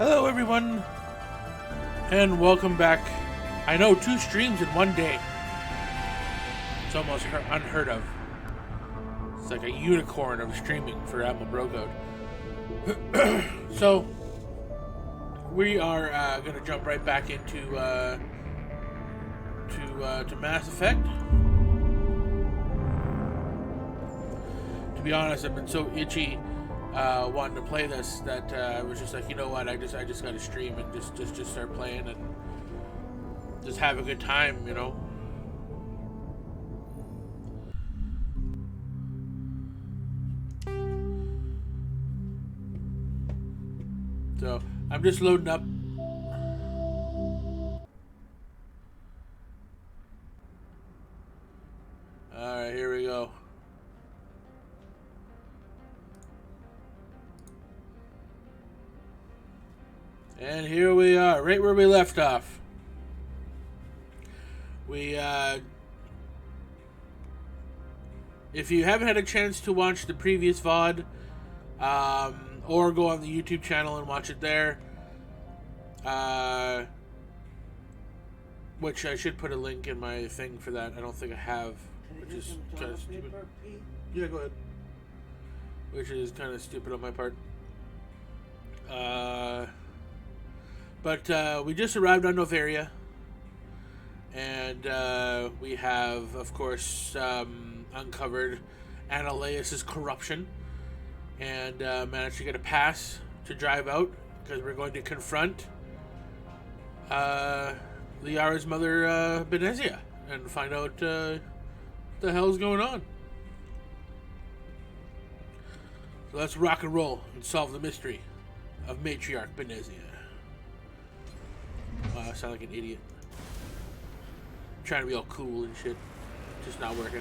Hello, everyone, and welcome back. I know 2 streams in one day. It's almost unheard of. It's like a unicorn of streaming for Atma Bro Code. So, we are going to jump right back into to Mass Effect. To be honest, I've been so itchy wanting to play this that I was just like, you know what? I just got to stream and just start playing and just have a good time, you know. So I'm just loading up. All right, here we go. And here we are, right where we left off. We, if you haven't had a chance to watch the previous VOD, or go on the YouTube channel and watch it there, which I should put a link in my thing for that. I don't think I have, which is kind of stupid. Yeah, go ahead. Which is kind of stupid on my part. But we just arrived on Noveria, and we have, of course, uncovered Annaleis's corruption, and managed to get a pass to drive out because we're going to confront Liara's mother, Benezia, and find out what the hell's going on. So let's rock and roll and solve the mystery of Matriarch Benezia. Wow, I sound like an idiot. I'm trying to be all cool and shit. Just not working.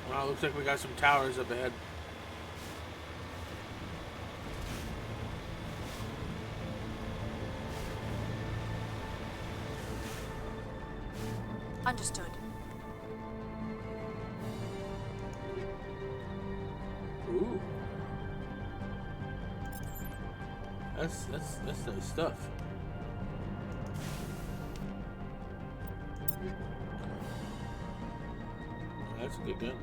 Wow, looks like we got some towers up ahead. Understood. Ooh. That's nice stuff. That's a good gun.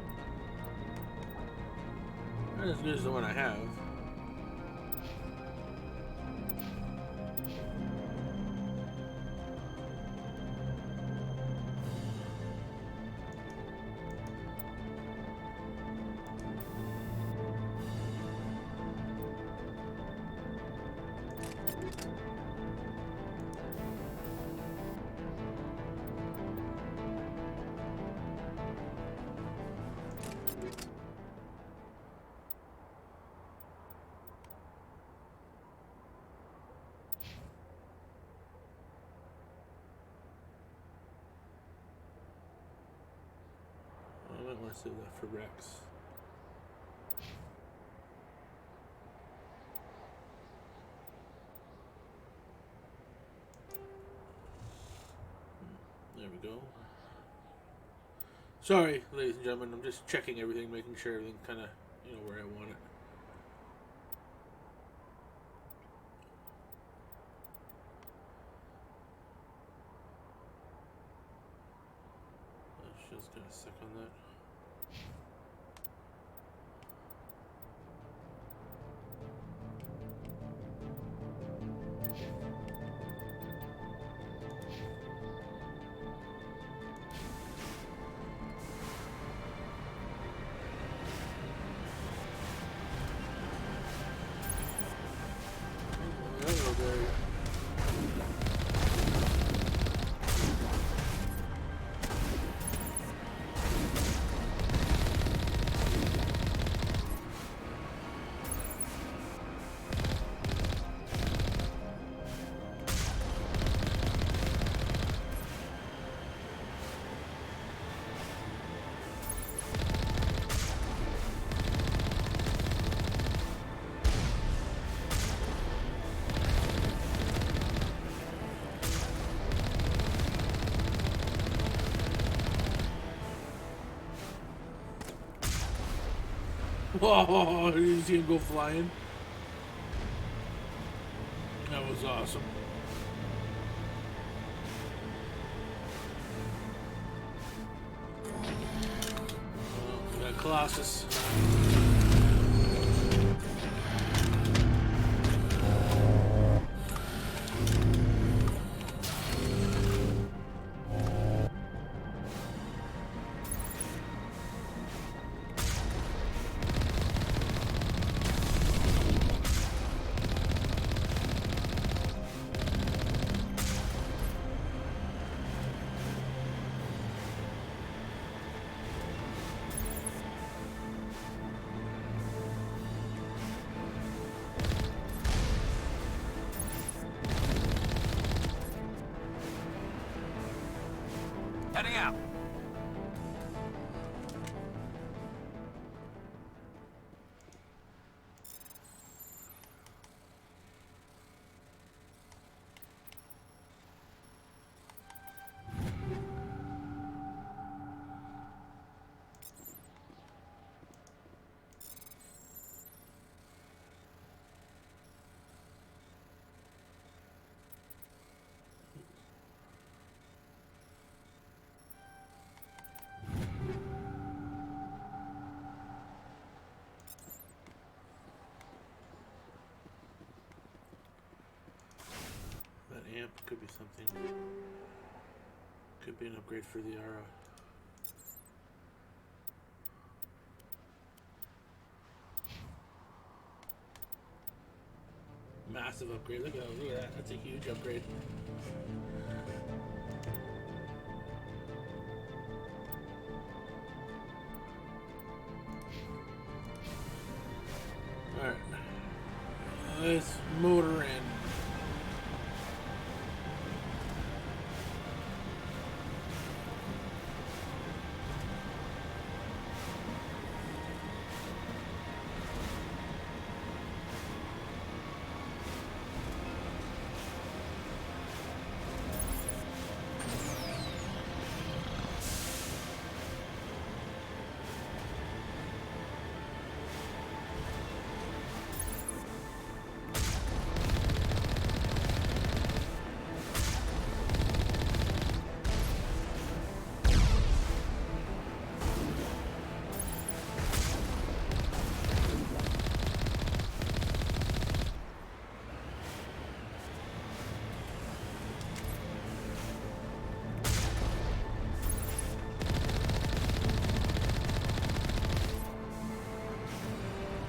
Not as good as the one I have. I might want to save that for Rex. There we go. Sorry, ladies and gentlemen, I'm just checking everything, making sure everything kind of, you know, where I want it. Let's just gonna suck on that. Whoa, did you see him go flying? That was awesome. We got Colossus. Heading out. That amp could be something. Could be an upgrade for the Ara. Massive upgrade. Look at that. That's a huge upgrade. Alright. Let's motor in.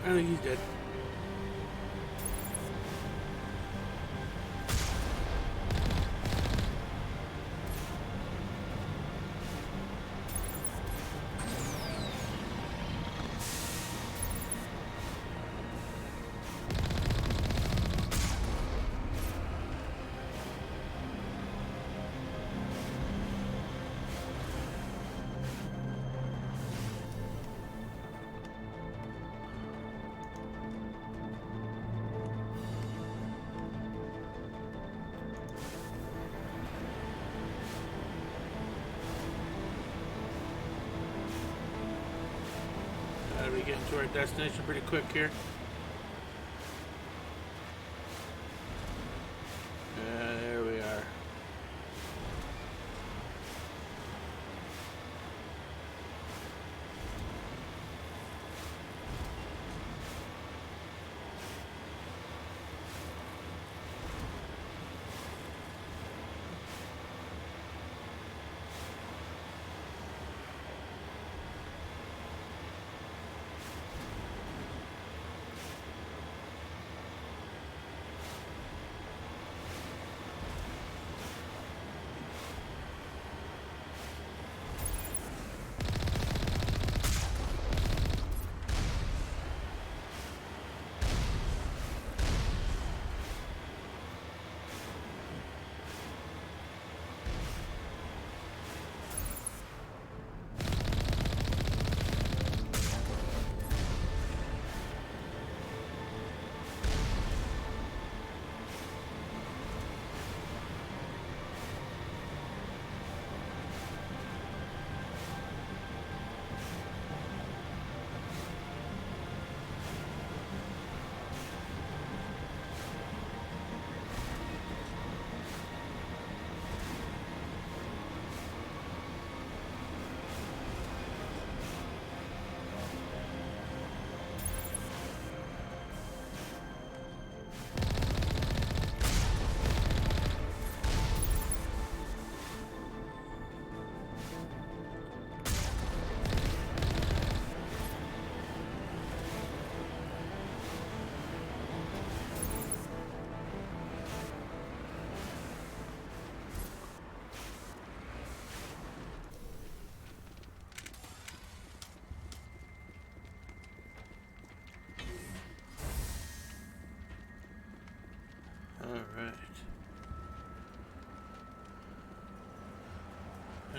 I think he's dead. Gotta be getting to our destination pretty quick here. There we are.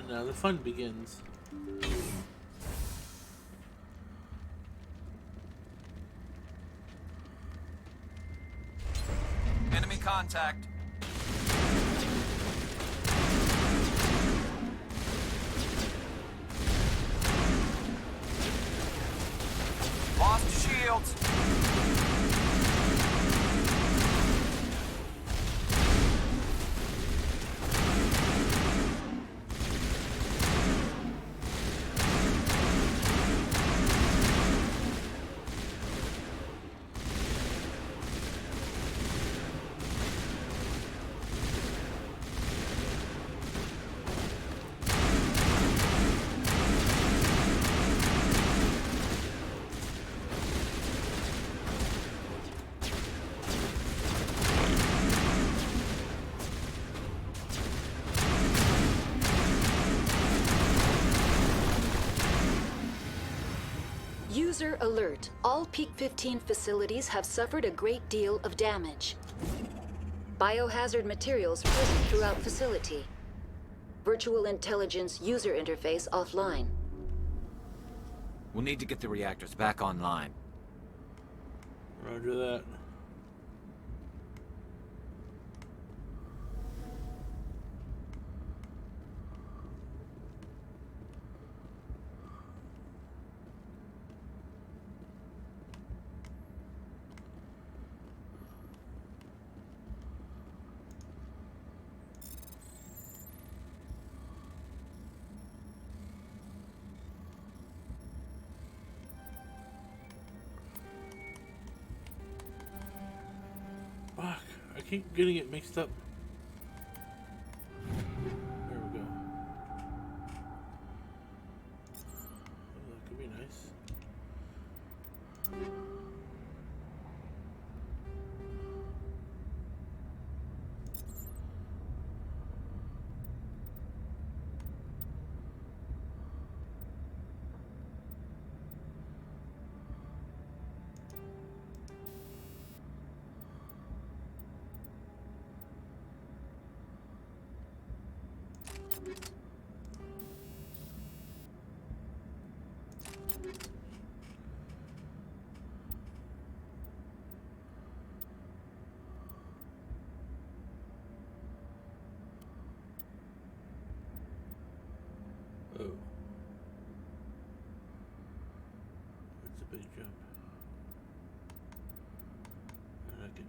And now the fun begins. Enemy contact. Lost shields. User alert. All Peak 15 facilities have suffered a great deal of damage. Biohazard materials present throughout facility. Virtual intelligence user interface offline. We'll need to get the reactors back online. Roger that. Fuck, I keep getting it mixed up. There we go. Oh, that could be nice. Oh. That's a big jump. I like it.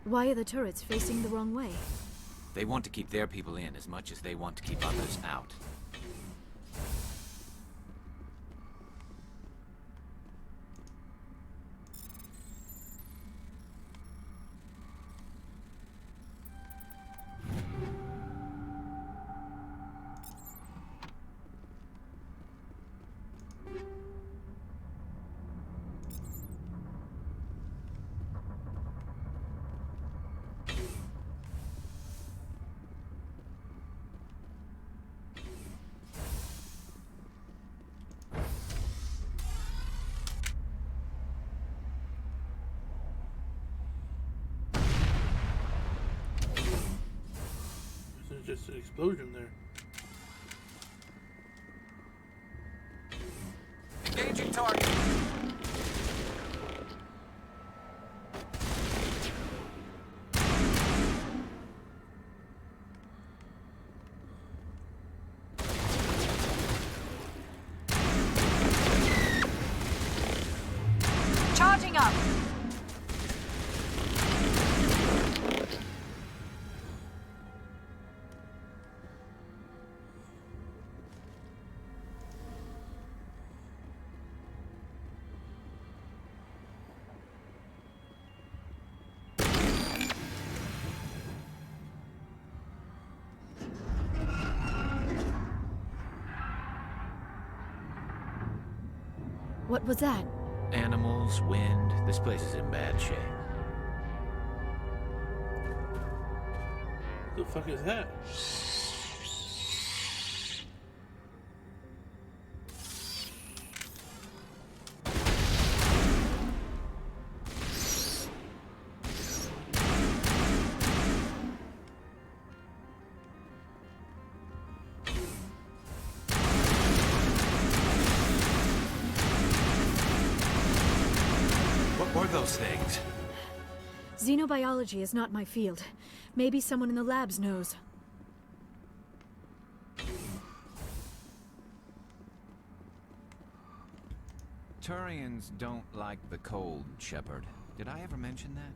Why are the turrets facing the wrong way? They want to keep their people in as much as they want to keep others out. There's just an explosion there. What was that? Animals, wind. This place is in bad shape. The fuck is that? What were those things? Xenobiology is not my field. Maybe someone in the labs knows. Turians don't like the cold, Shepard. Did I ever mention that?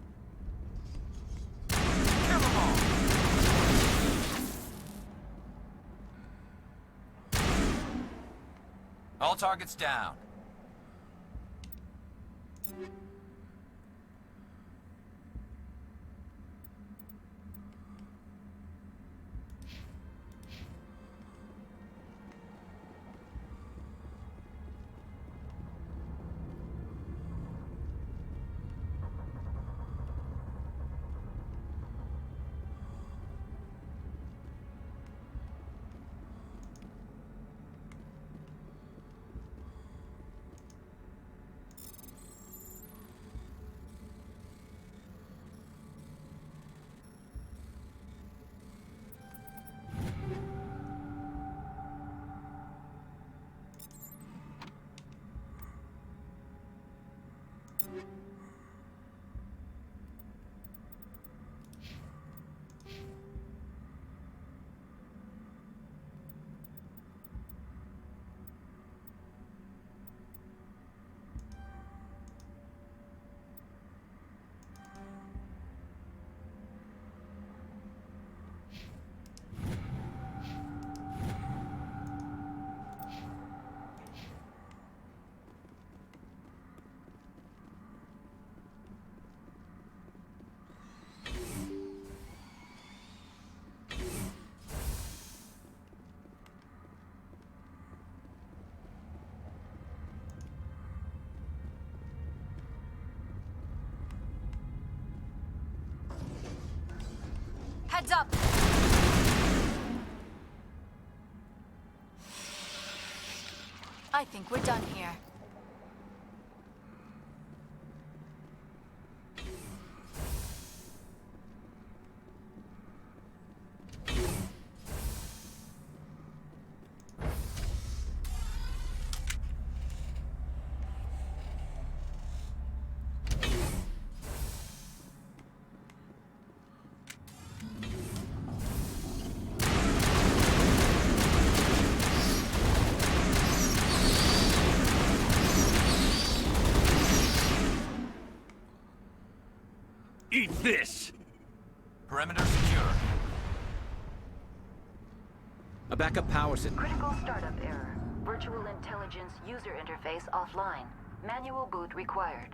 Kill them all! All targets down. Heads up! I think we're done here. Eat this! Perimeter secure. A backup power system. Critical startup error. Virtual intelligence user interface offline. Manual boot required.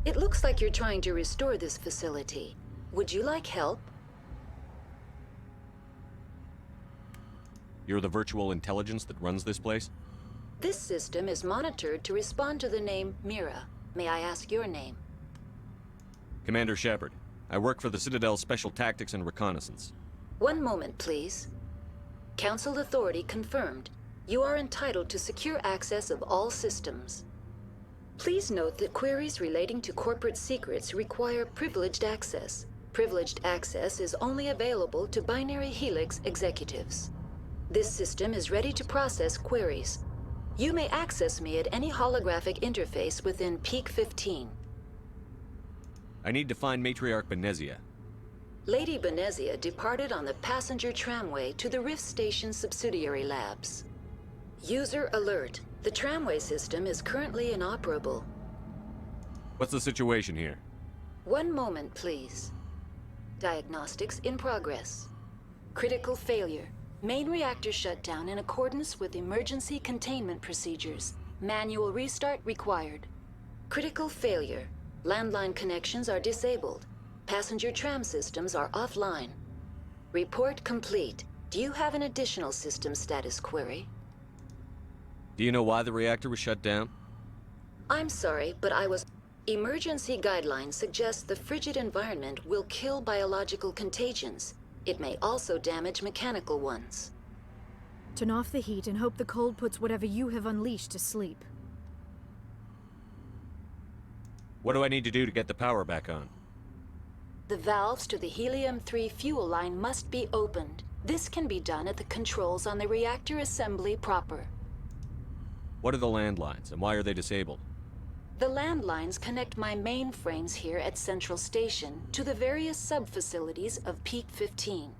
It looks like you're trying to restore this facility. Would you like help? You're the virtual intelligence that runs this place? This system is monitored to respond to the name Mira. May I ask your name? Commander Shepard. I work for the Citadel's Special Tactics and Reconnaissance. One moment, please. Council authority confirmed. You are entitled to secure access of all systems. Please note that queries relating to corporate secrets require privileged access. Privileged access is only available to Binary Helix executives. This system is ready to process queries. You may access me at any holographic interface within Peak 15. I need to find Matriarch Benezia. Lady Benezia departed on the passenger tramway to the Rift Station subsidiary labs. User alert. The tramway system is currently inoperable. What's the situation here? One moment, please. Diagnostics in progress. Critical failure. Main reactor shut down in accordance with emergency containment procedures. Manual restart required. Critical failure. Landline connections are disabled. Passenger tram systems are offline. Report complete. Do you have an additional system status query? Do you know why the reactor was shut down? I'm sorry, but Emergency guidelines suggest the frigid environment will kill biological contagions. It may also damage mechanical ones. Turn off the heat and hope the cold puts whatever you have unleashed to sleep. What do I need to do to get the power back on? The valves to the helium-3 fuel line must be opened. This can be done at the controls on the reactor assembly proper. What are the landlines, and why are they disabled? The landlines connect my mainframes here at Central Station to the various sub-facilities of Peak 15.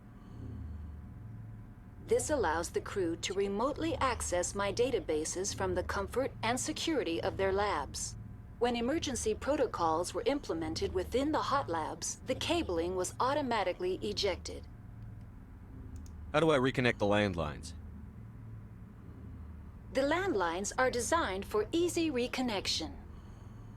This allows the crew to remotely access my databases from the comfort and security of their labs. When emergency protocols were implemented within the hot labs, the cabling was automatically ejected. How do I reconnect the landlines? The landlines are designed for easy reconnection.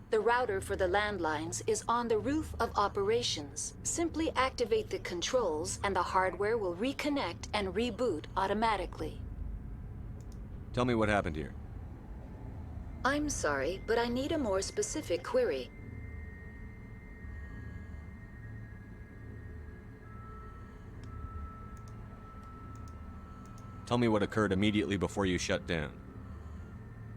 The router for the landlines is on the roof of operations. Simply activate the controls and the hardware will reconnect and reboot automatically. Tell me what happened here. I'm sorry, but I need a more specific query. Tell me what occurred immediately before you shut down.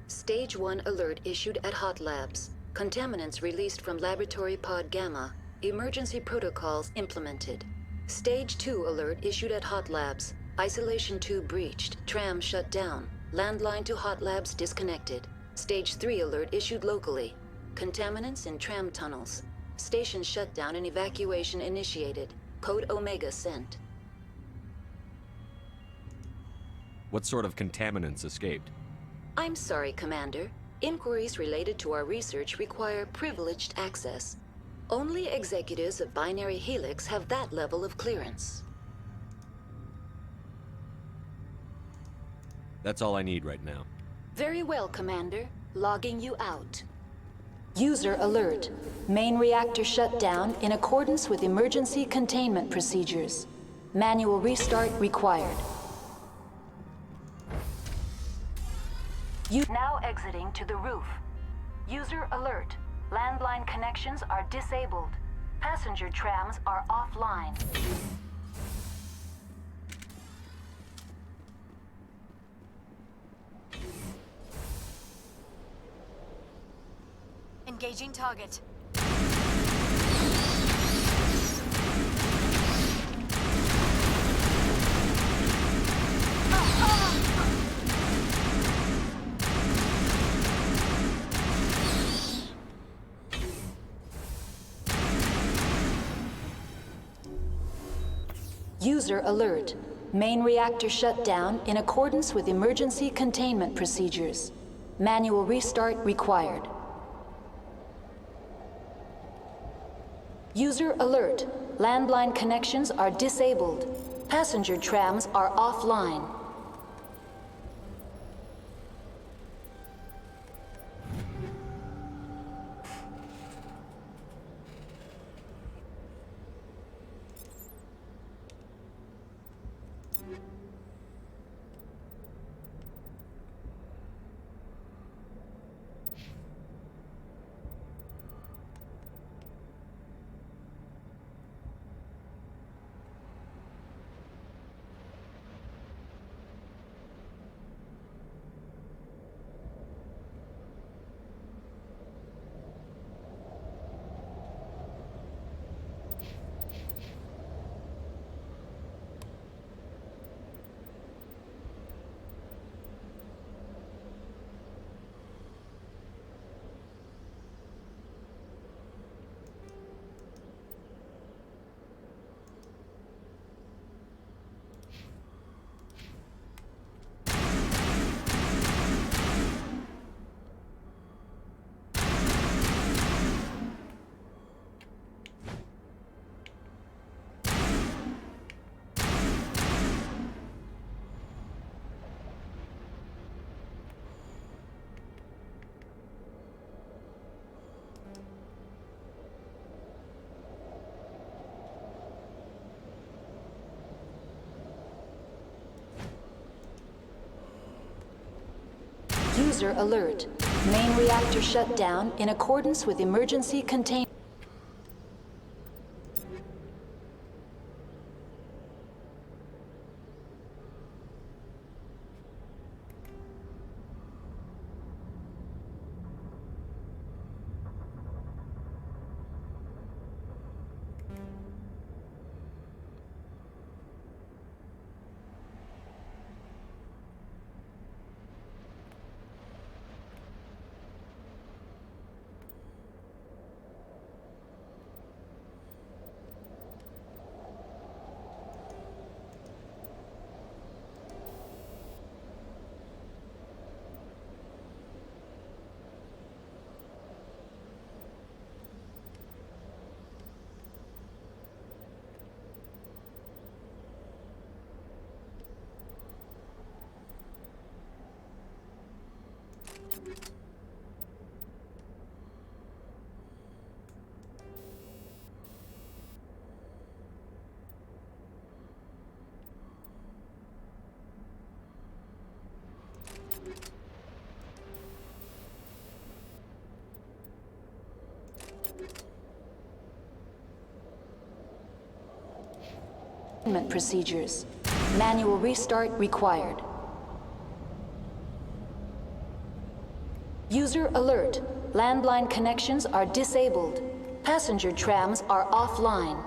Stage 1 alert issued at Hot Labs. Contaminants released from Laboratory Pod Gamma. Emergency protocols implemented. Stage 2 alert issued at Hot Labs. Isolation tube breached. Tram shut down. Landline to Hot Labs disconnected. Stage 3 alert issued locally. Contaminants in tram tunnels. Station shutdown and evacuation initiated. Code Omega sent. What sort of contaminants escaped? I'm sorry, Commander. Inquiries related to our research require privileged access. Only executives of Binary Helix have that level of clearance. That's all I need right now. Very well, Commander. Logging you out. User alert. Main reactor shut down in accordance with emergency containment procedures. Manual restart required. Now exiting to the roof. User alert. Landline connections are disabled. Passenger trams are offline. Engaging target. User alert. Main reactor shut down in accordance with emergency containment procedures. Manual restart required. User alert. Landline connections are disabled. Passenger trams are offline. User alert. Main reactor shut down in accordance with emergency containment. Procedures. Manual restart required. User alert. Landline connections are disabled. Passenger trams are offline.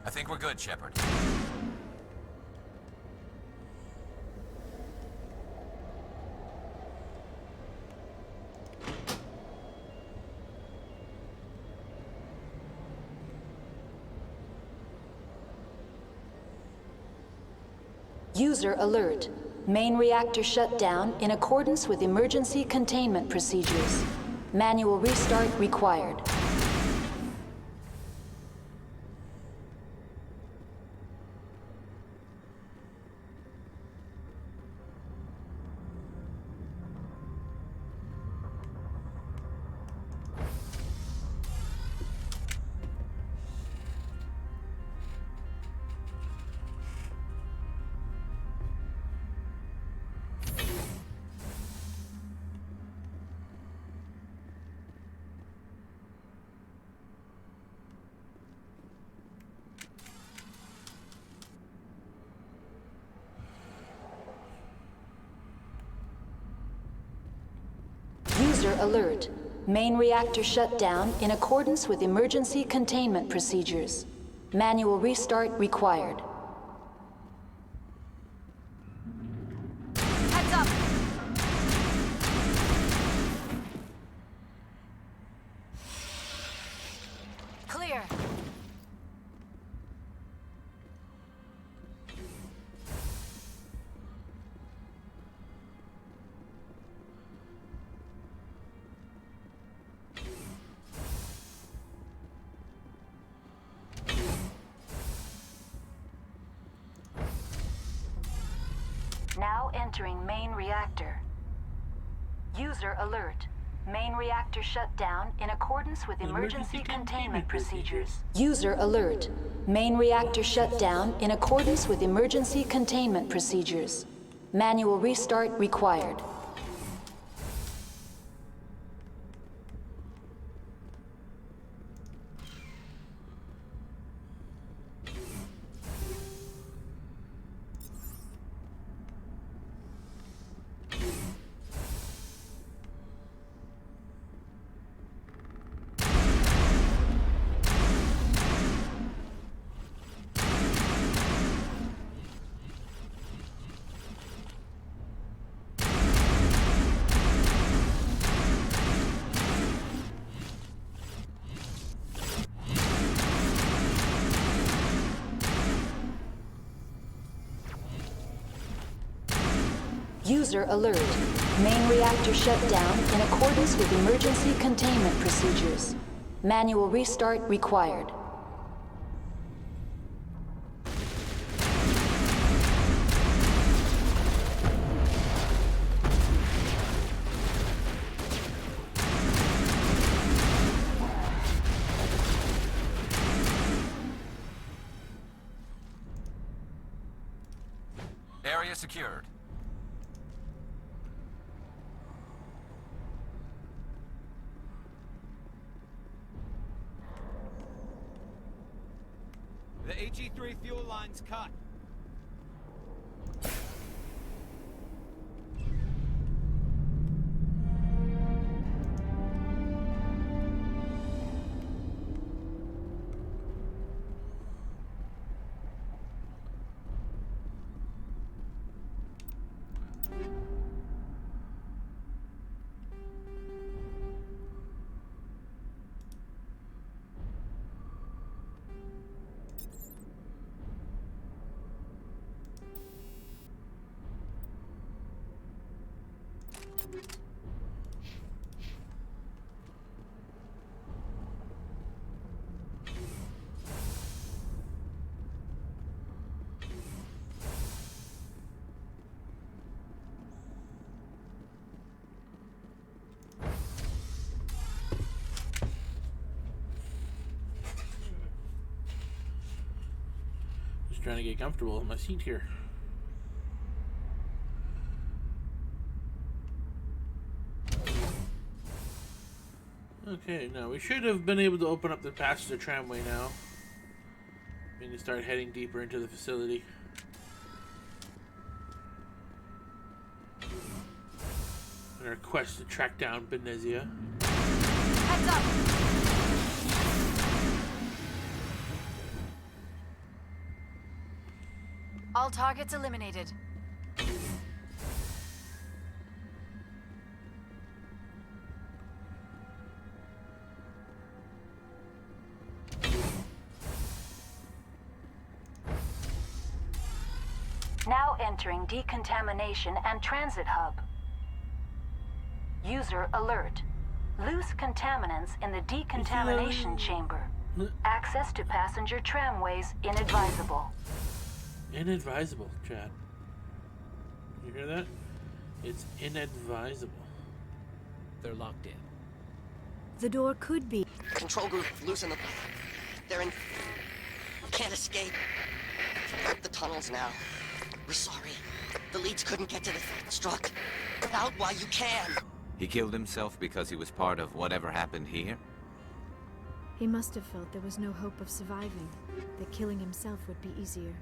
I think we're good, Shepard. User alert. Main reactor shut down in accordance with emergency containment procedures. Manual restart required. User alert. Main reactor shut down in accordance with emergency containment procedures. Manual restart required. Heads up! Clear. entering main reactor. User alert. Main reactor shut down in accordance with emergency containment procedures. User alert. Main reactor shut down in accordance with emergency containment procedures. Manual restart required. User alert. Main reactor shut down in accordance with emergency containment procedures. Manual restart required. Area secured. The HE3 fuel line's cut. Just trying to get comfortable in my seat here. Okay, now we should have been able to open up the passenger tramway now. We need to start heading deeper into the facility. In our quest to track down Benezia. Heads up! All targets eliminated. Now entering decontamination and transit hub. User alert. Loose contaminants in the decontamination chamber. Access to passenger tramways inadvisable. Inadvisable, chat. You hear that? It's inadvisable. They're locked in. The door could be. Control group, loosen them. They're in... Can't escape. The tunnels now. We're sorry. The leads couldn't get to the struck. Get out while you can. He killed himself because he was part of whatever happened here? He must have felt there was no hope of surviving, that killing himself would be easier.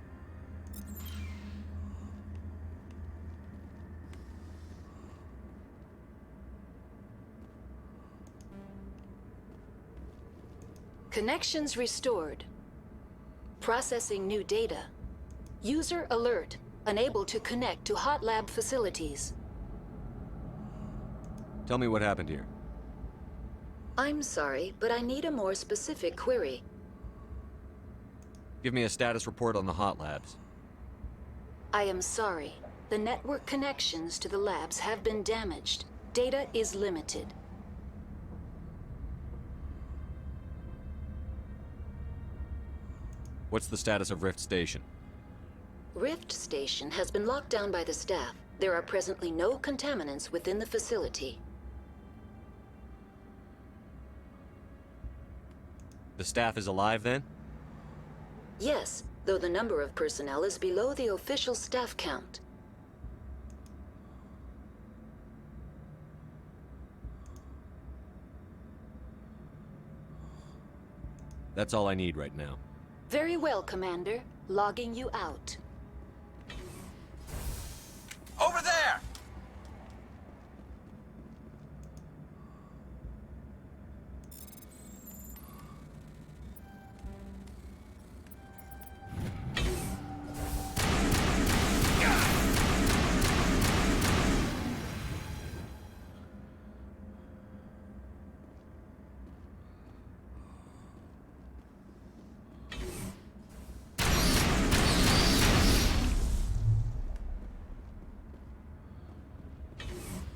Connections restored. Processing new data. User alert. Unable to connect to hot lab facilities. Tell me what happened here. I'm sorry, but I need a more specific query. Give me a status report on the hot labs. I am sorry. The network connections to the labs have been damaged. Data is limited. What's the status of Rift Station? Rift Station has been locked down by the staff. There are presently no contaminants within the facility. The staff is alive then? Yes, though the number of personnel is below the official staff count. That's all I need right now. Very well, Commander. Logging you out. Over there!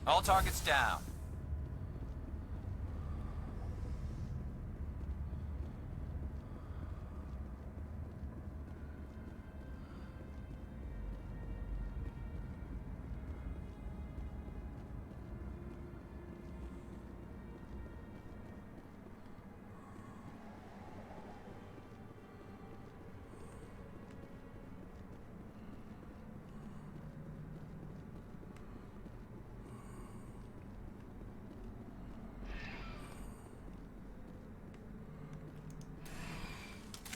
All targets down.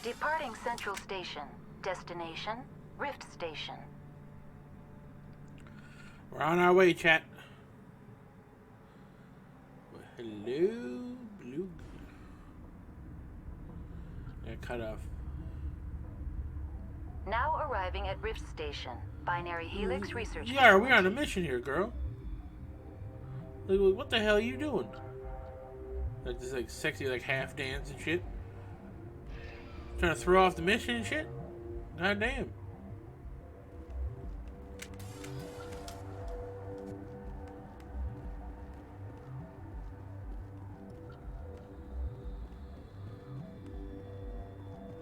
Departing Central Station. Destination, Rift Station. We're on our way, chat. Hello, Blue. Got cut off. Now arriving at Rift Station. Binary Helix Research. Yeah, we're on a mission here, girl. Like, what the hell are you doing? Like this, like sexy, like half dance and shit. Trying to throw off the mission and shit. God damn.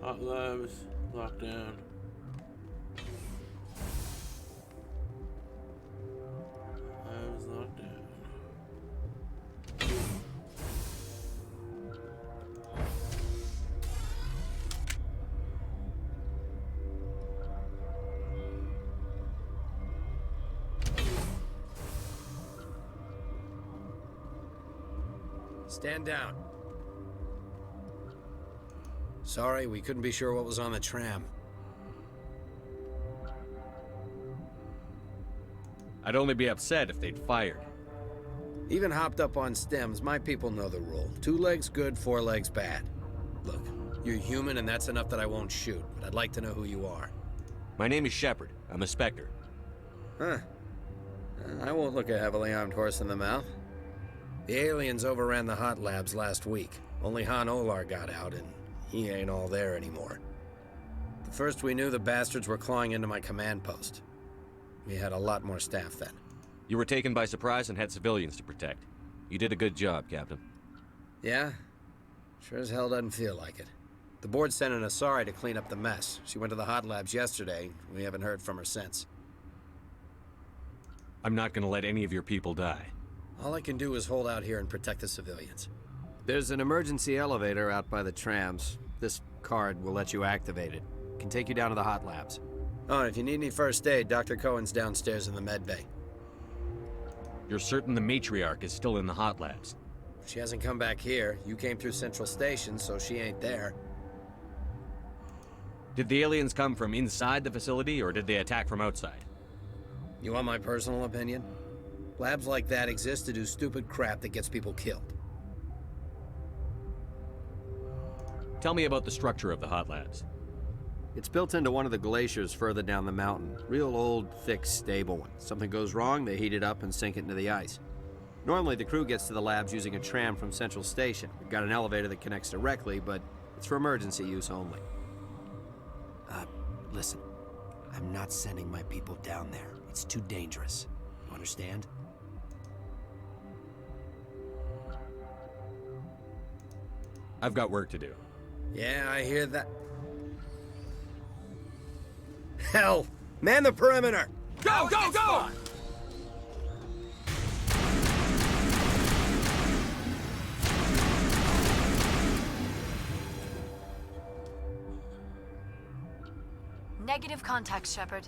Hot labs, lockdown. Labs lockdown. Stand down. Sorry, we couldn't be sure what was on the tram. I'd only be upset if they'd fired. Even hopped up on stems, my people know the rule. 2 legs good, 4 legs bad. Look, you're human and that's enough that I won't shoot, but I'd like to know who you are. My name is Shepard. I'm a Spectre. Huh. I won't look a heavily armed horse in the mouth. The aliens overran the hot labs last week. Only Han Olar got out, and he ain't all there anymore. The first we knew, the bastards were clawing into my command post. We had a lot more staff then. You were taken by surprise and had civilians to protect. You did a good job, Captain. Yeah? Sure as hell doesn't feel like it. The board sent an Asari to clean up the mess. She went to the hot labs yesterday. We haven't heard from her since. I'm not gonna let any of your people die. All I can do is hold out here and protect the civilians. There's an emergency elevator out by the trams. This card will let you activate it. Can take you down to the hot labs. Oh, and if you need any first aid, Dr. Cohen's downstairs in the med bay. You're certain the matriarch is still in the hot labs? She hasn't come back here. You came through Central Station, so she ain't there. Did the aliens come from inside the facility, or did they attack from outside? You want my personal opinion? Labs like that exist to do stupid crap that gets people killed. Tell me about the structure of the hot labs. It's built into one of the glaciers further down the mountain. Real old, thick, stable one. Something goes wrong, they heat it up and sink it into the ice. Normally, the crew gets to the labs using a tram from Central Station. We've got an elevator that connects directly, but it's for emergency use only. Listen. I'm not sending my people down there. It's too dangerous. You understand? I've got work to do. Yeah, I hear that. Hell! Man the perimeter! Go, go, go! Negative contact, Shepard.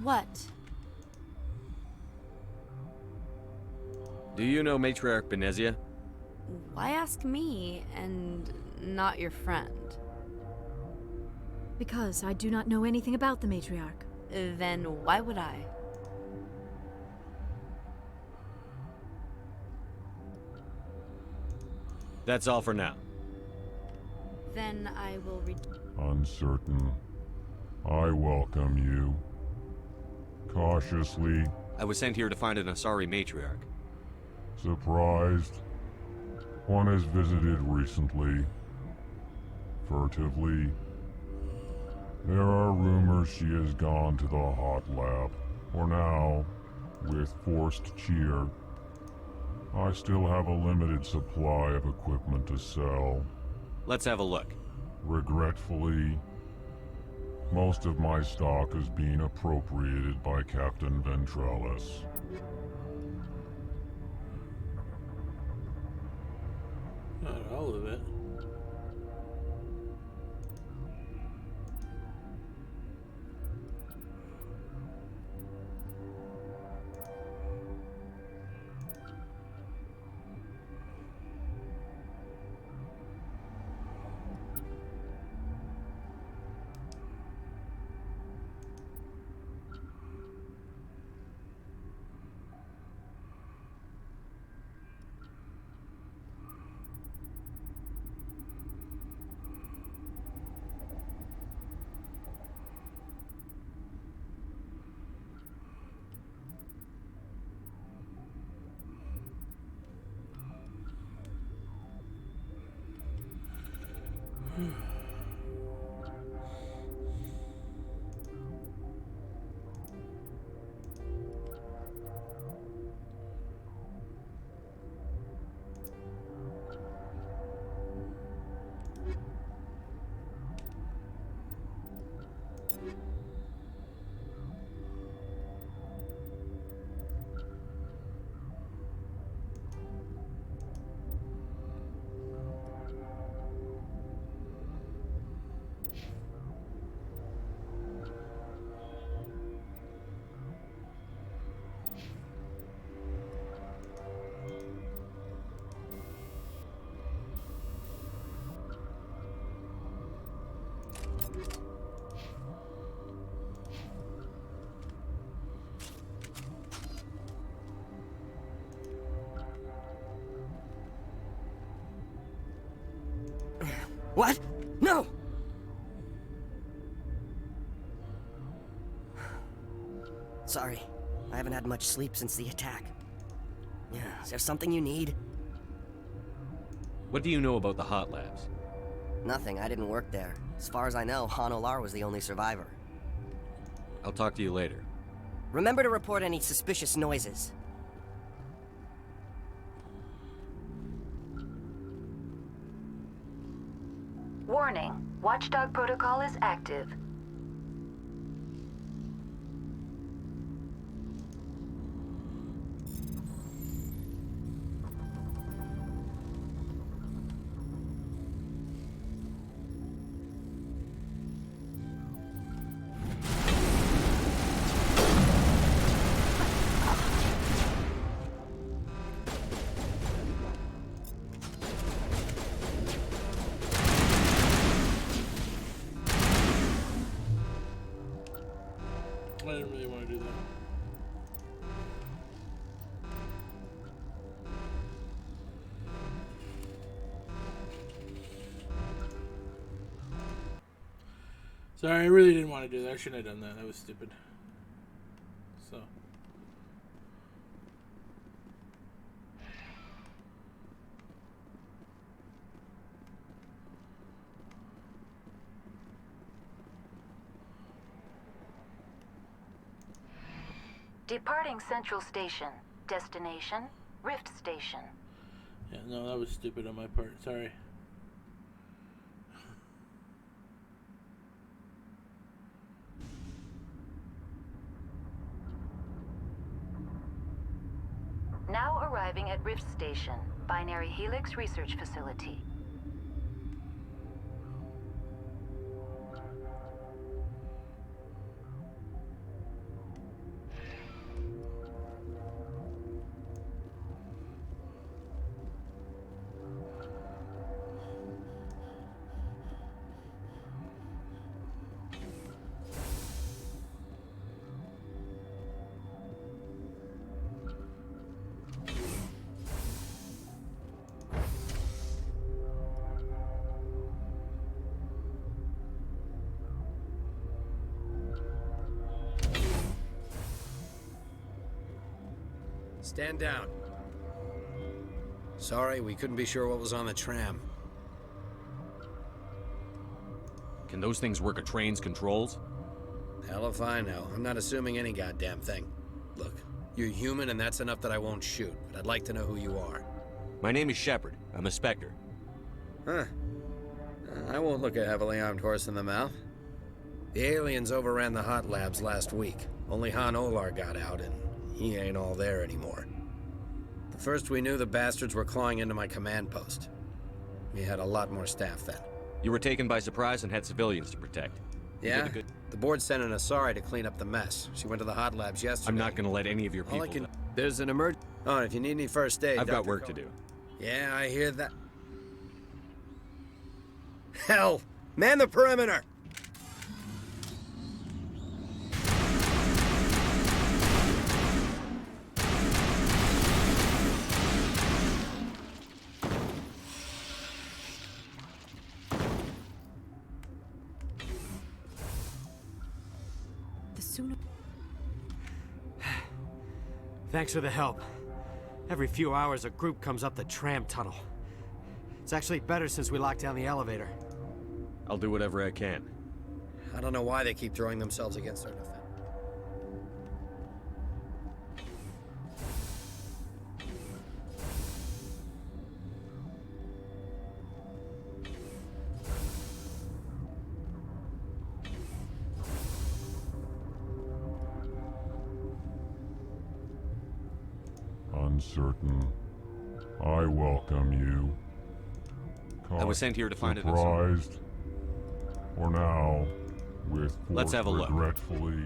What? Do you know Matriarch Benezia? Why ask me and not your friend? Because I do not know anything about the matriarch. Then why would I? That's all for now. Then I will Uncertain. I welcome you. Cautiously. I was sent here to find an Asari matriarch. Surprised. One has visited recently. Furtively. There are rumors she has gone to the hot lab. For now, with forced cheer. I still have a limited supply of equipment to sell. Let's have a look. Regretfully, most of my stock is being appropriated by Captain Ventrellis. Not all of it. What? No! Sorry. I haven't had much sleep since the attack. Yeah, is there something you need? What do you know about the hot labs? Nothing. I didn't work there. As far as I know, Han Olar was the only survivor. I'll talk to you later. Remember to report any suspicious noises. Warning. Watchdog protocol is active. I didn't really want to do that. Sorry, I really didn't want to do that. I shouldn't have done that. That was stupid. So. Departing Central Station. Destination, Rift Station. Yeah, no, that was stupid on my part. Sorry. Now arriving at Rift Station, Binary Helix Research Facility. Stand down. Sorry, we couldn't be sure what was on the tram. Can those things work a train's controls? Hell if I know. I'm not assuming any goddamn thing. Look, you're human and that's enough that I won't shoot, but I'd like to know who you are. My name is Shepard. I'm a Spectre. Huh. I won't look a heavily armed horse in the mouth. The aliens overran the hot labs last week. Only Han Olar got out, and he ain't all there anymore. The first we knew, the bastards were clawing into my command post. We had a lot more staff then. You were taken by surprise and had civilians to protect. Yeah? The board sent an Asari to clean up the mess. She went to the hot labs yesterday. I'm not gonna let any of your people die. There's an emergency. Oh, and if you need any first aid, I've got work to do. Yeah, I hear that. Hell! Man the perimeter! Thanks for the help. Every few hours, a group comes up the tram tunnel. It's actually better since we locked down the elevator. I'll do whatever I can. I don't know why they keep throwing themselves against our defense. Uncertain. I welcome you. I was sent here to find it. Surprised. For now, with Let's have a look. Regretfully.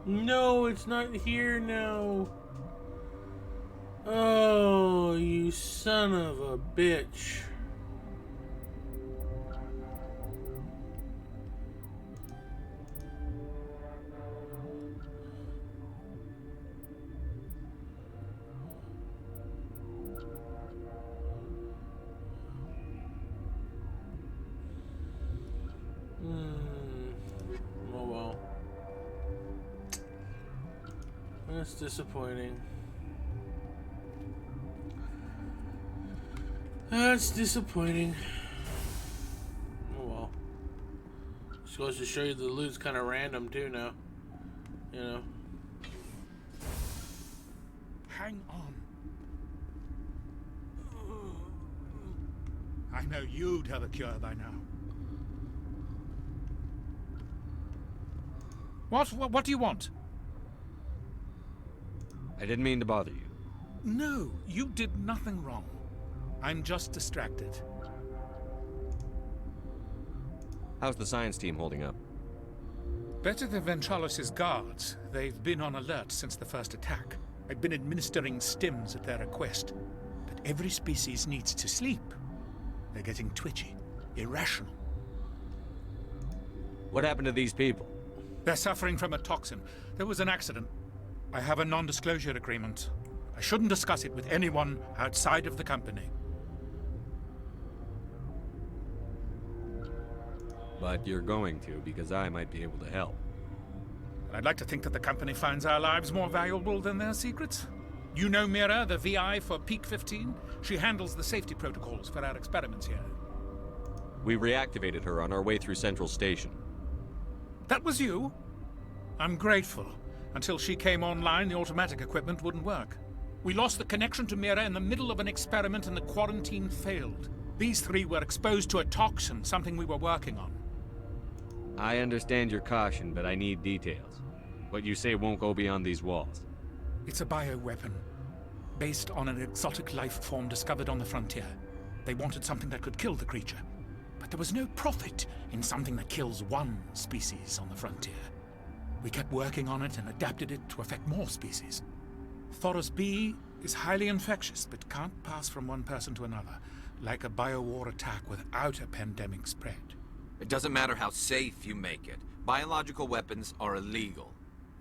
No, it's not here now. Oh, you son of a bitch. Oh well. That's disappointing. That's disappointing. Oh well. Just goes to show you the loot's kind of random too now. You know. Hang on. I know you'd have a cure by now. What do you want? I didn't mean to bother you. No, you did nothing wrong. I'm just distracted. How's the science team holding up? Better than Ventralos' guards. They've been on alert since the first attack. I've been administering stims at their request. But every species needs to sleep. They're getting twitchy, irrational. What happened to these people? They're suffering from a toxin. There was an accident. I have a non-disclosure agreement. I shouldn't discuss it with anyone outside of the company. But you're going to, because I might be able to help. I'd like to think that the company finds our lives more valuable than their secrets. You know Mira, the VI for Peak 15? She handles the safety protocols for our experiments here. We reactivated her on our way through Central Station. That was you? I'm grateful. Until she came online, the automatic equipment wouldn't work. We lost the connection to Mira in the middle of an experiment and the quarantine failed. These three were exposed to a toxin, something we were working on. I understand your caution, but I need details. What you say won't go beyond these walls. It's a bioweapon, based on an exotic life form discovered on the frontier. They wanted something that could kill the creature. But there was no profit in something that kills one species on the frontier. We kept working on it and adapted it to affect more species. Thoros B is highly infectious, but can't pass from one person to another, like a biowar attack without a pandemic spread. It doesn't matter how safe you make it. Biological weapons are illegal.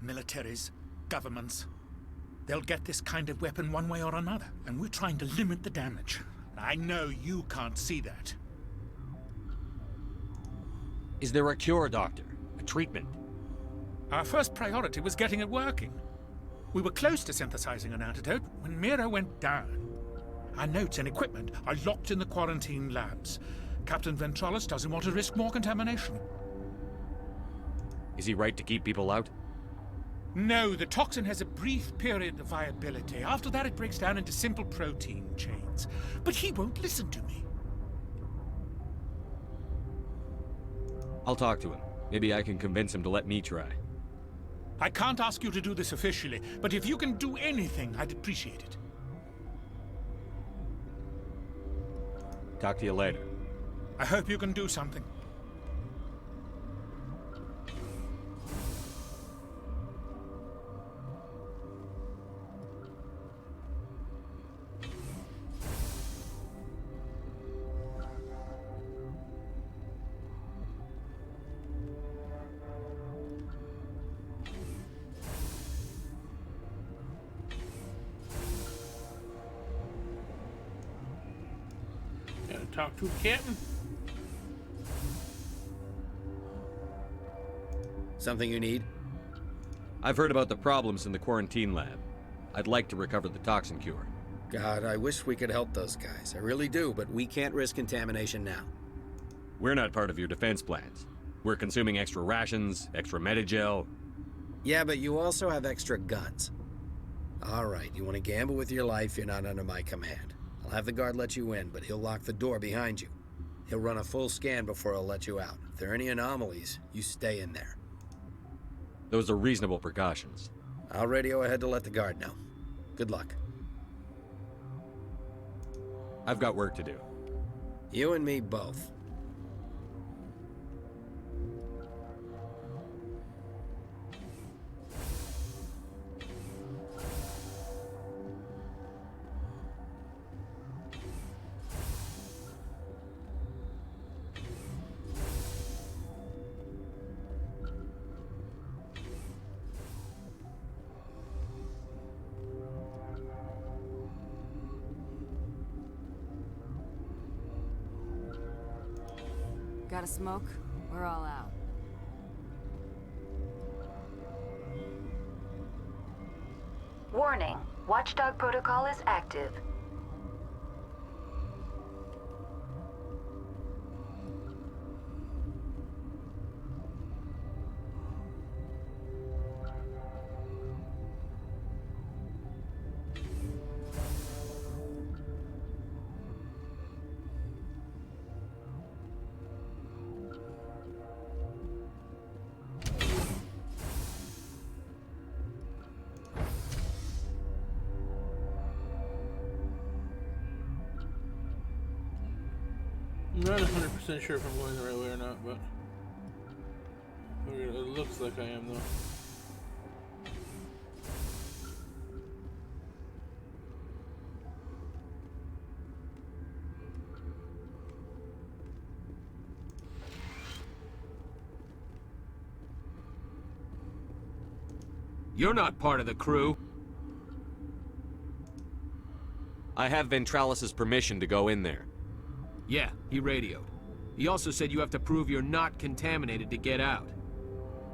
Militaries, governments, they'll get this kind of weapon one way or another, and we're trying to limit the damage. I know you can't see that. Is there a cure, Doctor? A treatment? Our first priority was getting it working. We were close to synthesizing an antidote when Mira went down. Our notes and equipment are locked in the quarantine labs. Captain Ventralis doesn't want to risk more contamination. Is he right to keep people out? No, the toxin has a brief period of viability. After that, it breaks down into simple protein chains. But he won't listen to me. I'll talk to him. Maybe I can convince him to let me try. I can't ask you to do this officially, but if you can do anything, I'd appreciate it. Talk to you later. I hope you can do something. Talk to the captain. Something you need? I've heard about the problems in the quarantine lab. I'd like to recover the toxin cure. God, I wish we could help those guys. I really do, but we can't risk contamination now. We're not part of your defense plans. We're consuming extra rations, extra Medigel. Yeah, but you also have extra guns. All right, you want to gamble with your life, you're not under my command. I'll have the guard let you in, but he'll lock the door behind you. He'll run a full scan before he'll let you out. If there are any anomalies, you stay in there. Those are reasonable precautions. I'll radio ahead to let the guard know. Good luck. I've got work to do. You and me both. Got a smoke? We're all out. Warning. Watchdog protocol is active. I'm not 100% sure if I'm going the right way or not, but it looks like I am, though. You're not part of the crew. I have Ventralis' permission to go in there. Yeah, he radioed. He also said you have to prove you're not contaminated to get out.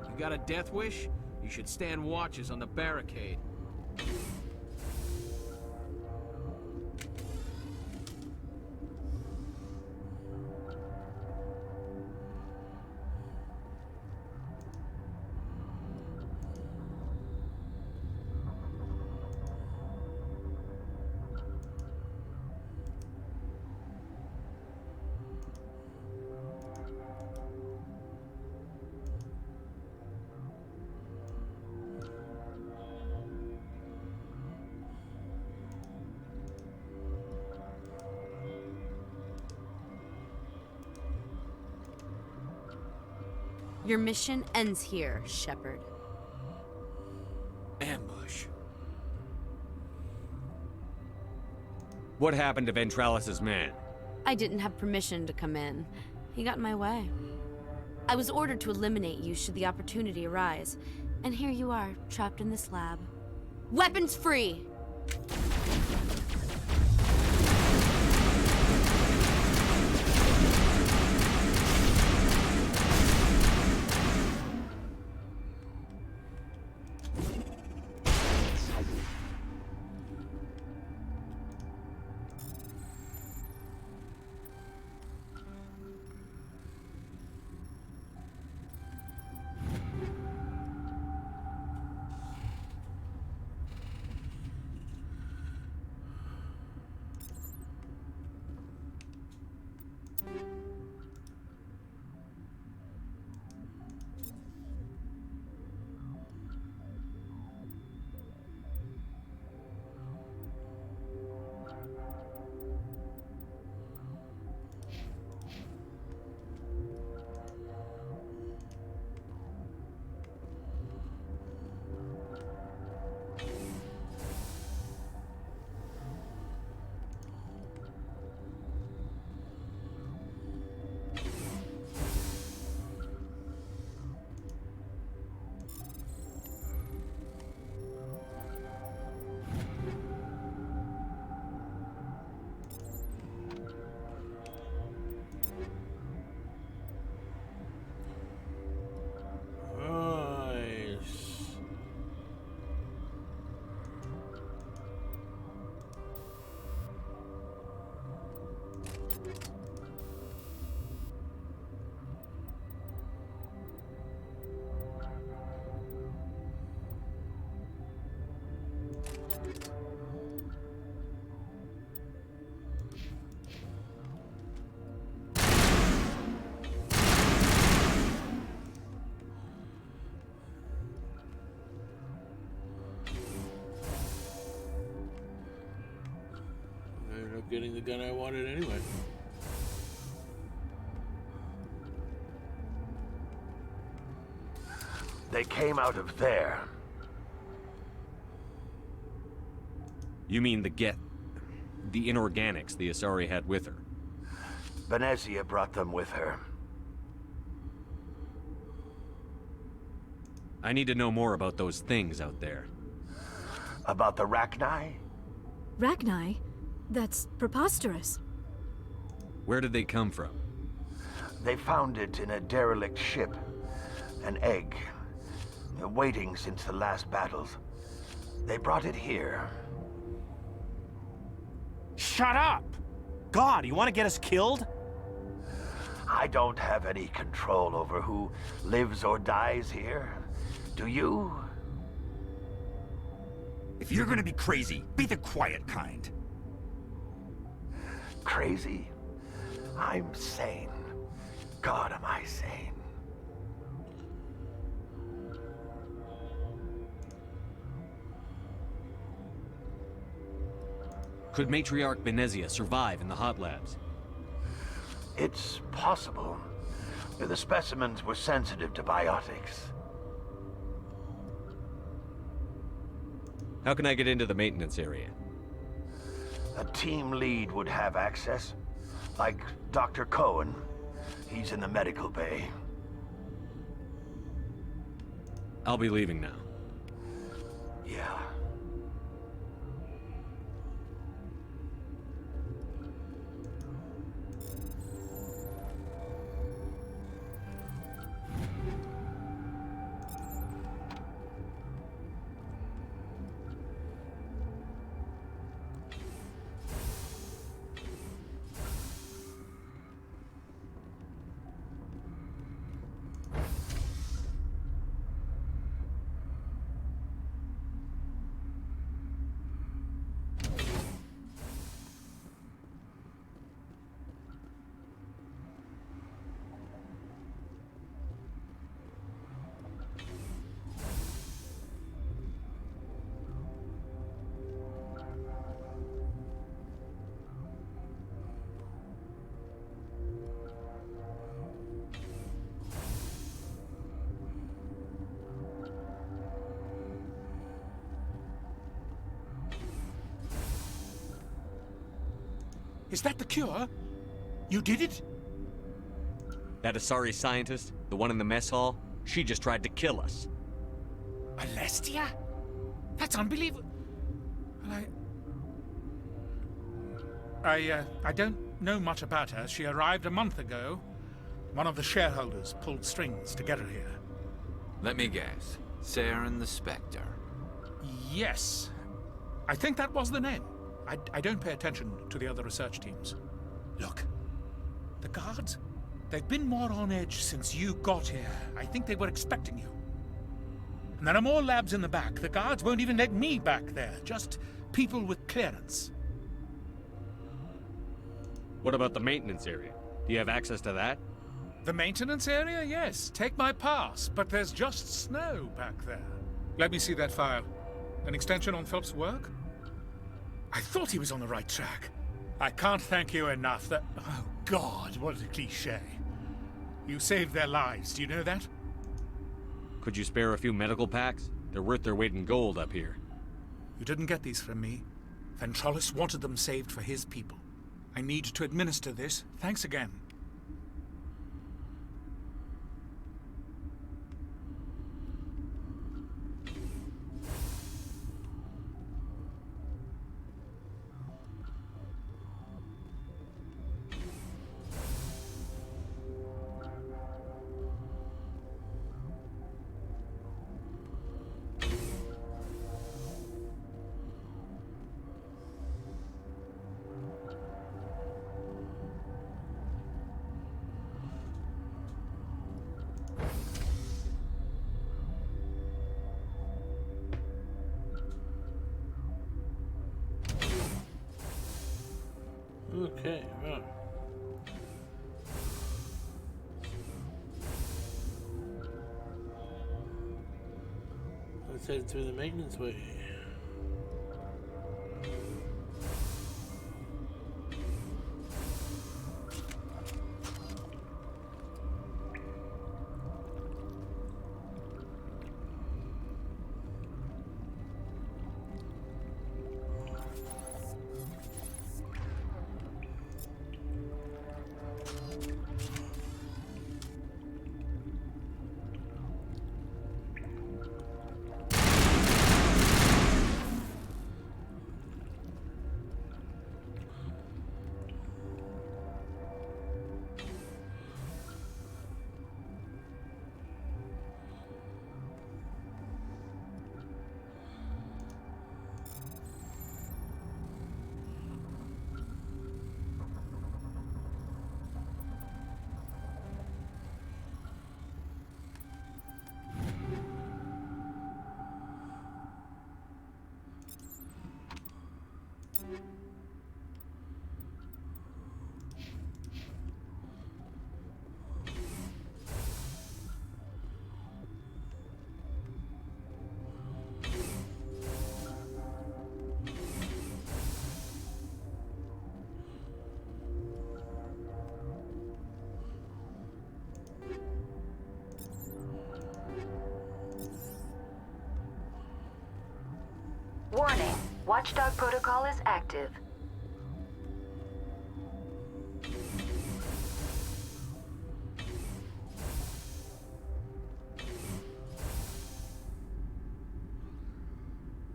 You got a death wish? You should stand watches on the barricade. Your mission ends here, Shepard. Ambush. What happened to Ventralis' man? I didn't have permission to come in. He got in my way. I was ordered to eliminate you should the opportunity arise. And here you are, trapped in this lab. Weapons free! Getting the gun I wanted anyway. They came out of there. You mean the inorganics the Asari had with her? Venezia brought them with her. I need to know more about those things out there. About the Rachni? Rachni? That's preposterous. Where did they come from? They found it in a derelict ship. An egg. Waiting since the last battles. They brought it here. Shut up! God, you want to get us killed? I don't have any control over who lives or dies here. Do you? If you're gonna be crazy, be the quiet kind. Crazy? I'm sane. God, am I sane. Could Matriarch Venezia survive in the hot labs? It's possible. The specimens were sensitive to biotics. How can I get into the maintenance area? A team lead would have access. Like Dr. Cohen. He's in the medical bay. I'll be leaving now. Yeah. Is that the cure? You did it? That Asari scientist, the one in the mess hall, she just tried to kill us. Alestia? That's unbelievable. Well, I don't know much about her. She arrived a month ago. One of the shareholders pulled strings to get her here. Let me guess. Saren the Spectre. Yes. I think that was the name. I don't pay attention to the other research teams. Look, the guards, they've been more on edge since you got here. I think they were expecting you. And there are more labs in the back. The guards won't even let me back there. Just people with clearance. What about the maintenance area? Do you have access to that? The maintenance area? Yes. Take my pass. But there's just snow back there. Let me see that file. An extension on Phelps' work? I thought he was on the right track. I can't thank you enough. Oh, God, what a cliché. You saved their lives. Do you know that? Could you spare a few medical packs? They're worth their weight in gold up here. You didn't get these from me. Ventralis wanted them saved for his people. I need to administer this. Thanks again. Okay, well. Let's head through the maintenance way. Warning, Watchdog protocol is active.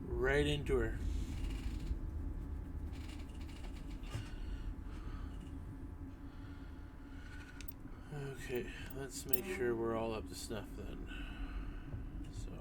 Right into her. Okay, let's make sure we're all up to snuff then. So.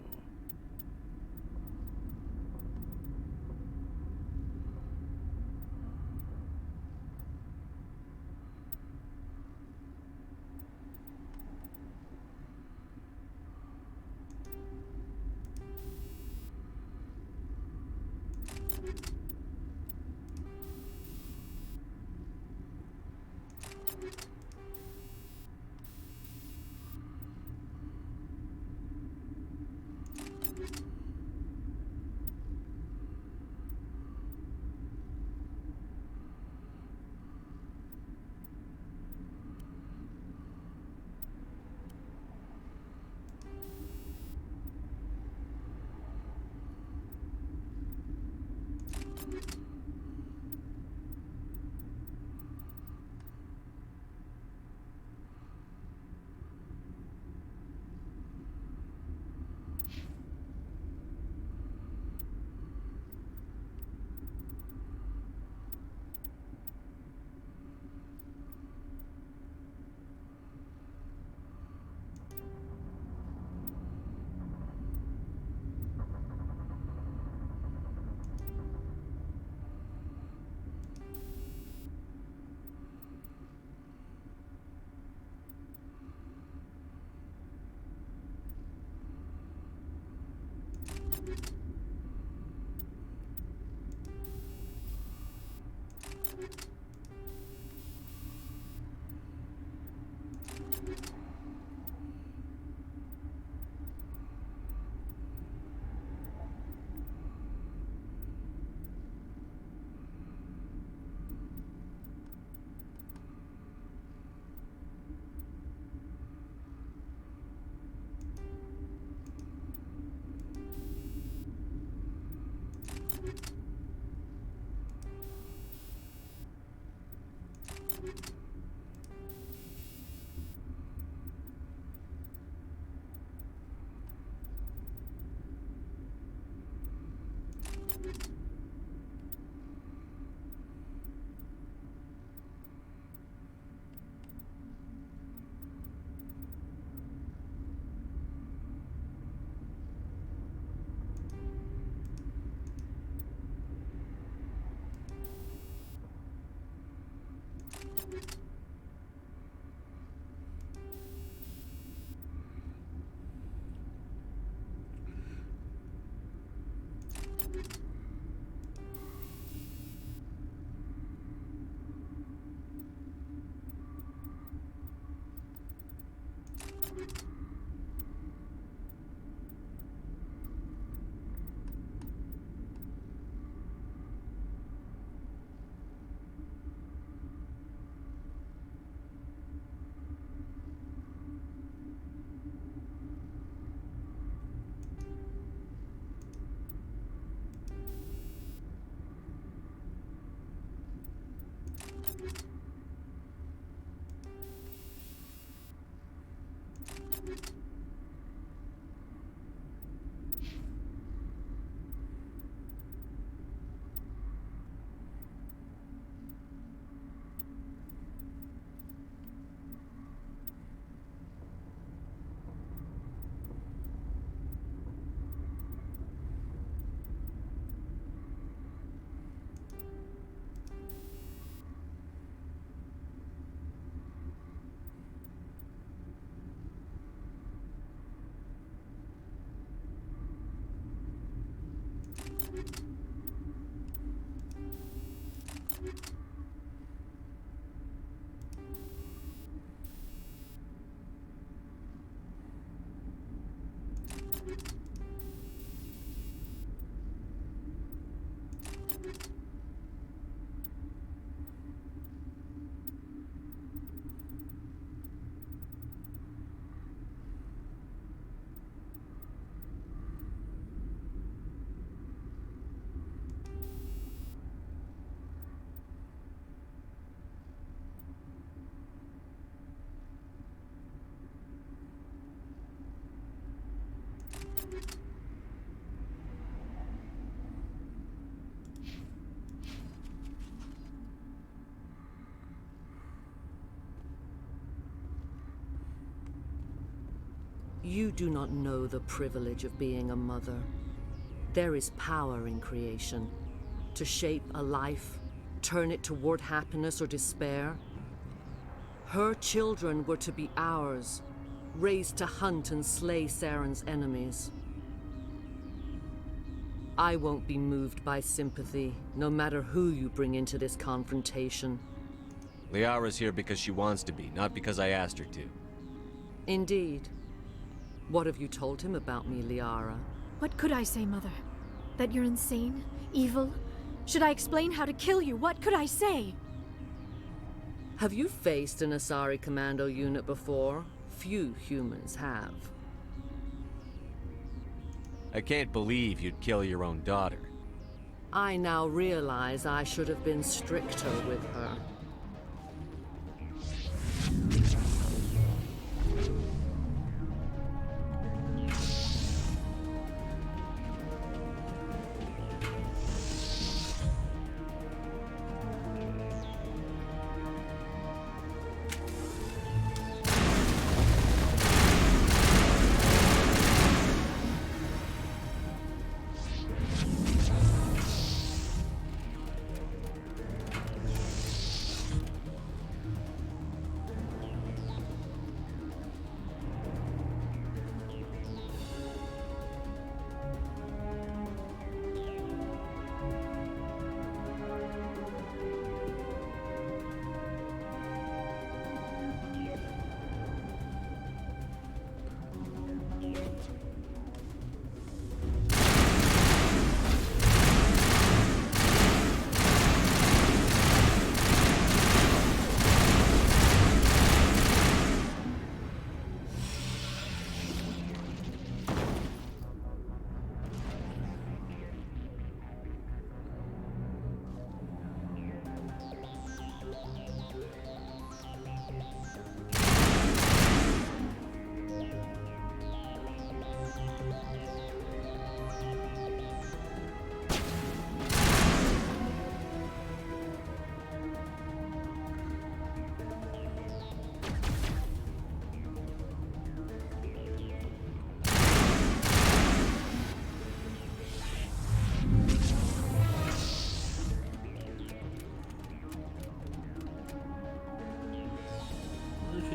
You do not know the privilege of being a mother. There is power in creation. To shape a life, turn it toward happiness or despair. Her children were to be ours, raised to hunt and slay Saren's enemies. I won't be moved by sympathy, no matter who you bring into this confrontation. Liara's here because she wants to be, not because I asked her to. Indeed. What have you told him about me, Liara? What could I say, Mother? That you're insane? Evil? Should I explain how to kill you? What could I say? Have you faced an Asari commando unit before? Few humans have. I can't believe you'd kill your own daughter. I now realize I should have been stricter with her.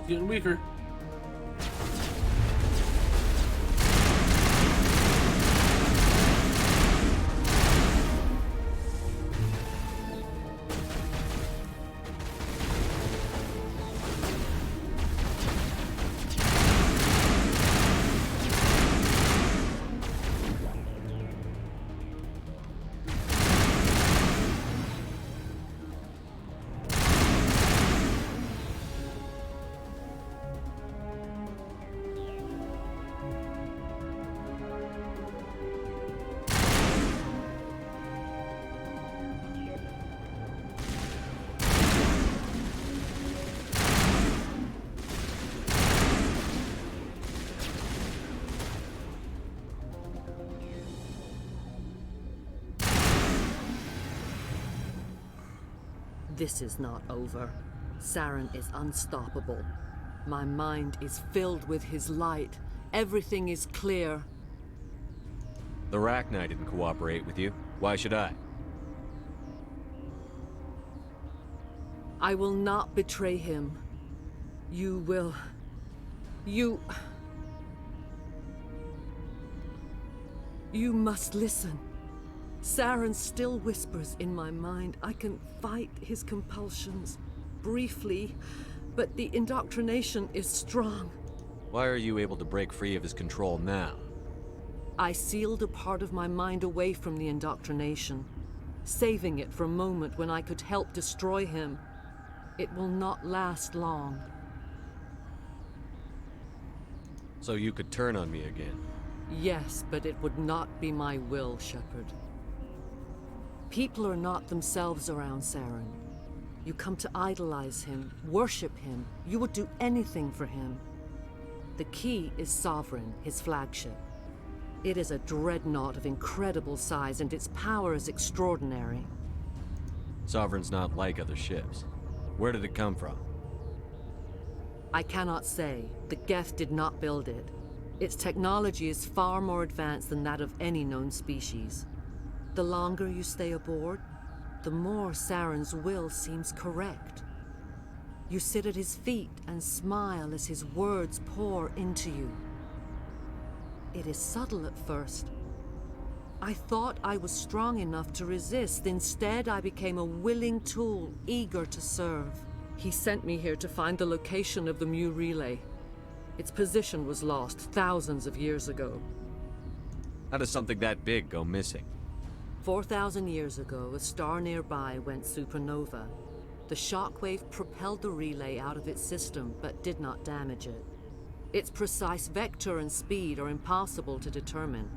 Getting weaker. This is not over. Saren is unstoppable. My mind is filled with his light. Everything is clear. The Rachni didn't cooperate with you. Why should I? I will not betray him. You will... You must listen. Saren still whispers in my mind. I can fight his compulsions, briefly, but the indoctrination is strong. Why are you able to break free of his control now? I sealed a part of my mind away from the indoctrination, saving it for a moment when I could help destroy him. It will not last long. So you could turn on me again? Yes, but it would not be my will, Shepard. People are not themselves around Saren. You come to idolize him, worship him. You would do anything for him. The key is Sovereign, his flagship. It is a dreadnought of incredible size, and its power is extraordinary. Sovereign's not like other ships. Where did it come from? I cannot say. The Geth did not build it. Its technology is far more advanced than that of any known species. The longer you stay aboard, the more Saren's will seems correct. You sit at his feet and smile as his words pour into you. It is subtle at first. I thought I was strong enough to resist. Instead, I became a willing tool, eager to serve. He sent me here to find the location of the Mu relay. Its position was lost thousands of years ago. How does something that big go missing? 4,000 years ago, a star nearby went supernova. The shockwave propelled the relay out of its system, but did not damage it. Its precise vector and speed are impossible to determine.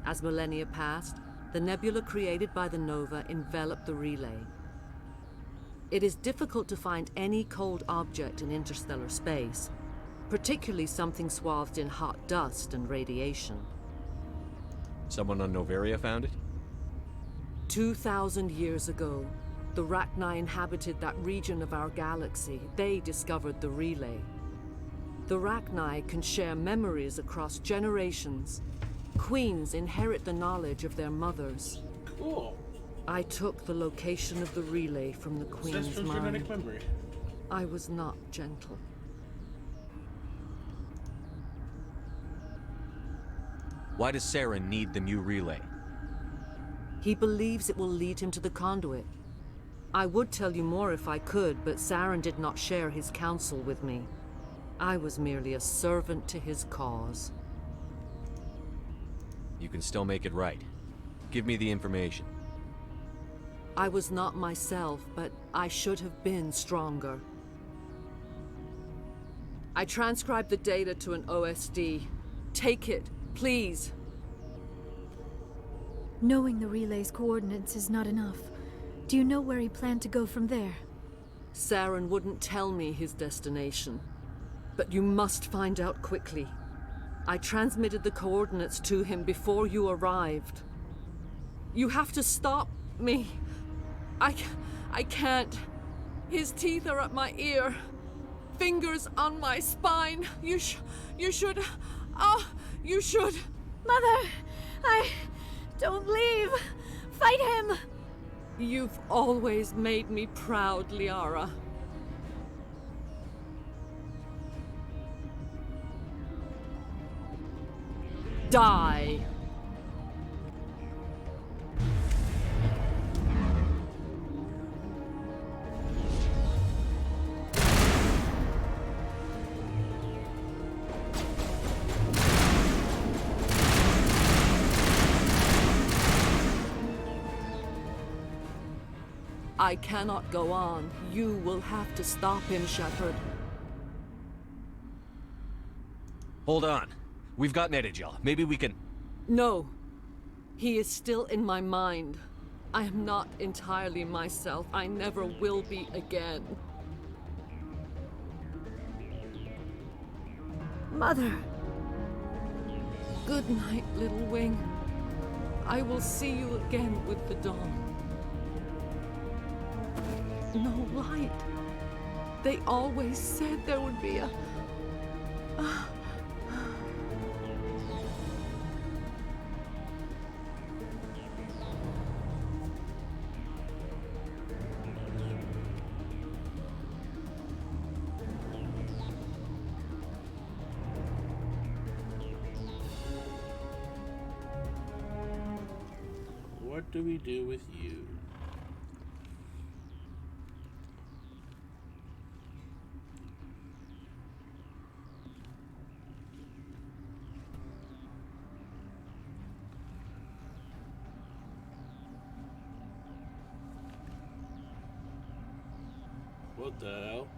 As millennia passed, the nebula created by the nova enveloped the relay. It is difficult to find any cold object in interstellar space, particularly something swathed in hot dust and radiation. Someone on Noveria found it? 2,000 years ago, the Rachni inhabited that region of our galaxy. They discovered the relay. The Rachni can share memories across generations. Queens inherit the knowledge of their mothers. Cool. I took the location of the relay from the Queen's Ancestral mind. genetic memory. I was not gentle. Why does Saren need the Mu relay? He believes it will lead him to the conduit. I would tell you more if I could, but Saren did not share his counsel with me. I was merely a servant to his cause. You can still make it right. Give me the information. I was not myself, but I should have been stronger. I transcribed the data to an OSD. Take it, please. Knowing the relay's coordinates is not enough. Do you know where he planned to go from there? Saren wouldn't tell me his destination. But you must find out quickly. I transmitted the coordinates to him before you arrived. You have to stop me. I can't. His teeth are at my ear. Fingers on my spine. You should... you should... Mother! Don't leave! Fight him! You've always made me proud, Liara. Die. I cannot go on. You will have to stop him, Shepard. Hold on. We've got Netagel. Maybe we can... No. He is still in my mind. I am not entirely myself. I never will be again. Mother! Good night, Little Wing. I will see you again with the dawn. No light. They always said there would be a... What do we do with you? What the hell?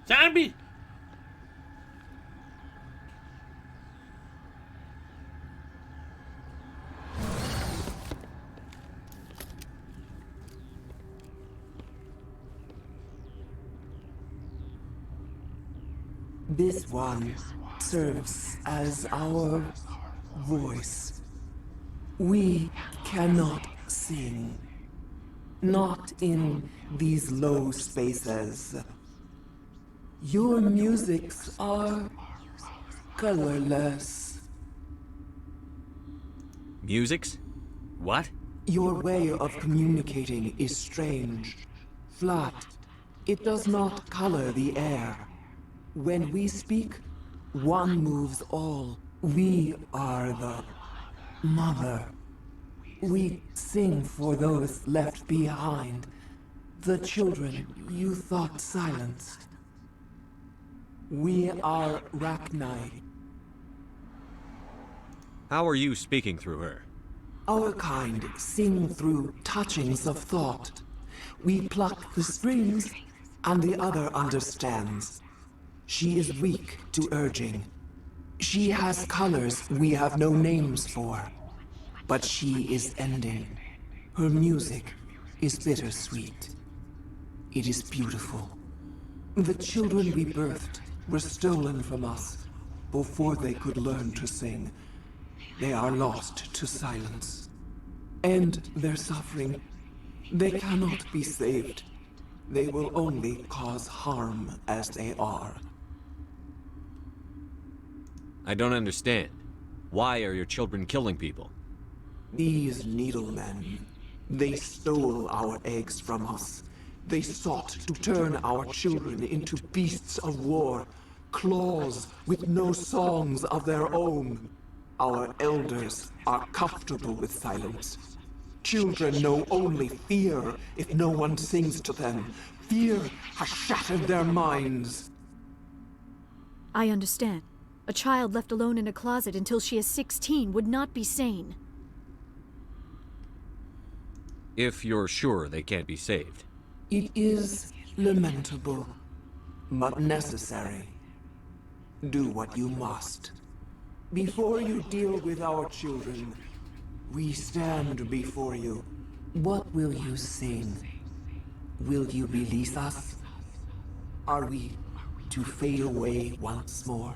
Zombie! This one serves as our voice. We cannot sing. Not in these low spaces. Your musics are colorless. Musics? What? Your way of communicating is strange. Flat. It does not color the air. When we speak, one moves all. We are the mother. We sing for those left behind. The children you thought silenced. We are Rachni. How are you speaking through her? Our kind sing through touchings of thought. We pluck the strings, and the other understands. She is weak to urging. She has colors we have no names for. But she is ending. Her music is bittersweet. It is beautiful. The children we birthed were stolen from us before they could learn to sing. They are lost to silence. And their suffering, they cannot be saved. They will only cause harm as they are. I don't understand. Why are your children killing people? These needlemen, they stole our eggs from us. They sought to turn our children into beasts of war, claws with no songs of their own. Our elders are comfortable with silence. Children know only fear if no one sings to them. Fear has shattered their minds. I understand. A child left alone in a closet until she is 16 would not be sane. If you're sure they can't be saved. It is lamentable, but necessary. Do what you must. Before you deal with our children, we stand before you. What will you sing? Will you release us? Are we to fade away once more?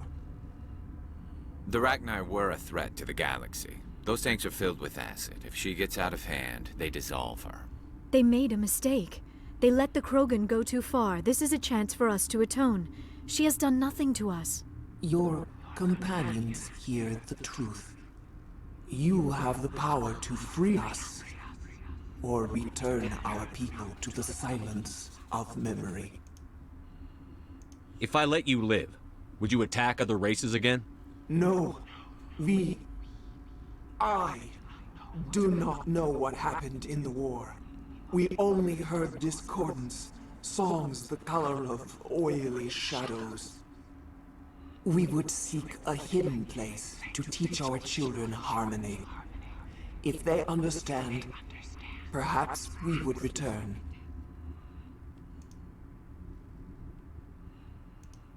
The Rachni were a threat to the galaxy. Those tanks are filled with acid. If she gets out of hand, they dissolve her. They made a mistake. They let the Krogan go too far. This is a chance for us to atone. She has done nothing to us. Your companions hear the truth. You have the power to free us, or return our people to the silence of memory. If I let you live, would you attack other races again? No. I do not know what happened in the war. We only heard discordance, songs the color of oily shadows. We would seek a hidden place to teach our children harmony. If they understand, perhaps we would return.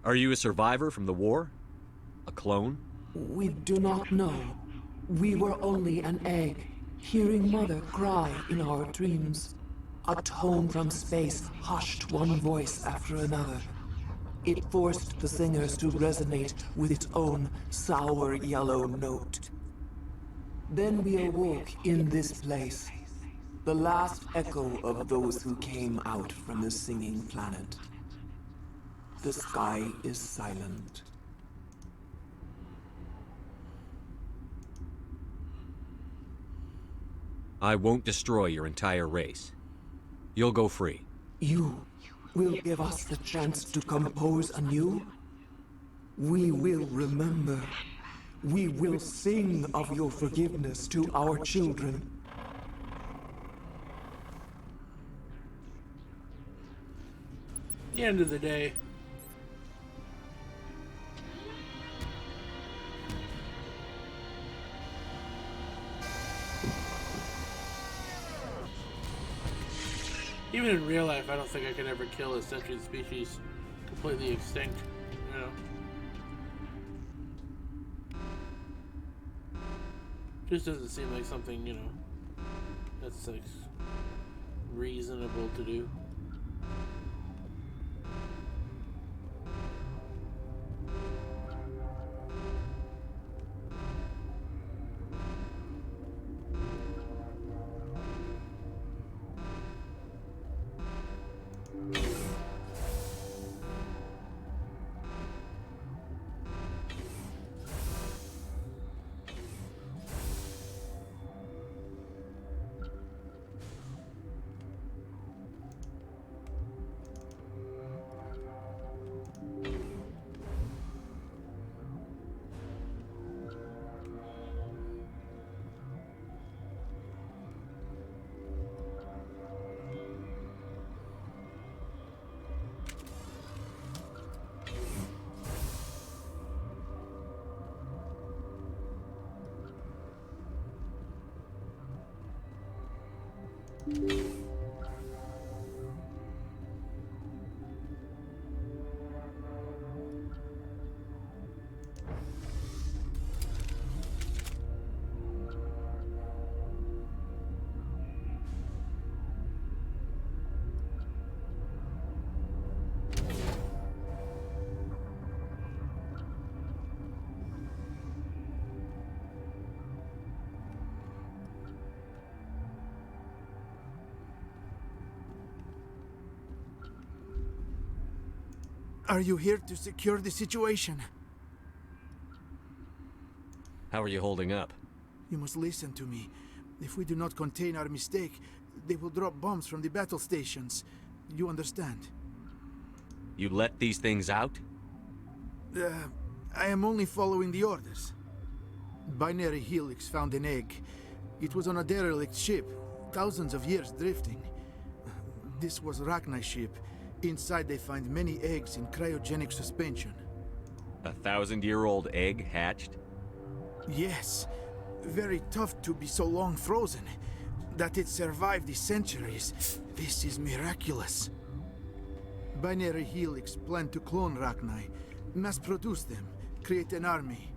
Are you a survivor from the war? A clone? We do not know. We were only an egg, hearing Mother cry in our dreams. A tone from space hushed one voice after another. It forced the singers to resonate with its own sour yellow note. Then we awoke in this place, the last echo of those who came out from the singing planet. The sky is silent. I won't destroy your entire race. You'll go free. You will give us the chance to compose anew? We will remember. We will sing of your forgiveness to our children. At the end of the day, even in real life, I don't think I could ever kill a sentient species completely extinct, you know? Just doesn't seem like something, you know, that's like reasonable to do. Are you here to secure the situation? How are you holding up? You must listen to me. If we do not contain our mistake, they will drop bombs from the battle stations. You understand? You let these things out? I am only following the orders. Binary Helix found an egg. It was on a derelict ship, thousands of years drifting. This was Rachni's ship. Inside they find many eggs in cryogenic suspension. A 1,000-year-old egg hatched? Yes. Very tough to be so long frozen. That it survived the centuries. This is miraculous. Binary Helix planned to clone Rachni, mass-produce them, create an army.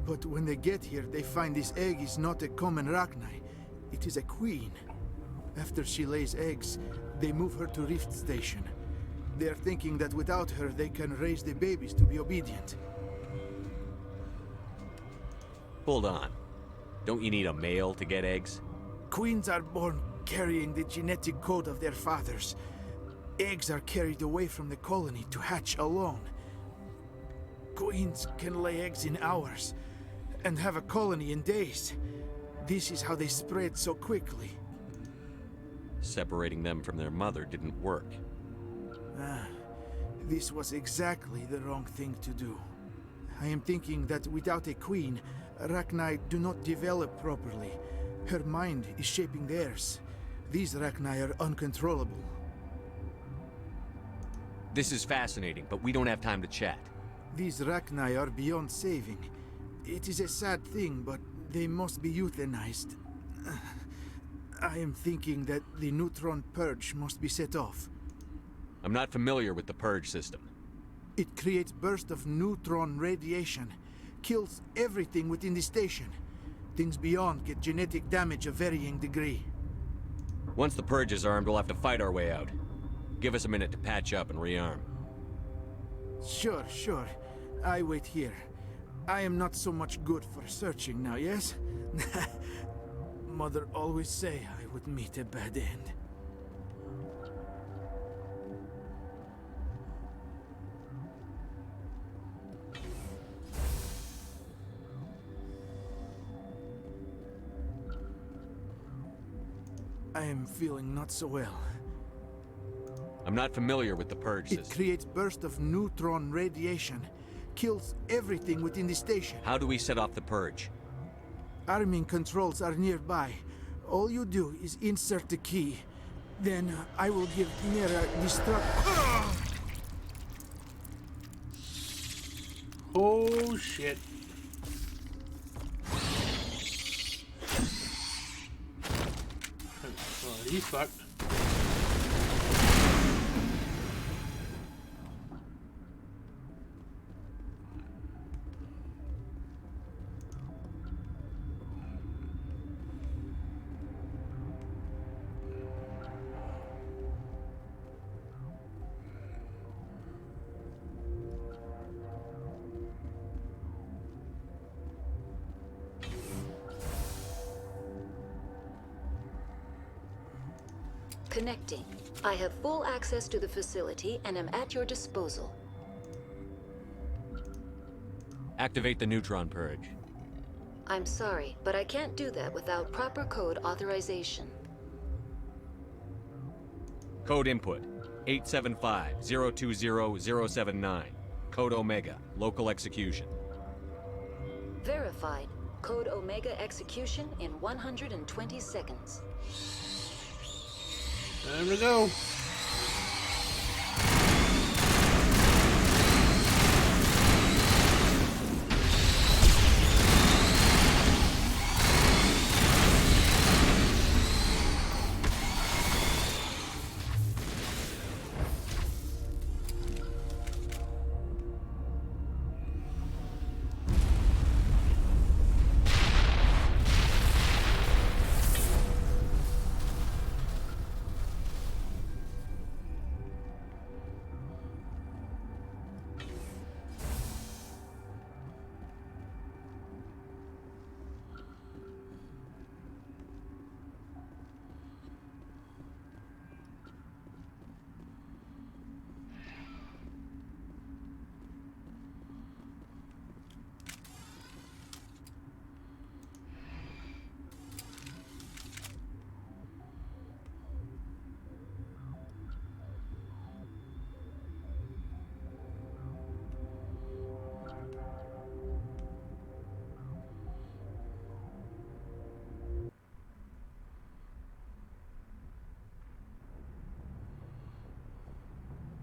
But when they get here, they find this egg is not a common Rachni. It is a queen. After she lays eggs, they move her to Rift Station. They are thinking that without her, they can raise the babies to be obedient. Hold on. Don't you need a male to get eggs? Queens are born carrying the genetic code of their fathers. Eggs are carried away from the colony to hatch alone. Queens can lay eggs in hours and have a colony in days. This is how they spread so quickly. Separating them from their mother didn't work. This was exactly the wrong thing to do. I am thinking that without a queen, Rachni do not develop properly. Her mind is shaping theirs. These Rachni are uncontrollable. This is fascinating, but we don't have time to chat. These Rachni are beyond saving. It is a sad thing, but they must be euthanized. I am thinking that the neutron purge must be set off. I'm not familiar with the purge system. It creates bursts of neutron radiation, kills everything within the station. Things beyond get genetic damage of varying degree. Once the purge is armed, we'll have to fight our way out. Give us a minute to patch up and rearm. Sure. I wait here. I am not so much good for searching now, yes? Mother always say I would meet a bad end. I am feeling not so well. I'm not familiar with the purge system. It creates bursts of neutron radiation, kills everything within the station. How do we set off the purge? Arming controls are nearby. All you do is insert the key. Then I will give Mira destruct. Oh shit. Oh, he's fucked. Connecting. I have full access to the facility and am at your disposal. Activate the neutron purge. I'm sorry, but I can't do that without proper code authorization. Code input 875-020-079. Code Omega. Local execution. Verified. Code Omega execution in 120 seconds. There we go.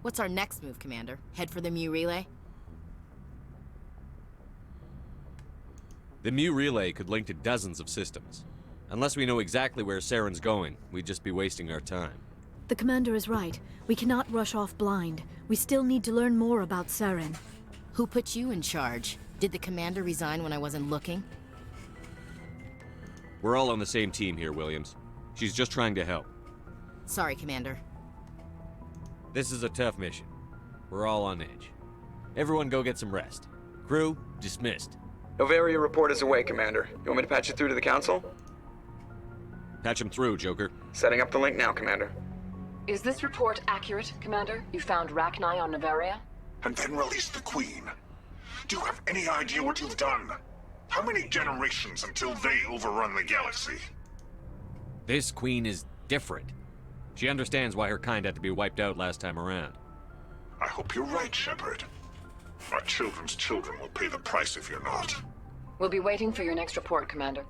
What's our next move, Commander? Head for the Mu relay? The Mu relay could link to dozens of systems. Unless we know exactly where Saren's going, we'd just be wasting our time. The commander is right. We cannot rush off blind. We still need to learn more about Saren. Who put you in charge? Did the commander resign when I wasn't looking? We're all on the same team here, Williams. She's just trying to help. Sorry, Commander. This is a tough mission. We're all on edge. Everyone go get some rest. Crew, dismissed. Novaria report is away, Commander. You want me to patch it through to the Council? Patch him through, Joker. Setting up the link now, Commander. Is this report accurate, Commander? You found Rachni on Novaria? And then released the Queen. Do you have any idea what you've done? How many generations until they overrun the galaxy? This Queen is different. She understands why her kind had to be wiped out last time around. I hope you're right, Shepard. Our children's children will pay the price if you're not. We'll be waiting for your next report, Commander.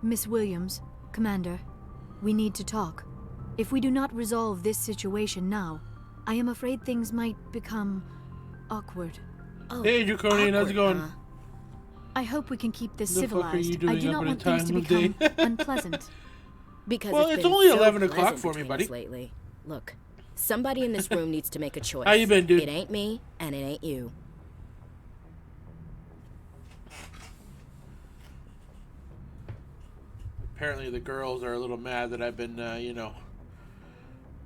Miss Williams, Commander, we need to talk. If we do not resolve this situation now, I am afraid things might become awkward. Oh, hey, Draconian, how's it going? I hope we can keep this The fuck are you civilized. doing I do up not at a want things to time of become day? unpleasant. Because Well, it's it's been only so 11 o'clock pleasant for me, between buddy. us lately. Look, somebody in this room needs to make a choice. How you been, dude? It ain't me, and it ain't you. Apparently the girls are a little mad that I've been, you know,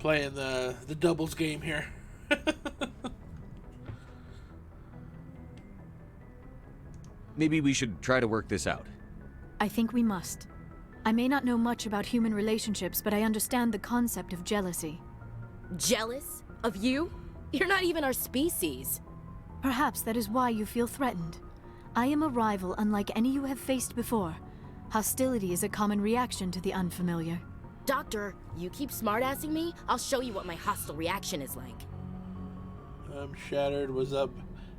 playing the doubles game here. Maybe we should try to work this out. I think we must. I may not know much about human relationships, but I understand the concept of jealousy. Jealous? Of you? You're not even our species. Perhaps that is why you feel threatened. I am a rival unlike any you have faced before. Hostility is a common reaction to the unfamiliar. Doctor, you keep smartassing me, I'll show you what my hostile reaction is like. I'm shattered, was up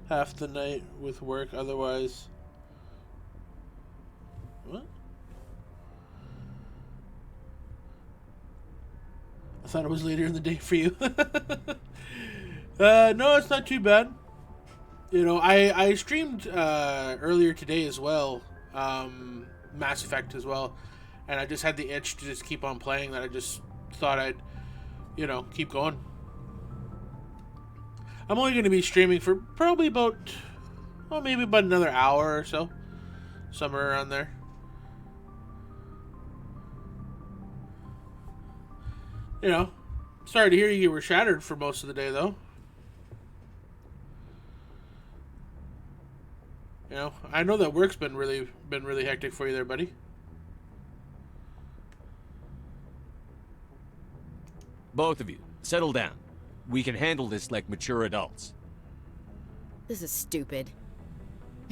half the night with work, otherwise... What? I thought it was later in the day for you. No, it's not too bad. You know, I streamed earlier today as well, Mass Effect as well, and I just had the itch to just keep on playing that I just thought I'd, you know, keep going. I'm only going to be streaming for probably about, well, maybe about another hour or so, somewhere around there. You know, sorry to hear you were shattered for most of the day, though. You know, I know that work's been really hectic for you there, buddy. Both of you, settle down. We can handle this like mature adults. This is stupid.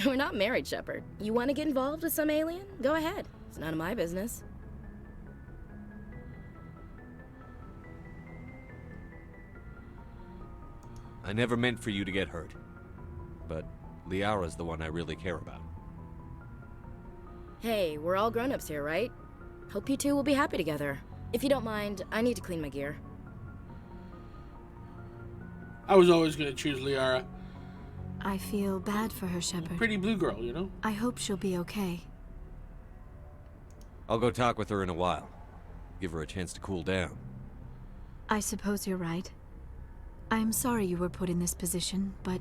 We're not married, Shepard. You want to get involved with some alien? Go ahead. It's none of my business. I never meant for you to get hurt. But Liara's the one I really care about. Hey, we're all grown-ups here, right? Hope you two will be happy together. If you don't mind, I need to clean my gear. I was always going to choose Liara. I feel bad for her, Shepard. Pretty blue girl, you know? I hope she'll be okay. I'll go talk with her in a while. Give her a chance to cool down. I suppose you're right. I'm sorry you were put in this position, but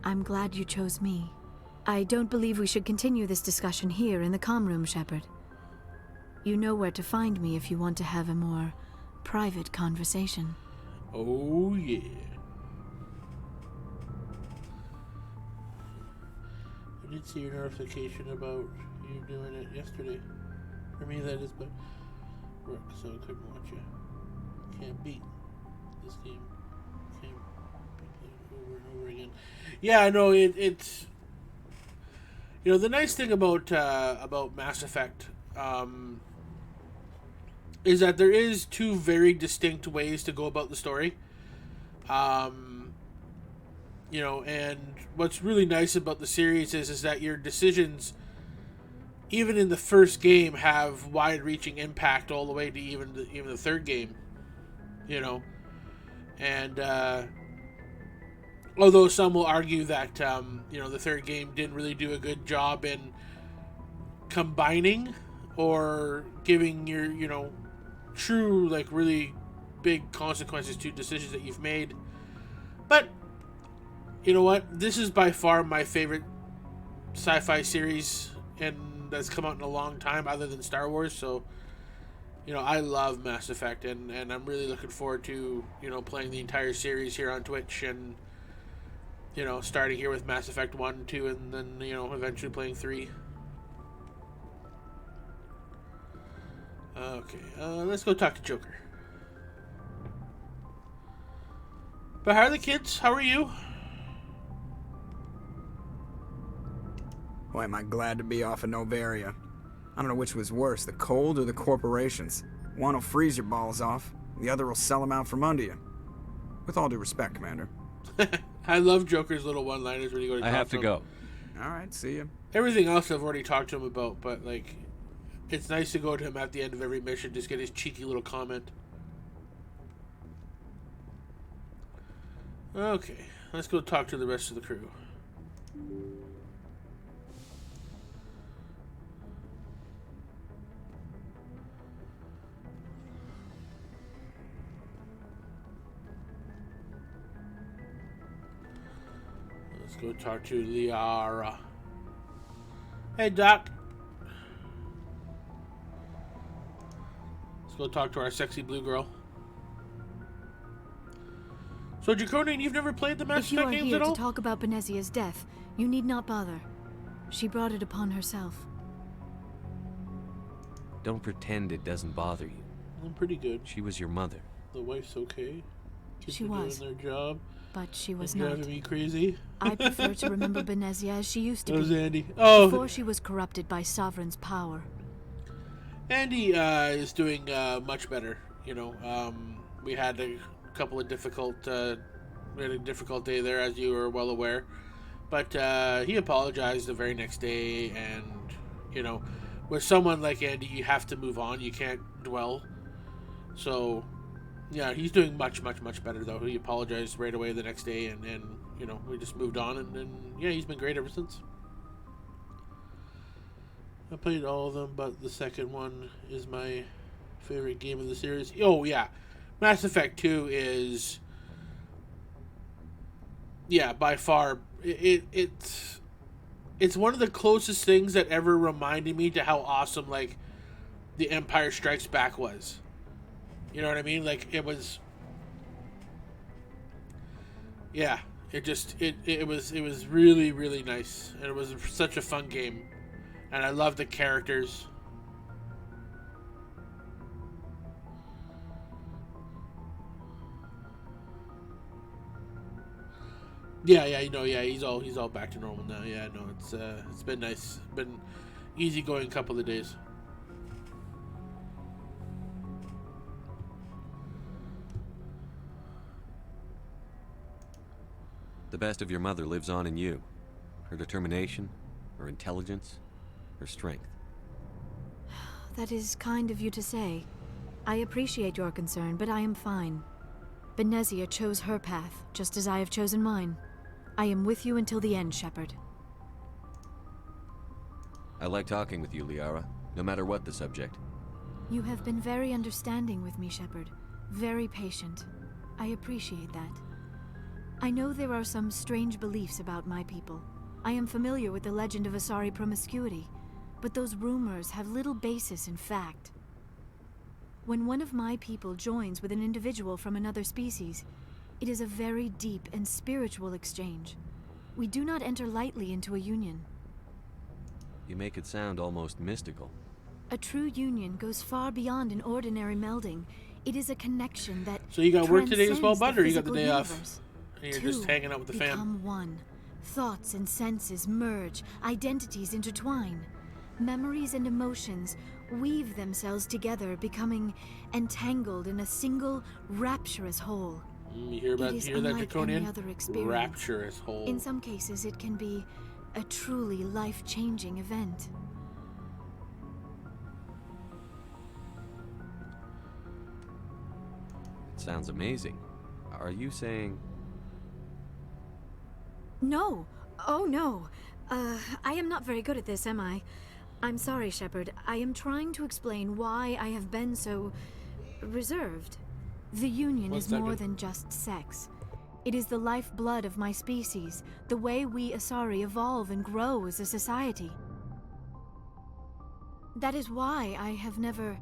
I'm glad you chose me. I don't believe we should continue this discussion here in the comm room, Shepard. You know where to find me if you want to have a more private conversation. Oh, yeah. I did see your notification about you doing it yesterday. For me, that is, but work, so I couldn't watch you. Can't beat this game. Can't be played over and over again. Yeah, I know it's. You know, the nice thing about Mass Effect is that there is two very distinct ways to go about the story. You know, and what's really nice about the series is that your decisions, even in the first game, have wide-reaching impact all the way to even the third game. You know, and although some will argue that you know, the third game didn't really do a good job in combining or giving your, you know, true, like, really big consequences to decisions that you've made. But you know what? This is by far my favorite sci-fi series, and that's come out in a long time, other than Star Wars. So, you know, I love Mass Effect, and I'm really looking forward to, you know, playing the entire series here on Twitch, and, you know, starting here with Mass Effect 1, 2, and then, you know, eventually playing 3. Okay, let's go talk to Joker. But how are the kids? How are you? Boy, am I glad to be off of Novaria. I don't know which was worse, the cold or the corporations. One will freeze your balls off, the other will sell them out from under you. With all due respect, Commander. I love Joker's little one-liners when you go to I have to go. All right, see you. Everything else I've already talked to him about, but, like, it's nice to go to him at the end of every mission, just get his cheeky little comment. Okay, let's go talk to the rest of the crew. Let's go talk to Liara. Hey, Doc. Let's go talk to our sexy blue girl. So, Draconian, you've never played the Mass If you Effect are games here at all? to talk about Benezia's death, you need not bother. She brought it upon herself. Don't pretend it doesn't bother you. I'm pretty good. She was your mother. The wife's okay. Kids She are was. doing their job. But she was and not. driving me crazy. I prefer to remember Benezia as she used to That was be. Andy. Oh. Before she was corrupted by Sovereign's power. Andy is doing much better. You know, we had a couple of difficult, we had a difficult day there, as you were well aware. But he apologized the very next day, and you know, with someone like Andy, you have to move on. You can't dwell. So, yeah, he's doing much better though. He apologized right away the next day, and you know, we just moved on, and yeah, he's been great ever since. I played all of them, but the second one is my favorite game of the series. Oh, yeah. Mass Effect 2 is, yeah, by far, it's one of the closest things that ever reminded me to how awesome, like, The Empire Strikes Back was. You know what I mean? Like, it was, yeah, it was really, really nice. And it was such a fun game. And I love the characters. Yeah, you know, yeah, he's all back to normal now. Yeah, no, it's been nice. Been easy going couple of days. The best of your mother lives on in you. Her determination, her intelligence, her strength. That is kind of you to say. I appreciate your concern, but I am fine. Benezia chose her path, just as I have chosen mine. I am with you until the end, Shepard. I like talking with you, Liara, no matter what the subject. You have been very understanding with me, Shepard. Very patient. I appreciate that. I know there are some strange beliefs about my people. I am familiar with the legend of Asari promiscuity, but those rumors have little basis in fact. When one of my people joins with an individual from another species, it is a very deep and spiritual exchange. We do not enter lightly into a union. You make it sound almost mystical. A true union goes far beyond an ordinary melding. It is a connection that So you got work today as well, transcends bud, the or you got the physical day universe. off? And you're just hanging out with the fam? Become one. Thoughts and senses merge, identities intertwine. Memories and emotions weave themselves together, becoming entangled in a single rapturous whole. You hear It is that, unlike Draconian? any other experience. Rapturous whole. In some cases, it can be a truly life-changing event. It sounds amazing. Are you saying... No. Oh, no. I am not very good at this, am I? I'm sorry, Shepard. I am trying to explain why I have been so reserved. The Union One is more second. than just sex. It is the lifeblood of my species, the way we Asari evolve and grow as a society. That is why I have never...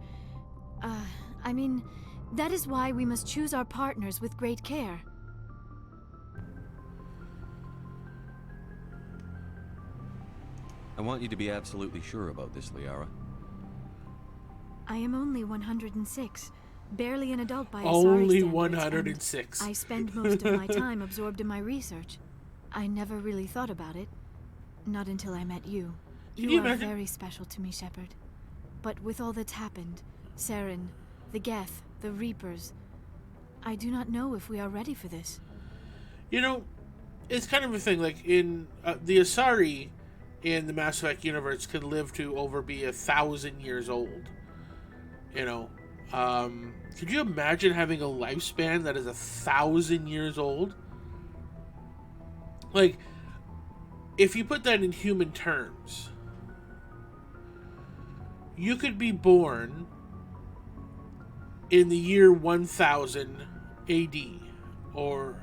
that is why we must choose our partners with great care. I want you to be absolutely sure about this, Liara. I am only 106, barely an adult by Asari Only standards, 106. and I spend most of my time absorbed in my research. I never really thought about it. Not until I met you. Can You you are imagine- very special to me, Shepard. But with all that's happened, Saren, the Geth, the Reapers, I do not know if we are ready for this. You know, it's kind of a thing. Like in the Asari in the Mass Effect universe could live to over be 1,000 years old. You know, could you imagine having a lifespan that is 1,000 years old? Like, if you put that in human terms, you could be born in the year 1000 AD, or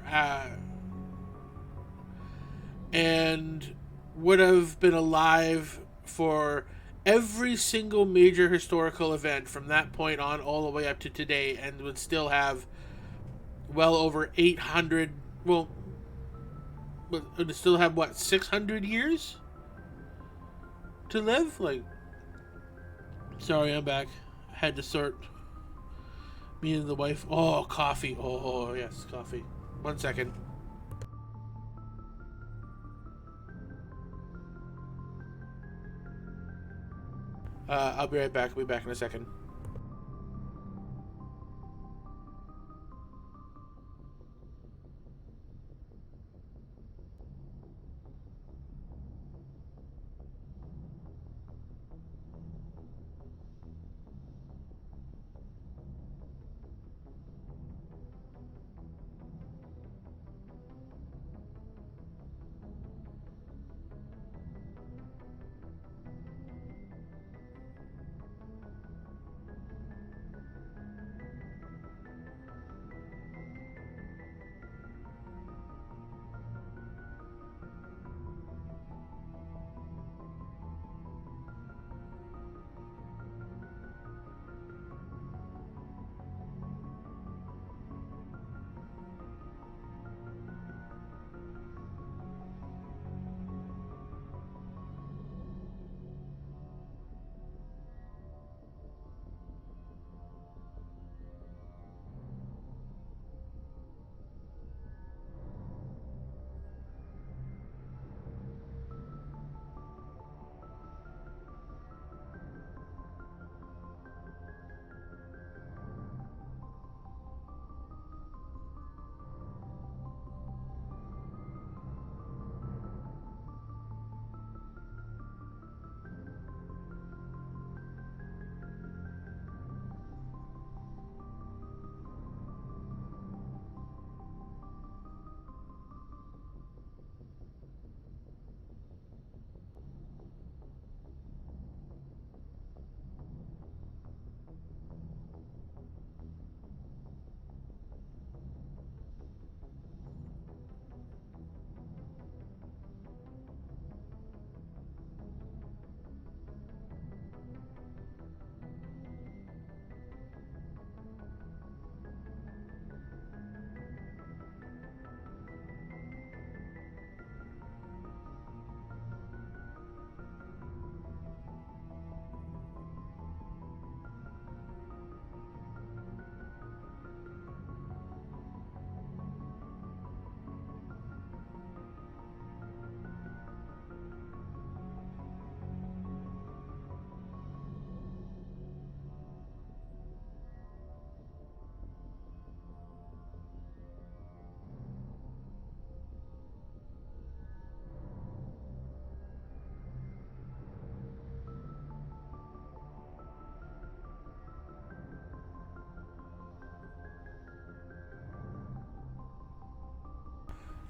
and would have been alive for every single major historical event from that point on all the way up to today, and would still have well over 800, well, would still have, what, 600 years to live? Like, sorry, I'm back. I had to sort me and the wife. Oh, coffee. Oh, yes, coffee. 1 second. I'll be right back. I'll be back in a second.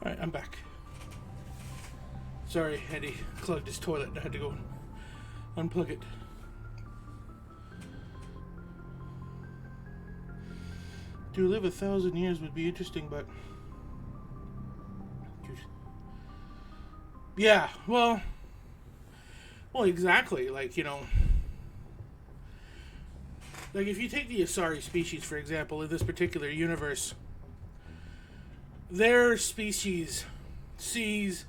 Alright, I'm back. Sorry, Eddie clogged his toilet and I had to go unplug it. To live 1,000 years would be interesting, but... yeah, well, exactly. Like, you know... like, if you take the Asari species, for example, in this particular universe... their species sees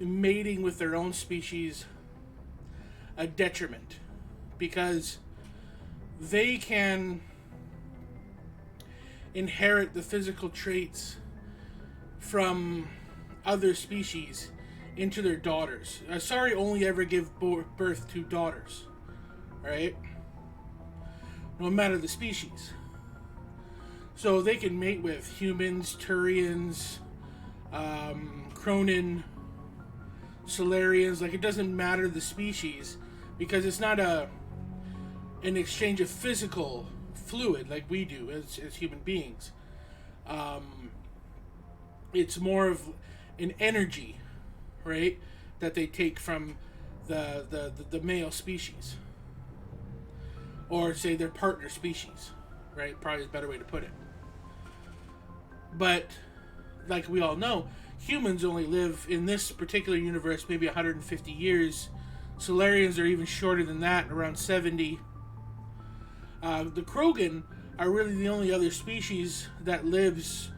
mating with their own species a detriment, because they can inherit the physical traits from other species into their daughters. Asari only ever give birth to daughters, right? No matter the species. So they can mate with humans, Turians, Cronin, Solarians. Like, it doesn't matter the species, because it's not an exchange of physical fluid like we do as human beings. It's more of an energy, right, that they take from the male species, or say their partner species, right? Probably is a better way to put it. But like we all know, humans only live in this particular universe maybe 150 years. Solarians are even shorter than that, around 70. The Krogan are really the only other species that lives,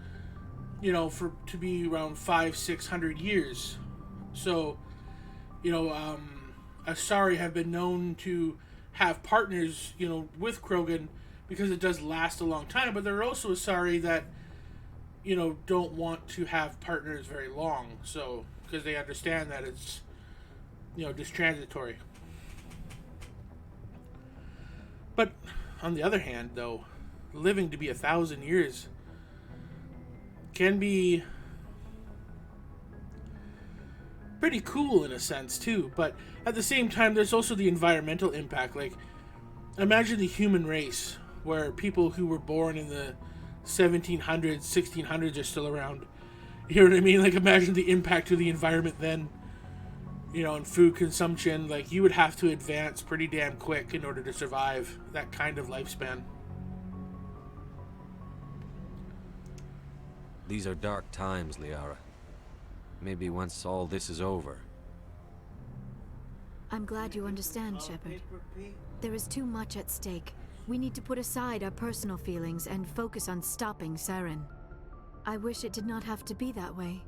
you know, to be around 500-600 years. So, you know, Asari have been known to have partners, you know, with Krogan, because it does last a long time. But there are also Asari that, you know, don't want to have partners very long, so because they understand that it's, you know, just transitory. But on the other hand, though, living to be 1,000 years can be pretty cool in a sense too. But at the same time, there's also the environmental impact. Like, imagine the human race, where people who were born in the 1700s, 1600s are still around. You know what I mean? Like, imagine the impact to the environment then, you know, and food consumption. Like, you would have to advance pretty damn quick in order to survive that kind of lifespan. These are dark times, Liara. Maybe once all this is over. I'm glad you understand, Shepard. There is too much at stake. We need to put aside our personal feelings and focus on stopping Saren. I wish it did not have to be that way.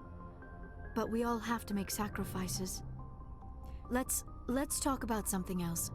But we all have to make sacrifices. Let's talk about something else.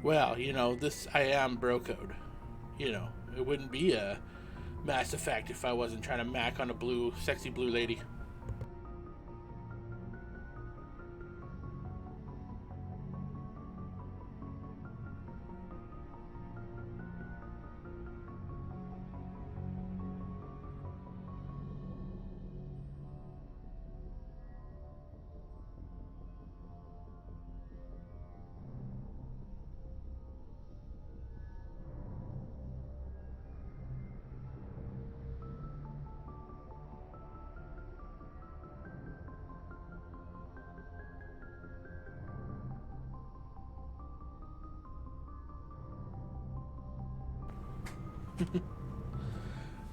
Well, you know, I am bro code. You know, it wouldn't be a Mass Effect if I wasn't trying to mac on a sexy blue lady.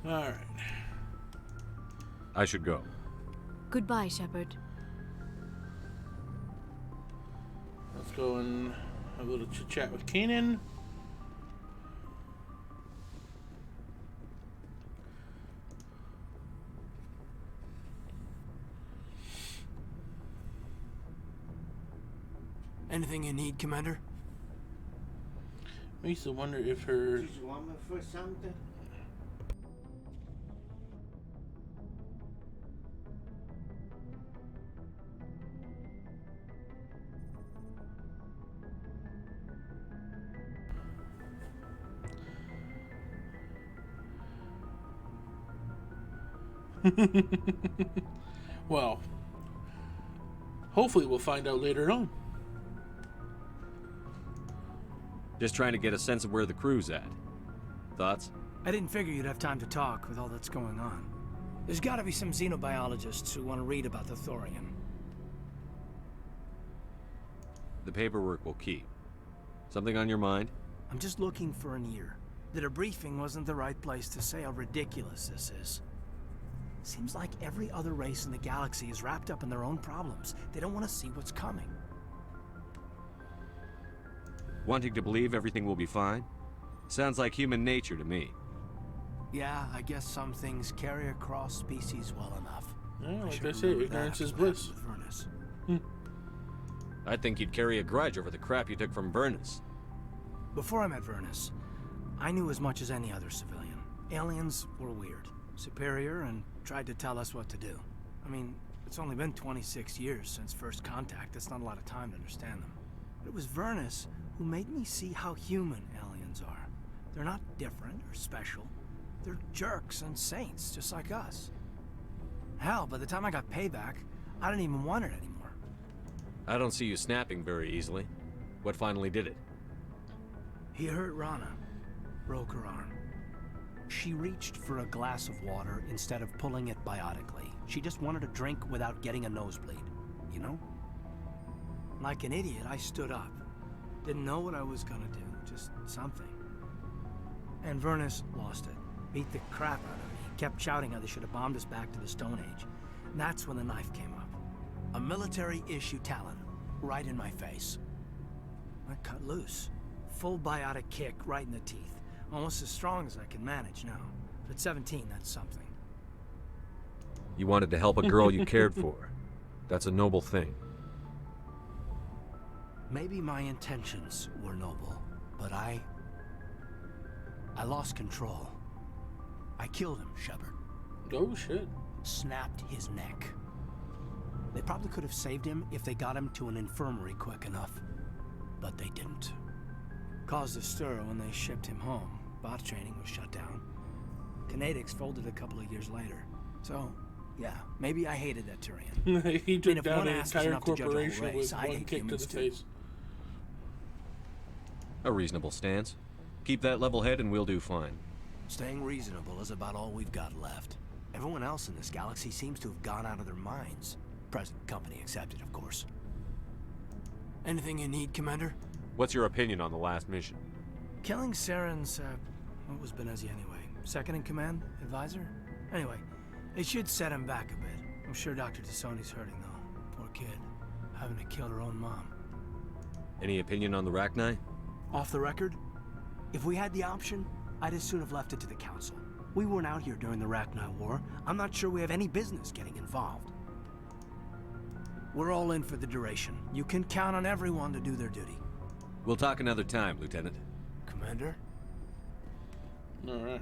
Alright. I should go. Goodbye, Shepard. Let's go and have a little chit-chat with Kanan. Anything you need, Commander? I used to wonder if her... Did you want me for something? Well, hopefully we'll find out later on. Just trying to get a sense of where the crew's at. Thoughts? I didn't figure you'd have time to talk with all that's going on. There's gotta be some xenobiologists who want to read about the thorium. The paperwork will keep. Something on your mind? I'm just looking for an ear. The debriefing wasn't the right place to say how ridiculous this is. Seems like every other race in the galaxy is wrapped up in their own problems. They don't want to see what's coming. Wanting to believe everything will be fine? Sounds like human nature to me. Yeah, I guess some things carry across species well enough. Yeah, like I say, ignorance is bliss. Vernus. I think you'd carry a grudge over the crap you took from Vernus. Before I met Vernus, I knew as much as any other civilian. Aliens were weird, superior, and tried to tell us what to do. I mean, it's only been 26 years since first contact. That's not a lot of time to understand them. But it was Vernus who made me see how human aliens are. They're not different or special. They're jerks and saints, just like us. Hell, by the time I got payback, I didn't even want it anymore. I don't see you snapping very easily. What finally did it? He hurt Rana. Broke her arm. She reached for a glass of water instead of pulling it biotically. She just wanted a drink without getting a nosebleed, you know? Like an idiot, I stood up. Didn't know what I was gonna do, just something. And Vernus lost it. Beat the crap out of me. Kept shouting how they should have bombed us back to the Stone Age. And that's when the knife came up. A military-issue talon, right in my face. I cut loose. Full biotic kick right in the teeth. Almost as strong as I can manage now. But at 17, that's something. You wanted to help a girl you cared for. That's a noble thing. Maybe my intentions were noble, but I lost control. I killed him, Shepard. Oh, shit. Snapped his neck. They probably could have saved him if they got him to an infirmary quick enough. But they didn't. Caused a stir when they shipped him home. Bot training was shut down. Kinetics folded a couple of years later. So, yeah, maybe I hated that Turian. He took down one an ass is entire enough to judge a whole corporation race, with I one hate kick to humans the too. face. A reasonable stance. Keep that level head and we'll do fine. Staying reasonable is about all we've got left. Everyone else in this galaxy seems to have gone out of their minds. Present company accepted, of course. Anything you need, Commander? What's your opinion on the last mission? Killing Saren's, what was Benezi anyway? Second in command? Advisor? Anyway, it should set him back a bit. I'm sure Dr. Tassoni's hurting, though. Poor kid. Having to kill her own mom. Any opinion on the Rachni? Off the record? If we had the option, I'd as soon have left it to the Council. We weren't out here during the Rachni War. I'm not sure we have any business getting involved. We're all in for the duration. You can count on everyone to do their duty. We'll talk another time, Lieutenant. Commander? All right.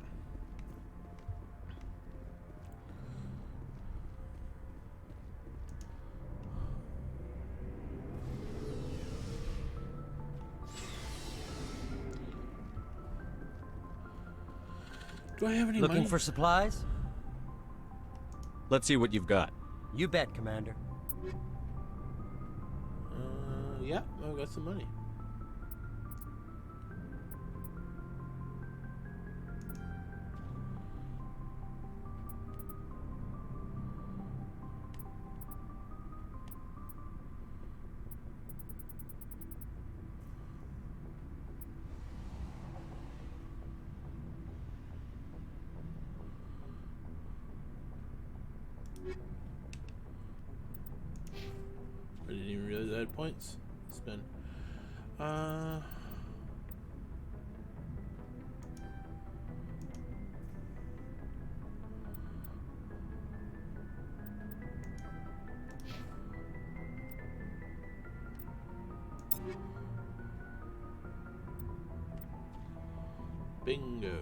Do I have any Looking money? for supplies? Let's see what you've got. You bet, Commander. Yeah, I've got some money. I didn't even realize I had points. Spend. Bingo.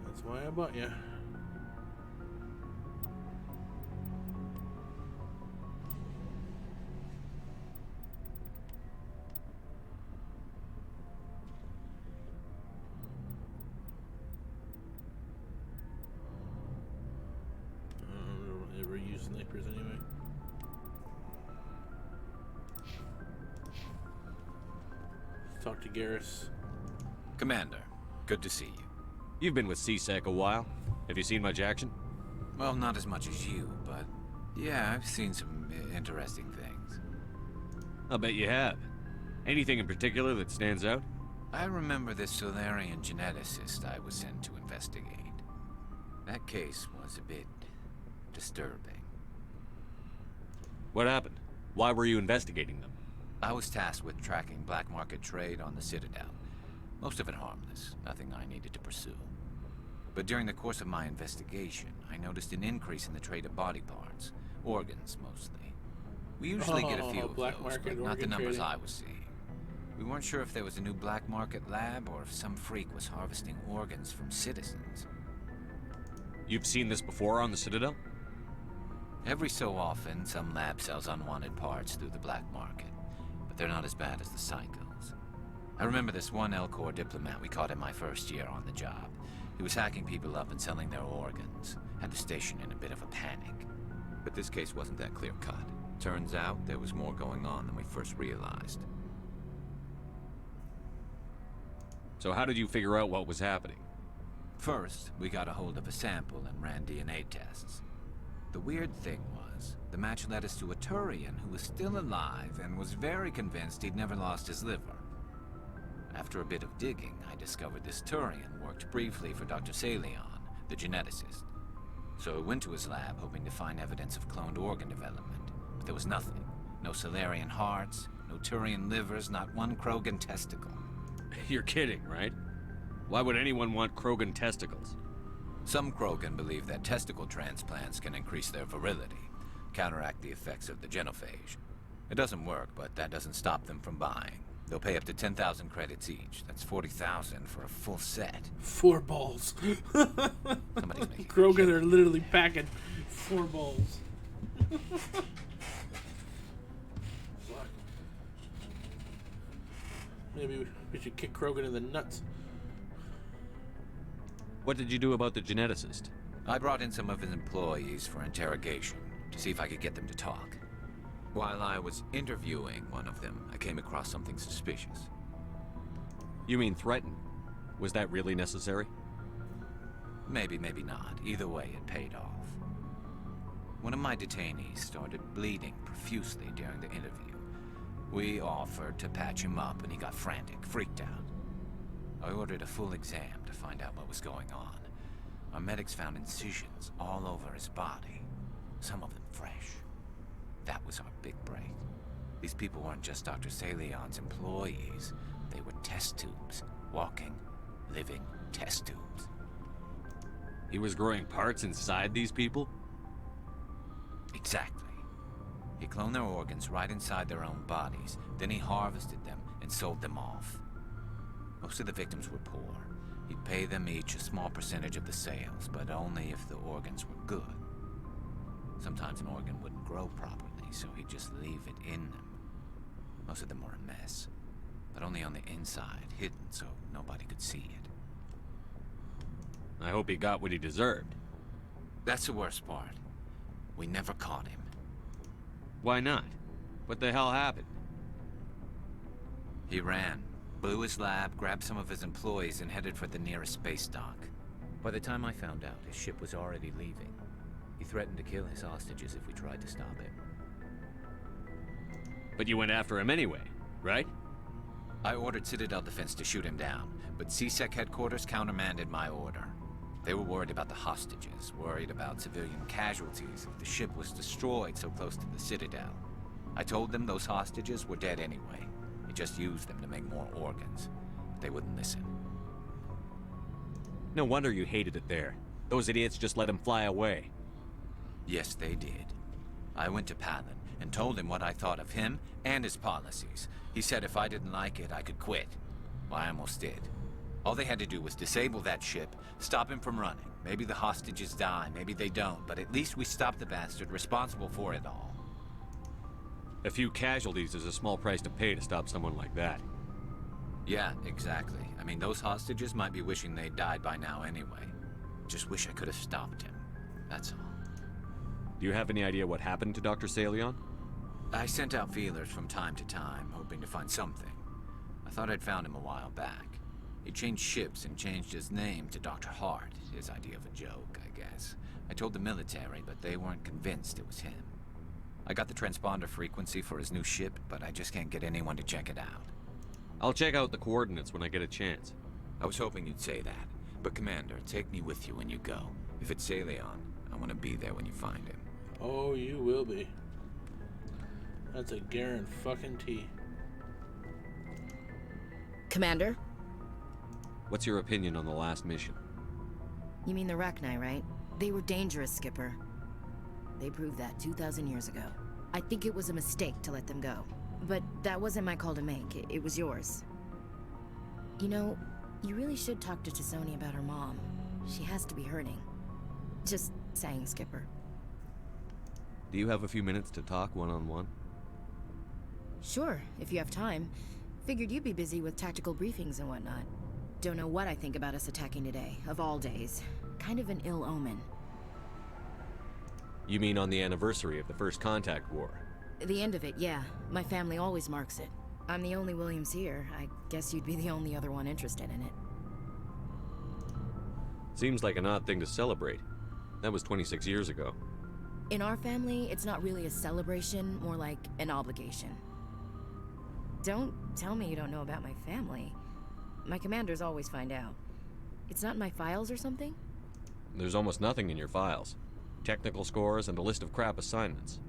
That's why I bought you. I don't ever use snipers anyway. Let's talk to Garrus. Commander, good to see you. You've been with CSEC a while. Have you seen much action? Well, not as much as you, but yeah, I've seen some interesting things. I'll bet you have. Anything in particular that stands out? I remember this Solarian geneticist I was sent to investigate. That case was a bit disturbing. What happened? Why were you investigating them? I was tasked with tracking black market trade on the Citadel. Most of it harmless, nothing I needed to pursue. But during the course of my investigation, I noticed an increase in the trade of body parts, organs mostly. We usually get a few of those, but not the numbers I was seeing. We weren't sure if there was a new black market lab or if some freak was harvesting organs from citizens. You've seen this before on the Citadel? Every so often, some lab sells unwanted parts through the black market, but they're not as bad as the psychos. I remember this one Elcor diplomat we caught in my first year on the job. He was hacking people up and selling their organs. Had the station in a bit of a panic. But this case wasn't that clear-cut. Turns out there was more going on than we first realized. So how did you figure out what was happening? First, we got a hold of a sample and ran DNA tests. The weird thing was, the match led us to a Turian who was still alive and was very convinced he'd never lost his liver. After a bit of digging, I discovered this Turian worked briefly for Dr. Salion, the geneticist. So I went to his lab hoping to find evidence of cloned organ development, but there was nothing. No Solarian hearts, no Turian livers, not one Krogan testicle. You're kidding, right? Why would anyone want Krogan testicles? Some Krogan believe that testicle transplants can increase their virility, counteract the effects of the genophage. It doesn't work, but that doesn't stop them from buying. They'll pay up to 10,000 credits each. That's 40,000 for a full set. 4 balls. Somebody's making Krogan are literally packing 4 balls. Maybe we should kick Krogan in the nuts. What did you do about the geneticist? I brought in some of his employees for interrogation, to see if I could get them to talk. While I was interviewing one of them, I came across something suspicious. You mean threaten? Was that really necessary? Maybe, maybe not. Either way, it paid off. One of my detainees started bleeding profusely during the interview. We offered to patch him up, and he got frantic, freaked out. I ordered a full exam to find out what was going on. Our medics found incisions all over his body, some of them fresh. That was our big break. These people weren't just Dr. Salion's employees. They were test tubes. Walking, living test tubes. He was growing parts inside these people? Exactly. He cloned their organs right inside their own bodies. Then he harvested them and sold them off. Most of the victims were poor. He'd pay them each a small percentage of the sales, but only if the organs were good. Sometimes an organ wouldn't grow properly, so he'd just leave it in them. Most of them were a mess, but only on the inside, hidden so nobody could see it. I hope he got what he deserved. That's the worst part. We never caught him. Why not? What the hell happened? He ran, blew his lab, grabbed some of his employees, and headed for the nearest space dock. By the time I found out, his ship was already leaving. He threatened to kill his hostages if we tried to stop him. But you went after him anyway, right? I ordered Citadel Defense to shoot him down, but CSEC headquarters countermanded my order. They were worried about the hostages, worried about civilian casualties if the ship was destroyed so close to the Citadel. I told them those hostages were dead anyway. He just used them to make more organs. But they wouldn't listen. No wonder you hated it there. Those idiots just let him fly away. Yes, they did. I went to Palin and told him what I thought of him and his policies. He said if I didn't like it, I could quit. Well, I almost did. All they had to do was disable that ship, stop him from running. Maybe the hostages die, maybe they don't, but at least we stopped the bastard responsible for it all. A few casualties is a small price to pay to stop someone like that. Yeah, exactly. I mean, those hostages might be wishing they'd died by now anyway. Just wish I could have stopped him. That's all. Do you have any idea what happened to Dr. Salion? I sent out feelers from time to time, hoping to find something. I thought I'd found him a while back. He changed ships and changed his name to Dr. Hart, his idea of a joke, I guess. I told the military, but they weren't convinced it was him. I got the transponder frequency for his new ship, but I just can't get anyone to check it out. I'll check out the coordinates when I get a chance. I was hoping you'd say that. But Commander, take me with you when you go. If it's Saleon, I want to be there when you find him. Oh, you will be. That's a guarantee. Commander? What's your opinion on the last mission? You mean the Rachni, right? They were dangerous, Skipper. They proved that 2,000 years ago. I think it was a mistake to let them go. But that wasn't my call to make. It was yours. You know, you really should talk to T'Soni about her mom. She has to be hurting. Just saying, Skipper. Do you have a few minutes to talk one-on-one? Sure, if you have time. Figured you'd be busy with tactical briefings and whatnot. Don't know what I think about us attacking today, of all days. Kind of an ill omen. You mean on the anniversary of the First Contact War? The end of it, yeah. My family always marks it. I'm the only Williams here. I guess you'd be the only other one interested in it. Seems like an odd thing to celebrate. That was 26 years ago. In our family, it's not really a celebration, more like an obligation. Don't tell me you don't know about my family. My commanders always find out. It's not in my files or something? There's almost nothing in your files. Technical scores and a list of crap assignments.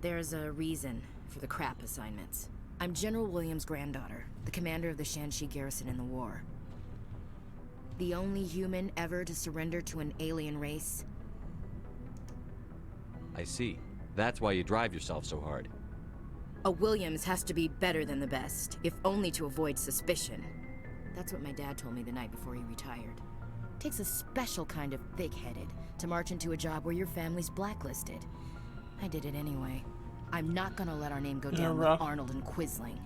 There's a reason for the crap assignments. I'm General Williams' granddaughter, the commander of the Shanxi garrison in the war. The only human ever to surrender to an alien race. I see. That's why you drive yourself so hard. A Williams has to be better than the best, if only to avoid suspicion. That's what my dad told me the night before he retired. Takes a special kind of thick-headed to march into a job where your family's blacklisted. I did it anyway. I'm not gonna let our name go down with Arnold and Quisling.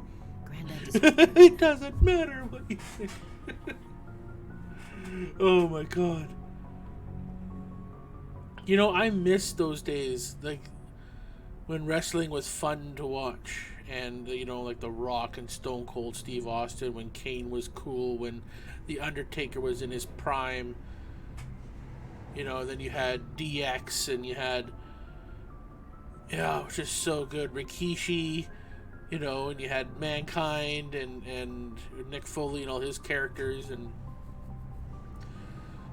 Granddad It doesn't matter what you think. Oh my god. You know, I miss those days, like when wrestling was fun to watch, and you know, like The Rock and Stone Cold Steve Austin, when Kane was cool, when The Undertaker was in his prime. You know, then you had DX, and you had, yeah, it was just so good. Rikishi, you know, and you had Mankind and Nick Foley and all his characters, and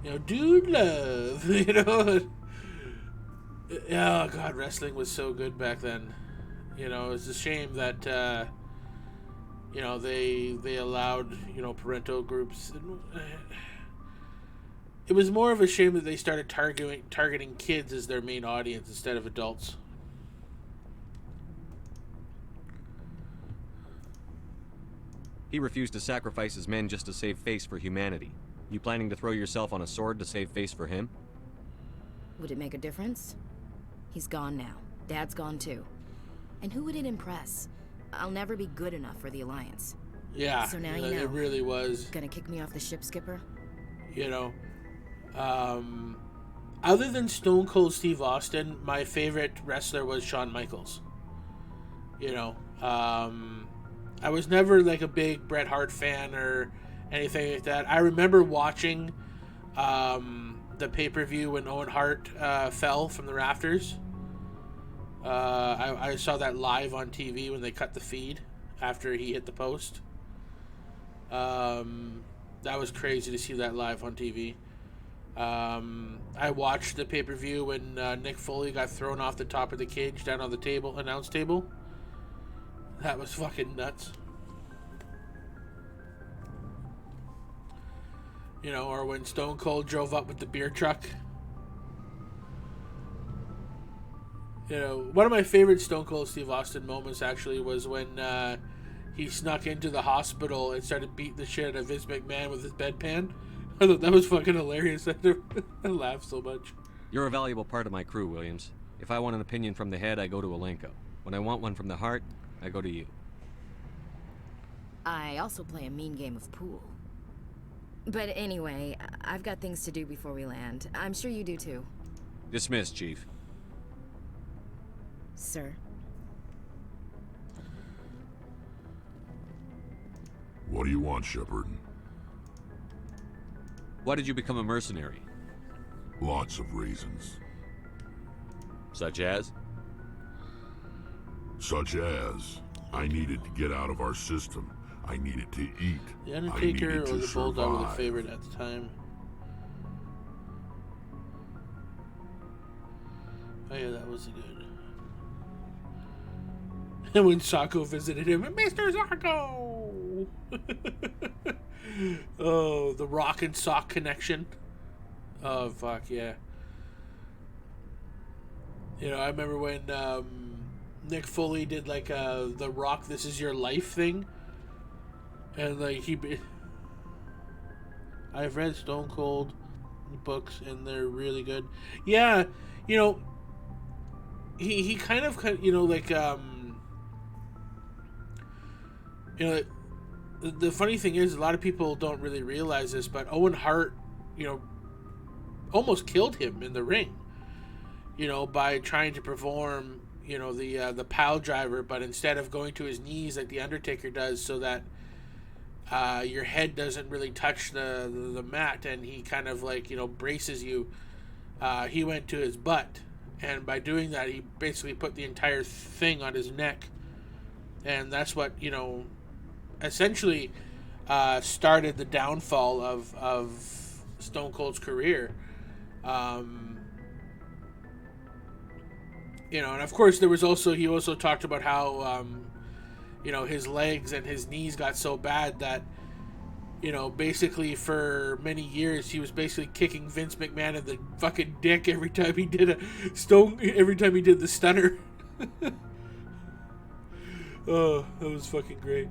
you know, Dude Love, you know. Oh god, wrestling was so good back then. You know, it's a shame that you know, they allowed, you know, parental groups. It was more of a shame that they started targeting kids as their main audience instead of adults. He refused to sacrifice his men just to save face for humanity. You planning to throw yourself on a sword to save face for him? Would it make a difference? He's gone now. Dad's gone too. And who would it impress? I'll never be good enough for the Alliance. Yeah, so now you know. It really was. Gonna kick me off the ship, Skipper? You know, other than Stone Cold Steve Austin, my favorite wrestler was Shawn Michaels. You know, I was never like a big Bret Hart fan or anything like that. I remember watching the pay-per-view when Owen Hart fell from the rafters. I saw that live on TV when they cut the feed after he hit the post. That was crazy to see that live on TV. I watched the pay-per-view when Nick Foley got thrown off the top of the cage down on the announce table. That was fucking nuts. You know, or when Stone Cold drove up with the beer truck. You know, one of my favorite Stone Cold Steve Austin moments actually was when he snuck into the hospital and started beating the shit out of Vince McMahon with his bedpan. I thought that was fucking hilarious. I laughed so much. You're a valuable part of my crew, Williams. If I want an opinion from the head, I go to Alenko. When I want one from the heart, I go to you. I also play a mean game of pool. But anyway, I've got things to do before we land. I'm sure you do too. Dismissed, Chief. Sir. What do you want, Shepard? Why did you become a mercenary? Lots of reasons. Such as? Such as, I needed to get out of our system. I needed to eat. The I Undertaker needed or to the Bulldog were the survive. favorite at the time. Oh yeah, that was good. And when Socko visited him, Mr. Socko! Oh, the Rock and Sock connection. Oh, fuck, yeah. You know, I remember when Nick Foley did, like, the Rock, This Is Your Life thing. And, like, I've read Stone Cold books, and they're really good. Yeah, you know, he kind of, you know, like, you know, the funny thing is, a lot of people don't really realize this, but Owen Hart, you know, almost killed him in the ring, you know, by trying to perform, you know, the pile driver, but instead of going to his knees like the Undertaker does, so that your head doesn't really touch the mat, and he kind of, like, you know, braces you, he went to his butt, and by doing that, he basically put the entire thing on his neck, and that's what, you know, essentially started the downfall of Stone Cold's career. You know, and of course there was also, he also talked about how you know, his legs and his knees got so bad that, you know, basically for many years he was basically kicking Vince McMahon in the fucking dick every time he did the stunner. Oh, that was fucking great.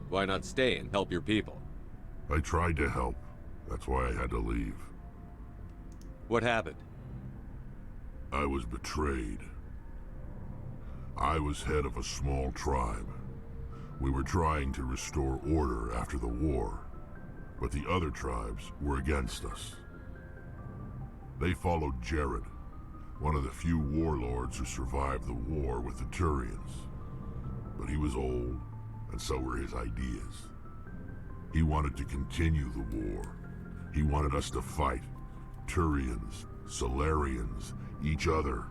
Why not stay and help your people? I tried to help. That's why I had to leave. What happened? I was betrayed. I was head of a small tribe. We were trying to restore order after the war, but the other tribes were against us. They followed Jared, one of the few warlords who survived the war with the Turians. But he was old, and so were his ideas. He wanted to continue the war. He wanted us to fight. Turians, Solarians, each other.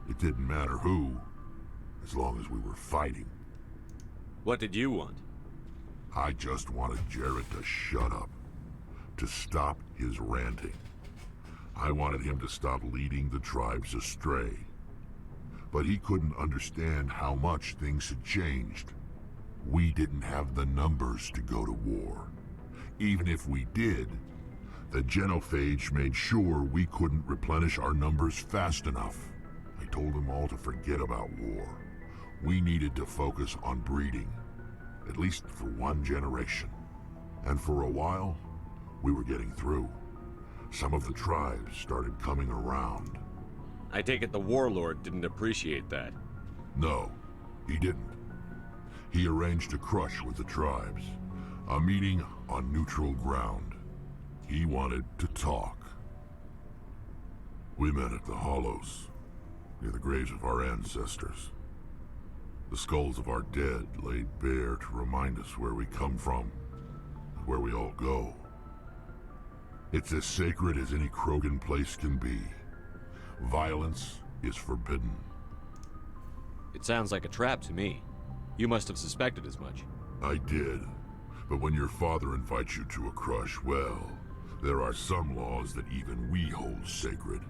It didn't matter who, as long as we were fighting. What did you want? I just wanted Jared to shut up, to stop his ranting. I wanted him to stop leading the tribes astray. But he couldn't understand how much things had changed. We didn't have the numbers to go to war. Even if we did, the genophage made sure we couldn't replenish our numbers fast enough. I told them all to forget about war. We needed to focus on breeding, at least for one generation. And for a while, we were getting through. Some of the tribes started coming around. I take it the warlord didn't appreciate that. No, he didn't. He arranged a crush with the tribes, a meeting on neutral ground. He wanted to talk. We met at the Hollows, near the graves of our ancestors. The skulls of our dead laid bare to remind us where we come from, and where we all go. It's as sacred as any Krogan place can be. Violence is forbidden. It sounds like a trap to me. You must have suspected as much. I did. But when your father invites you to a crush, well, there are some laws that even we hold sacred.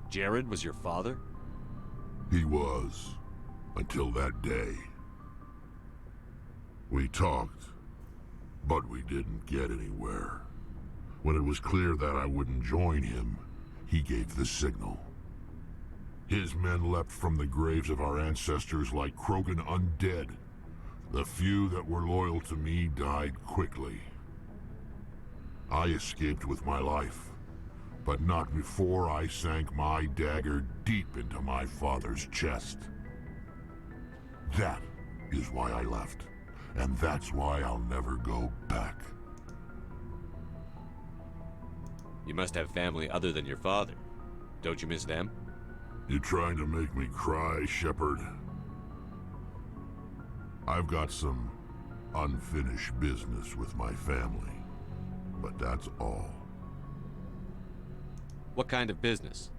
Jared was your father? He was. Until that day. We talked, but we didn't get anywhere. When it was clear that I wouldn't join him, he gave the signal. His men leapt from the graves of our ancestors like Krogan undead. The few that were loyal to me died quickly. I escaped with my life, but not before I sank my dagger deep into my father's chest. That is why I left, and that's why I'll never go back. You must have family other than your father. Don't you miss them? You trying to make me cry, Shepard? I've got some unfinished business with my family, but that's all. What kind of business?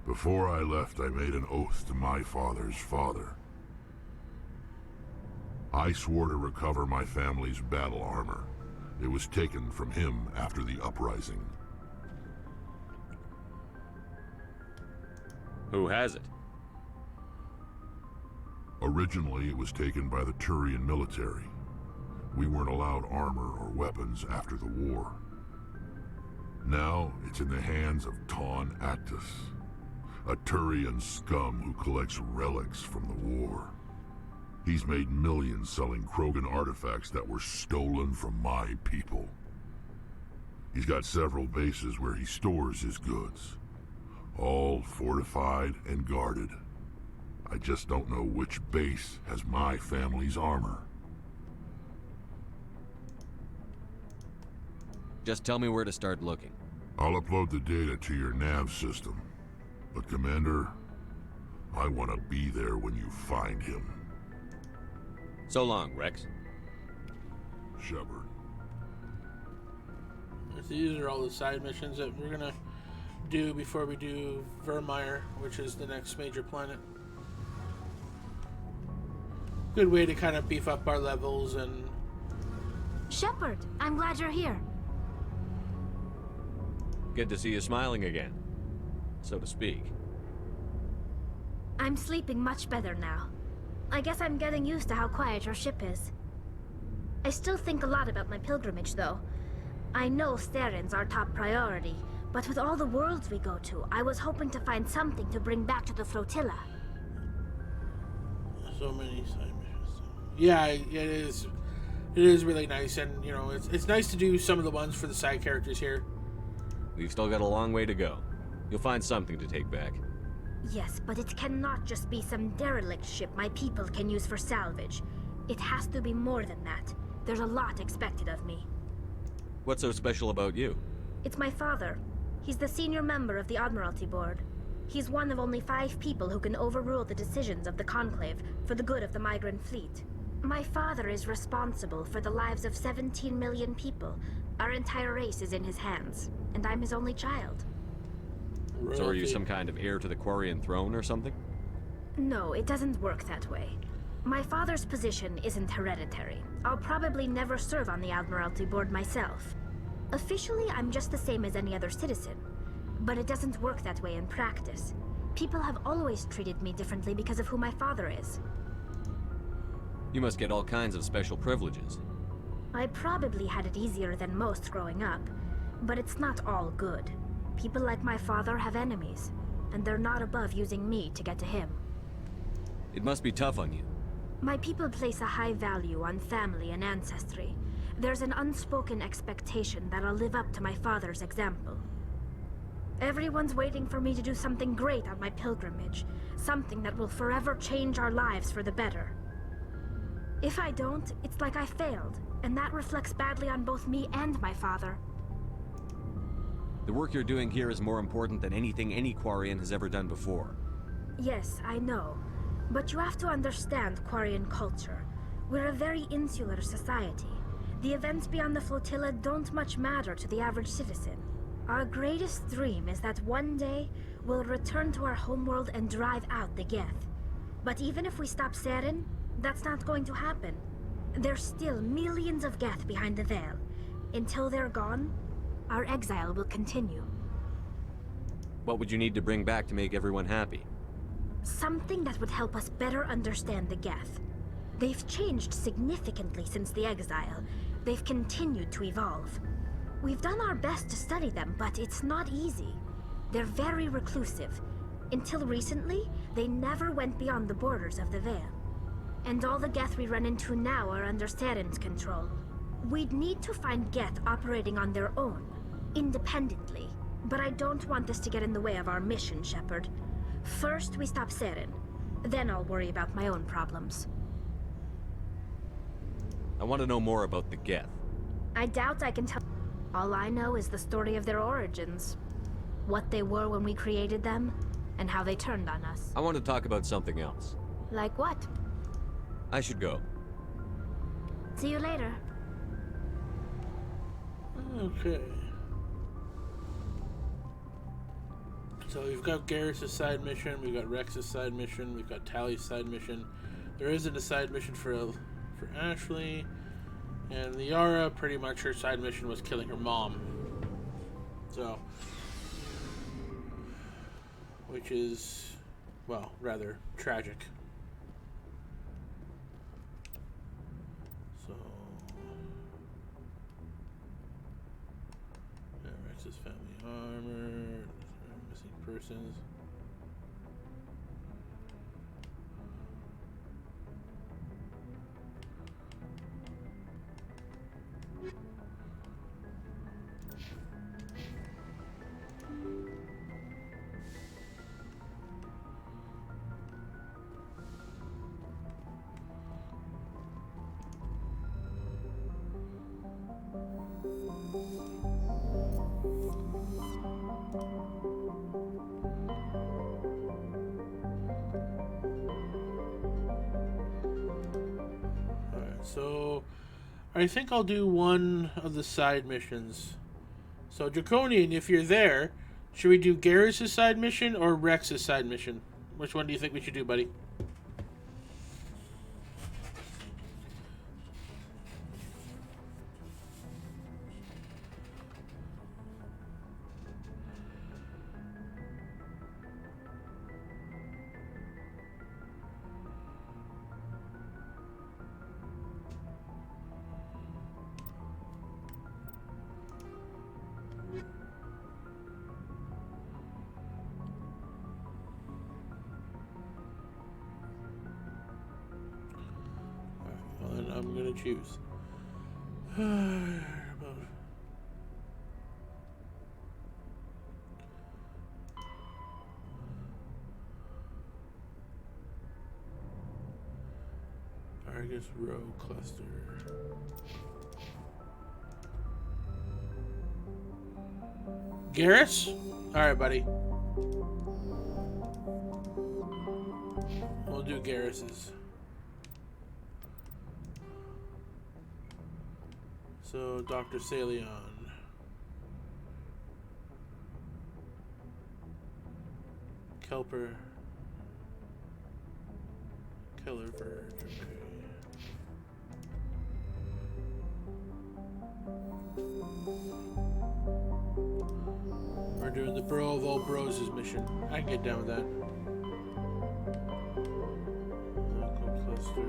Before I left, I made an oath to my father's father. I swore to recover my family's battle armor. It was taken from him after the uprising. Who has it? Originally, it was taken by the Turian military. We weren't allowed armor or weapons after the war. Now, it's in the hands of Ton Actus, a Turian scum who collects relics from the war. He's made millions selling Krogan artifacts that were stolen from my people. He's got several bases where he stores his goods, all fortified and guarded. I just don't know which base has my family's armor. Just tell me where to start looking. I'll upload the data to your nav system. But Commander, I want to be there when you find him. So long, Rex. Shepard. These are all the side missions that we're gonna do before we do Virmire, which is the next major planet. Good way to kind of beef up our levels and... Shepard, I'm glad you're here. Good to see you smiling again, so to speak. I'm sleeping much better now. I guess I'm getting used to how quiet your ship is. I still think a lot about my pilgrimage, though. I know Saren's our top priority, but with all the worlds we go to, I was hoping to find something to bring back to the flotilla. So many side missions. Yeah, it is. It is really nice, and you know, it's nice to do some of the ones for the side characters here. We've still got a long way to go. You'll find something to take back. Yes, but it cannot just be some derelict ship my people can use for salvage. It has to be more than that. There's a lot expected of me. What's so special about you? It's my father. He's the senior member of the Admiralty Board. He's one of only 5 people who can overrule the decisions of the Conclave for the good of the migrant fleet. My father is responsible for the lives of 17 million people. Our entire race is in his hands, and I'm his only child. So are you some kind of heir to the Quarian throne or something? No, it doesn't work that way. My father's position isn't hereditary. I'll probably never serve on the Admiralty Board myself. Officially, I'm just the same as any other citizen. But it doesn't work that way in practice. People have always treated me differently because of who my father is. You must get all kinds of special privileges. I probably had it easier than most growing up, but it's not all good. People like my father have enemies, and they're not above using me to get to him. It must be tough on you. My people place a high value on family and ancestry. There's an unspoken expectation that I'll live up to my father's example. Everyone's waiting for me to do something great on my pilgrimage, something that will forever change our lives for the better. If I don't, it's like I failed, and that reflects badly on both me and my father. The work you're doing here is more important than anything any Quarian has ever done before. Yes, I know. But you have to understand Quarian culture. We're a very insular society. The events beyond the flotilla don't much matter to the average citizen. Our greatest dream is that one day we'll return to our homeworld and drive out the Geth. But even if we stop Saren, that's not going to happen. There's still millions of Geth behind the Veil. Until they're gone, our exile will continue. What would you need to bring back to make everyone happy? Something that would help us better understand the Geth. They've changed significantly since the exile. They've continued to evolve. We've done our best to study them, but it's not easy. They're very reclusive. Until recently, they never went beyond the borders of the Veil. And all the Geth we run into now are under Saren's control. We'd need to find Geth operating on their own, independently. But I don't want this to get in the way of our mission, Shepard. First, we stop Saren. Then I'll worry about my own problems. I want to know more about the Geth. I doubt I can tell. All I know is the story of their origins. What they were when we created them, and how they turned on us. I want to talk about something else. Like what? I should go. See you later. Okay. So we've got Garrus' side mission, we've got Rex's side mission, we've got Tally's side mission. There isn't a side mission for Ashley. And Liara, pretty much her side mission was killing her mom. So, which is, well, rather tragic. So, yeah, Rex's family armor, missing persons. So, I think I'll do one of the side missions. So, Draconian, if you're there, should we do Garrus' side mission or Rex's side mission? Which one do you think we should do, buddy? I'm gonna choose. Argus Row Cluster. Garrus? Alright, buddy. We'll do Garrus's. So, Dr. Salion. Kelper. Killer Verge. Okay. We're doing the Bro of All Bros' mission. I can get down with that. Local cluster.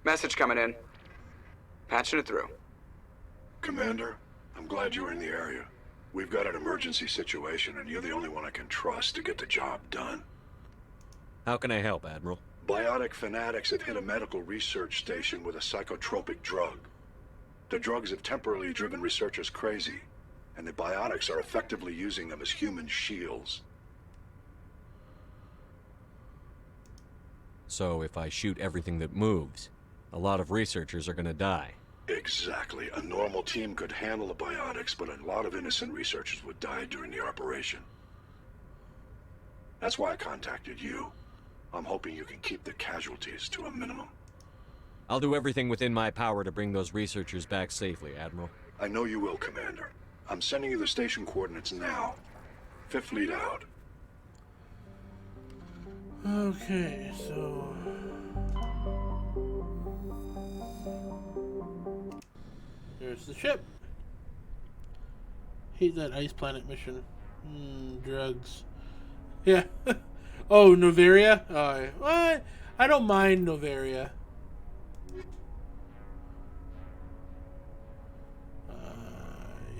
Message coming in. Patching it through. Commander, I'm glad you're in the area. We've got an emergency situation, and you're the only one I can trust to get the job done. How can I help, Admiral? Biotic fanatics have hit a medical research station with a psychotropic drug. The drugs have temporarily driven researchers crazy, and the biotics are effectively using them as human shields. So if I shoot everything that moves, a lot of researchers are gonna die. Exactly. A normal team could handle the biotics, but a lot of innocent researchers would die during the operation. That's why I contacted you. I'm hoping you can keep the casualties to a minimum. I'll do everything within my power to bring those researchers back safely, Admiral. I know you will, Commander. I'm sending you the station coordinates now. Fifth lead out. Okay, so... there's the ship. Hate that ice planet mission. Drugs. Yeah. Oh, Noveria? What? I don't mind Noveria.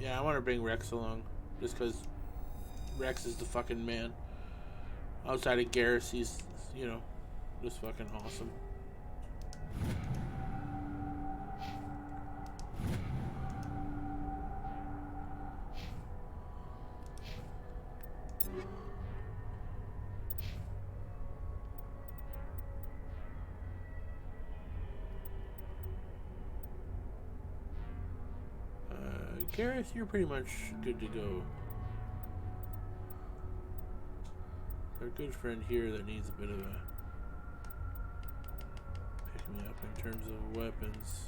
Yeah, I want to bring Rex along. Just because Rex is the fucking man. Outside of Garrus, he's, you know, Just fucking awesome. Gareth, you're pretty much good to go. Our good friend here that needs a bit of a pick me up in terms of weapons.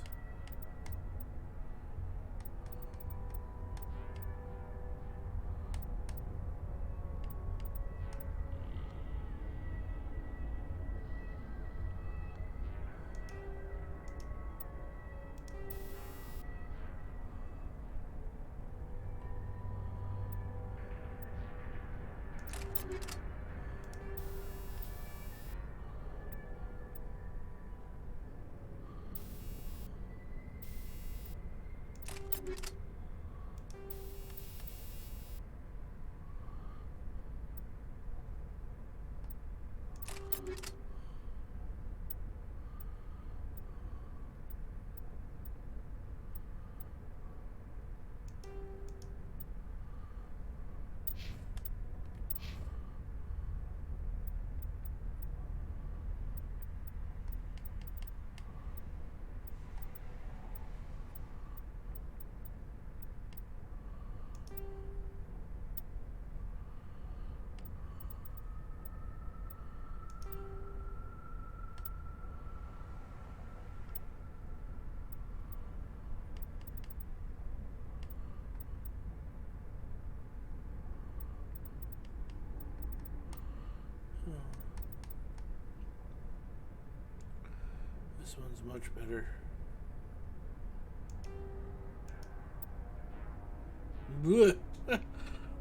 This one's much better.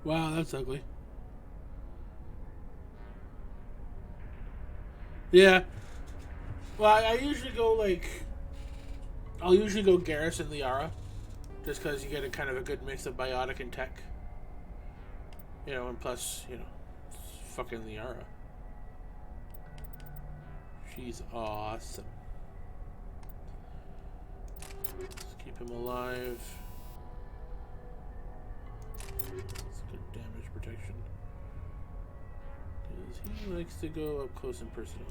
Wow, that's ugly. Yeah. Well, I usually go like... I'll usually go Garrison Liara. Just because you get a kind of a good mix of biotic and tech. You know, and plus, you know, it's fucking Liara. She's awesome. Let's keep him alive. That's good damage protection. Because he likes to go up close and personal.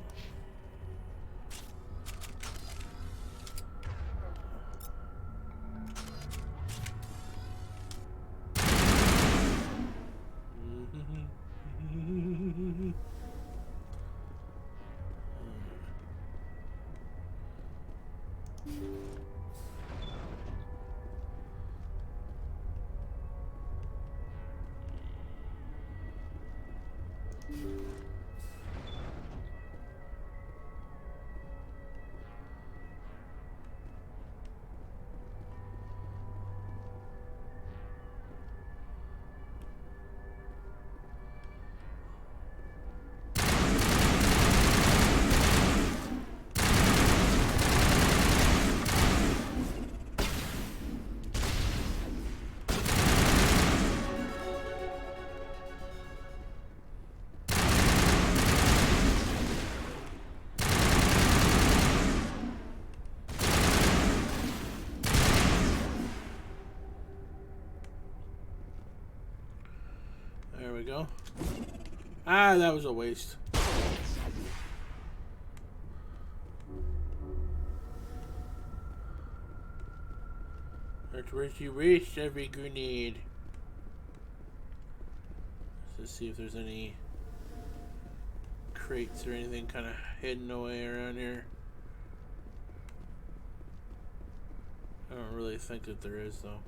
There we go. Ah, that was a waste. That's where you waste every grenade. Let's see if there's any crates or anything kind of hidden away around here. I don't really think that there is, though.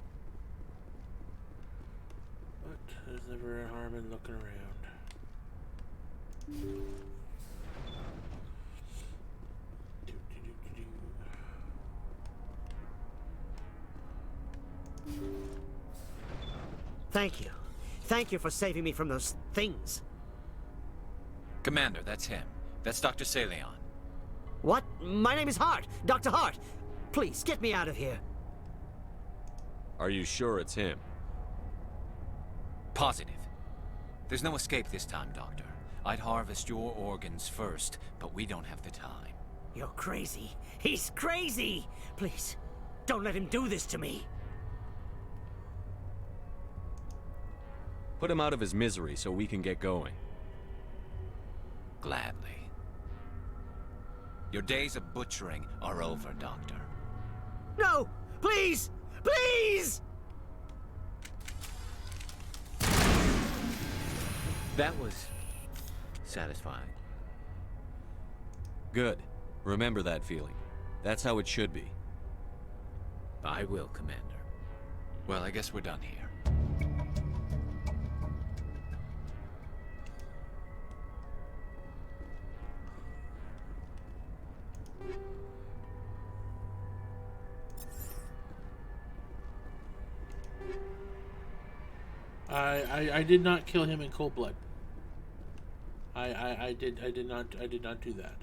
But there's never a harm in looking around. Thank you. Thank you for saving me from those things. Commander, that's him. That's Dr. Saleon. What? My name is Hart. Dr. Hart. Please, get me out of here. Are you sure it's him? Positive. There's no escape this time, Doctor. I'd harvest your organs first, but we don't have the time. You're crazy. He's crazy! Please, don't let him do this to me. Put him out of his misery so we can get going. Gladly. Your days of butchering are over, Doctor. No! Please! Please! That was satisfying. Good. Remember that feeling. That's how it should be. I will, Commander. Well, I guess we're done here. I did not kill him in cold blood. I did not do that.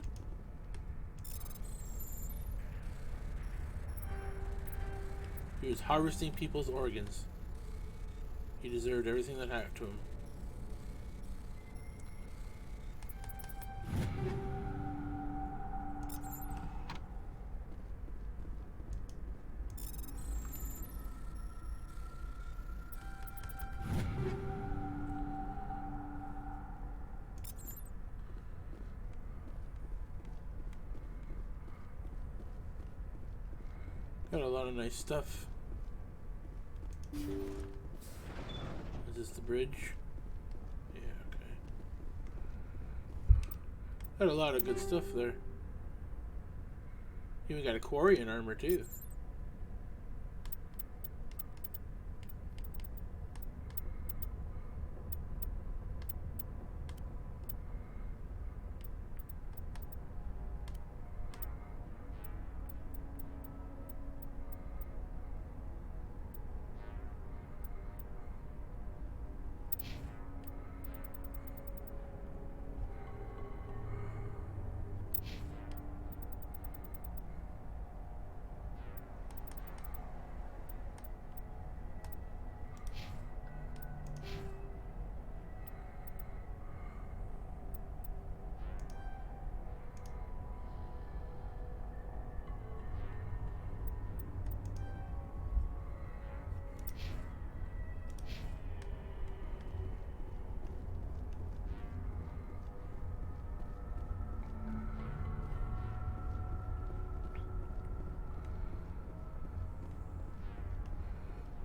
He was harvesting people's organs. He deserved everything that happened to him. Got a lot of nice stuff. Is this the bridge? Yeah, okay. Got a lot of good stuff there. Even got a Quarian armor too.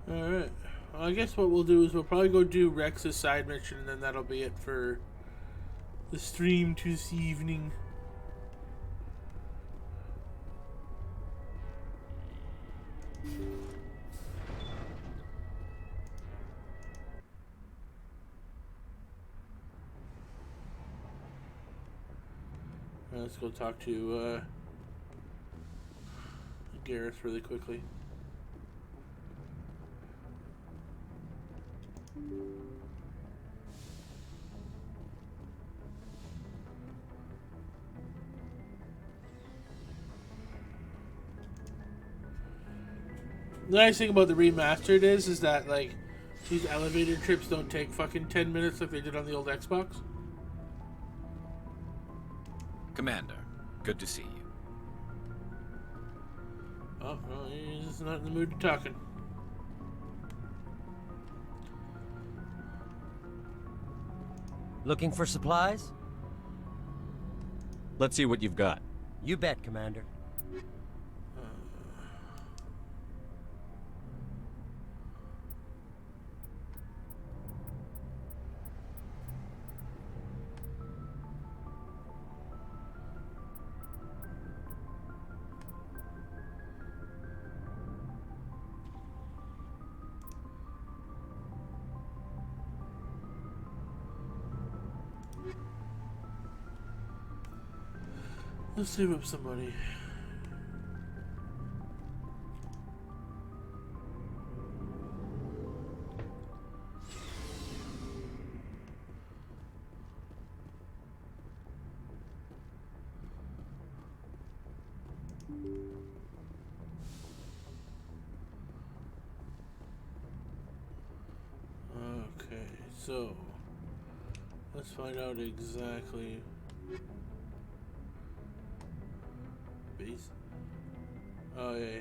Alright. Well, I guess what we'll do is we'll probably go do Rex's side mission, and then that'll be it for the stream this evening. Let's go talk to Gareth really quickly. The nice thing about the remastered is that like these elevator trips don't take fucking 10 minutes like they did on the old Xbox. Commander, good to see you. Oh, well, he's just not in the mood to talking. Looking for supplies? Let's see what you've got. You bet, Commander. Let's save up some money. Okay, so Let's find out exactly. Base. Oh yeah.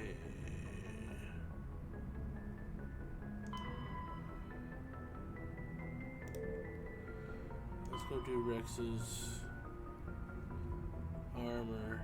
Let's go do Rex's armor.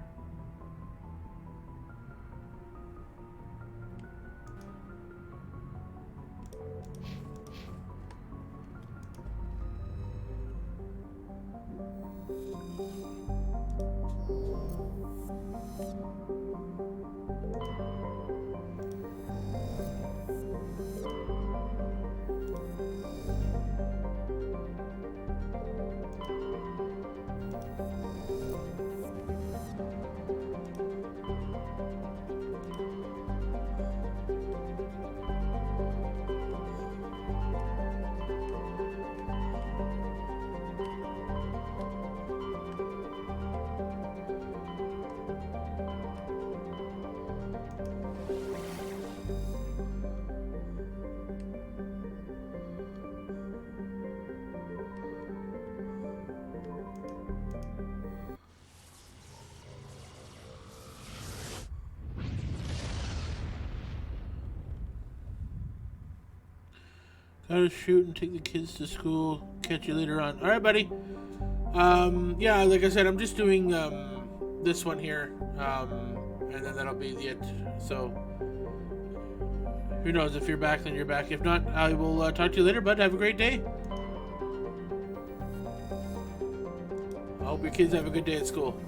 Gotta shoot and take the kids to school. Catch you later on. All right, buddy. Yeah, like I said, I'm just doing this one here, and then that'll be it. So, who knows? If you're back, then you're back. If not, I will talk to you later, bud. Have a great day. I hope your kids have a good day at school.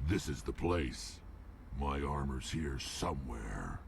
This is the place. My armor's here somewhere.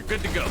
Good to go.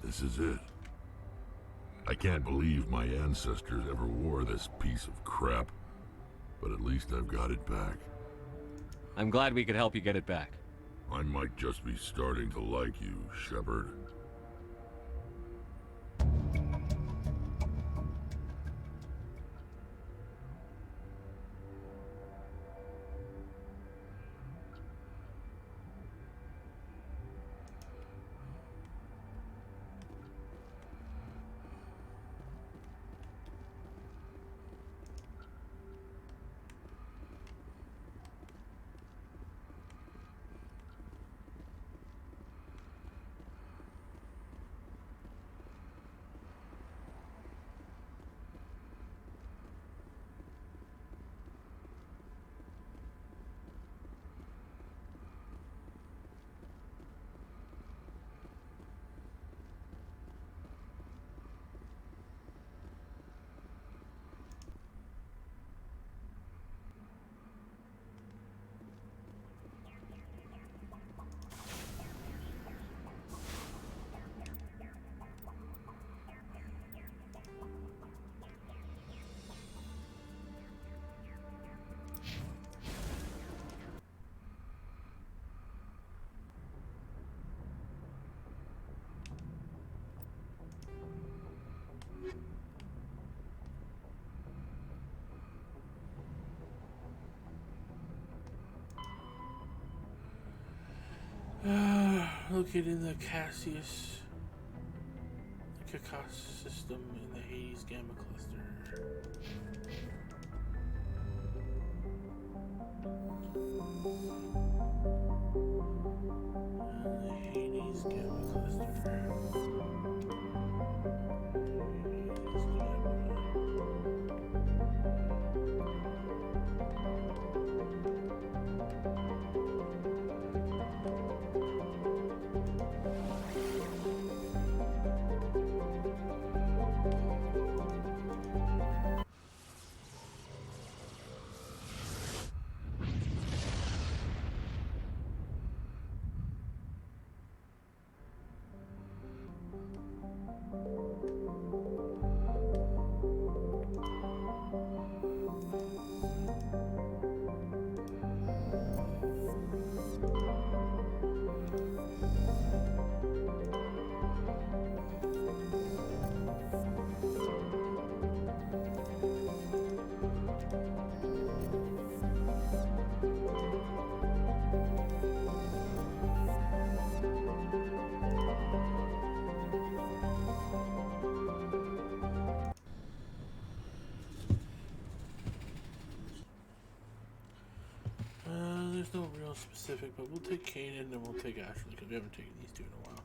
This is it. I can't believe my ancestors ever wore this piece of crap, but at least I've got it back. I'm glad we could help you get it back. I might just be starting to like you, Shepard. Located in the Cassius system in the Hades Gamma Cluster. The Hades Gamma Cluster. There's no real specific, but we'll take Kanan and we'll take Ashley because we haven't taken these two in a while.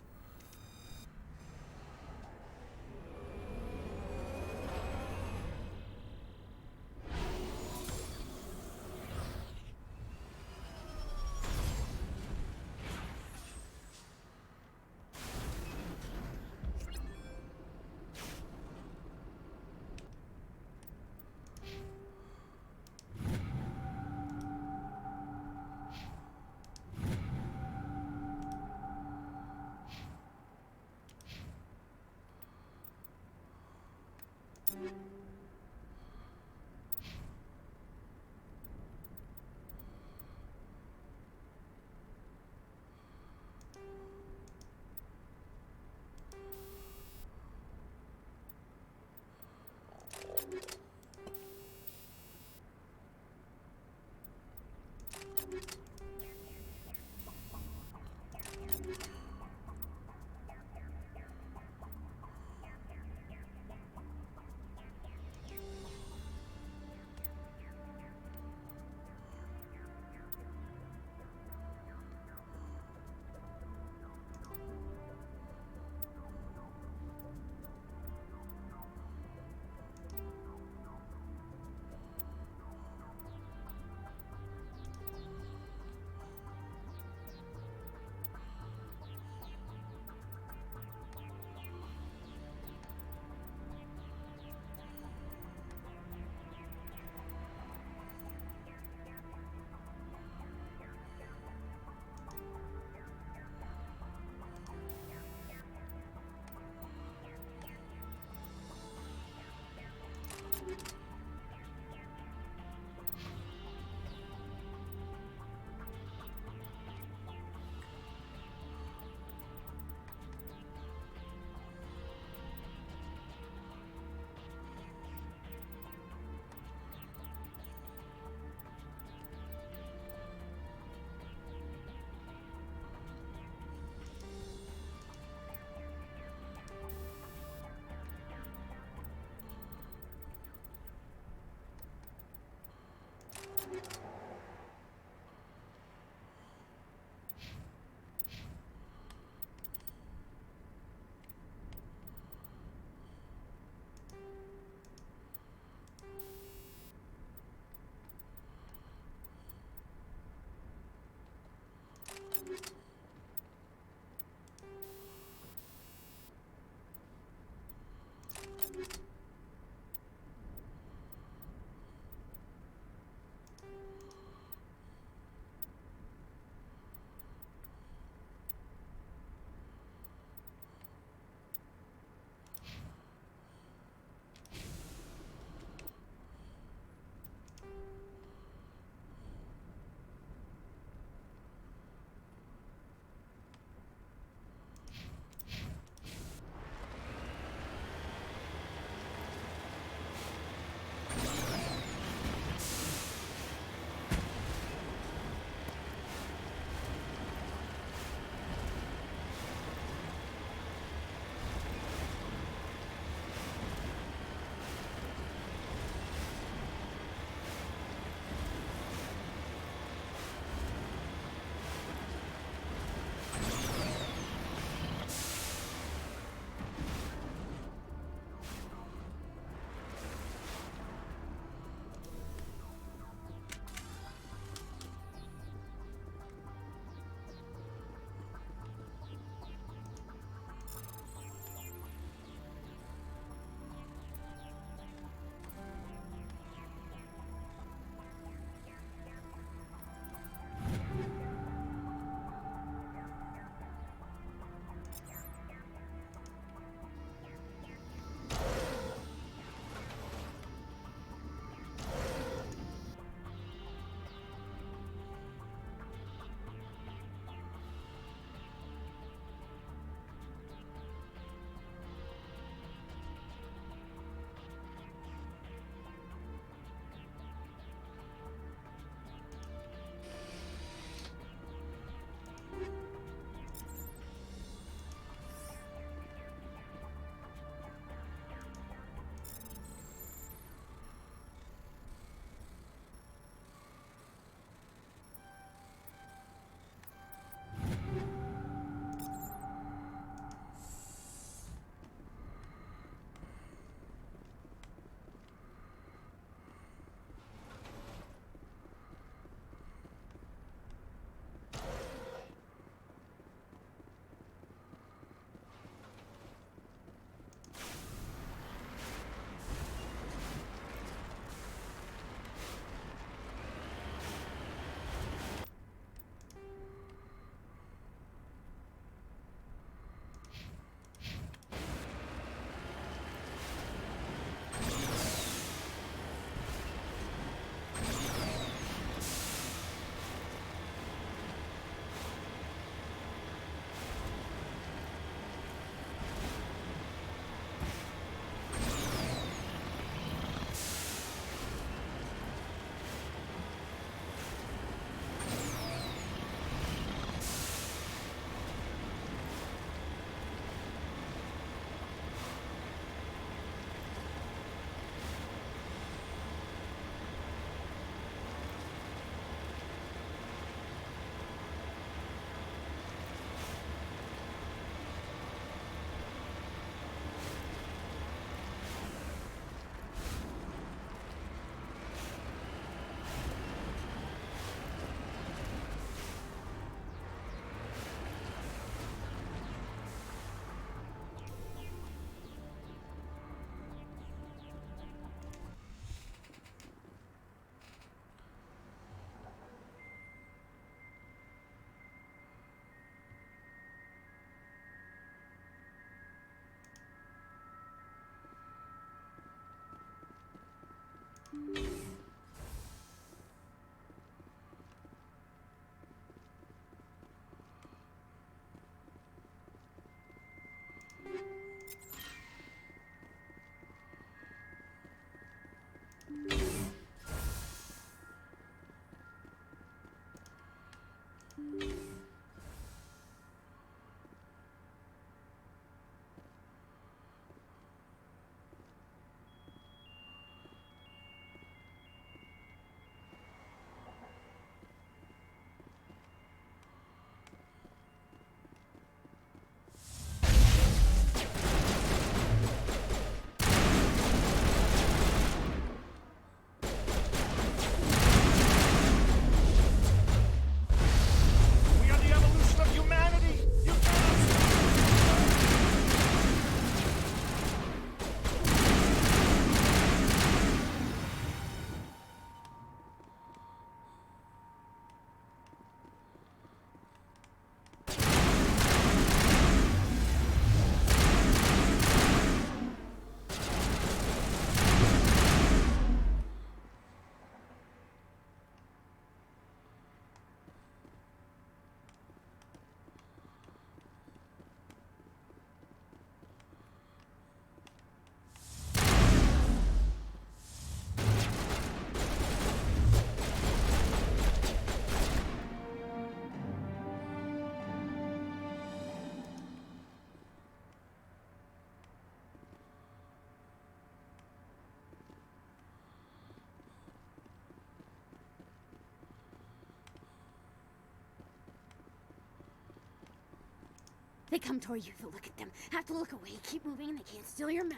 They come toward you, so look at them. Have to look away, keep moving, and they can't steal your mouth.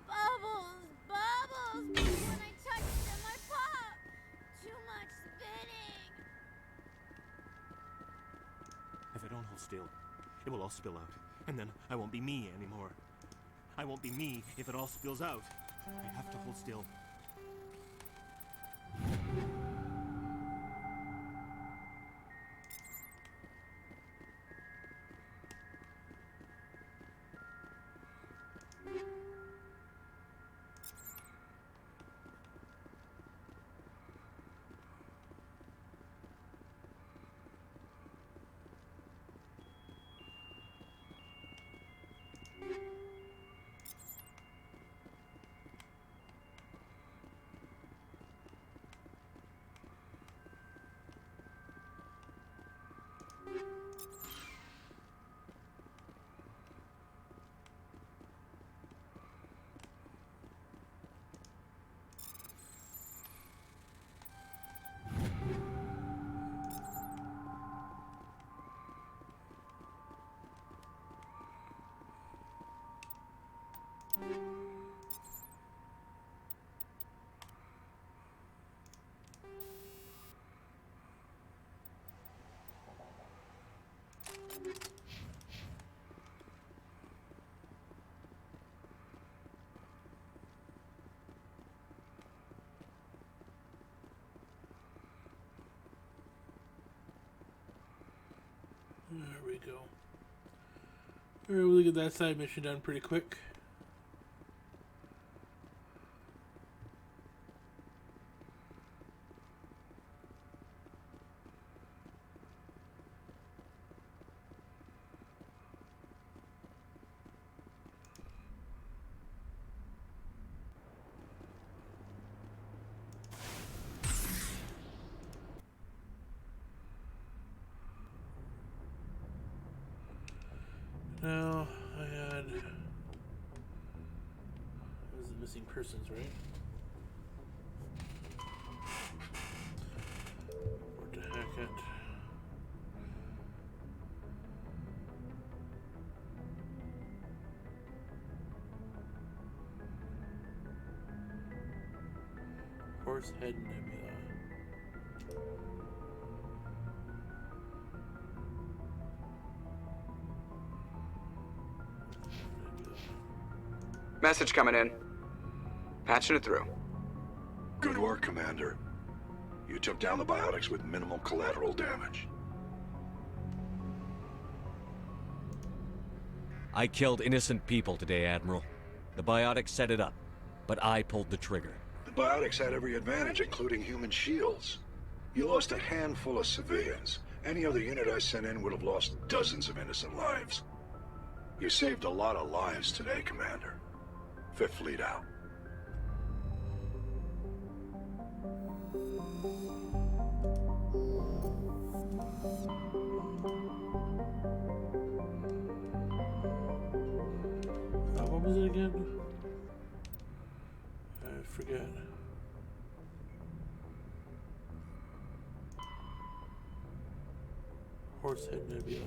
Bubbles! Bubbles! When I touch them, I pop! Too much spinning! If I don't hold still, it will all spill out. And then I won't be me anymore. I won't be me if it all spills out. I have to hold still. There we go. Alright, we'll get that side mission done pretty quick. Now, I had... It was the missing persons, right? Or to Hackett. Horsehead Nebula. Message coming in. Patching it through. Good work, Commander. You took down the biotics with minimal collateral damage. I killed innocent people today, Admiral. The biotics set it up, but I pulled the trigger. The biotics had every advantage, including human shields. You lost a handful of civilians. Any other unit I sent in would have lost dozens of innocent lives. You saved a lot of lives today, Commander. Fifth Fleet out. What was it again? I forget. Horsehead Nebula.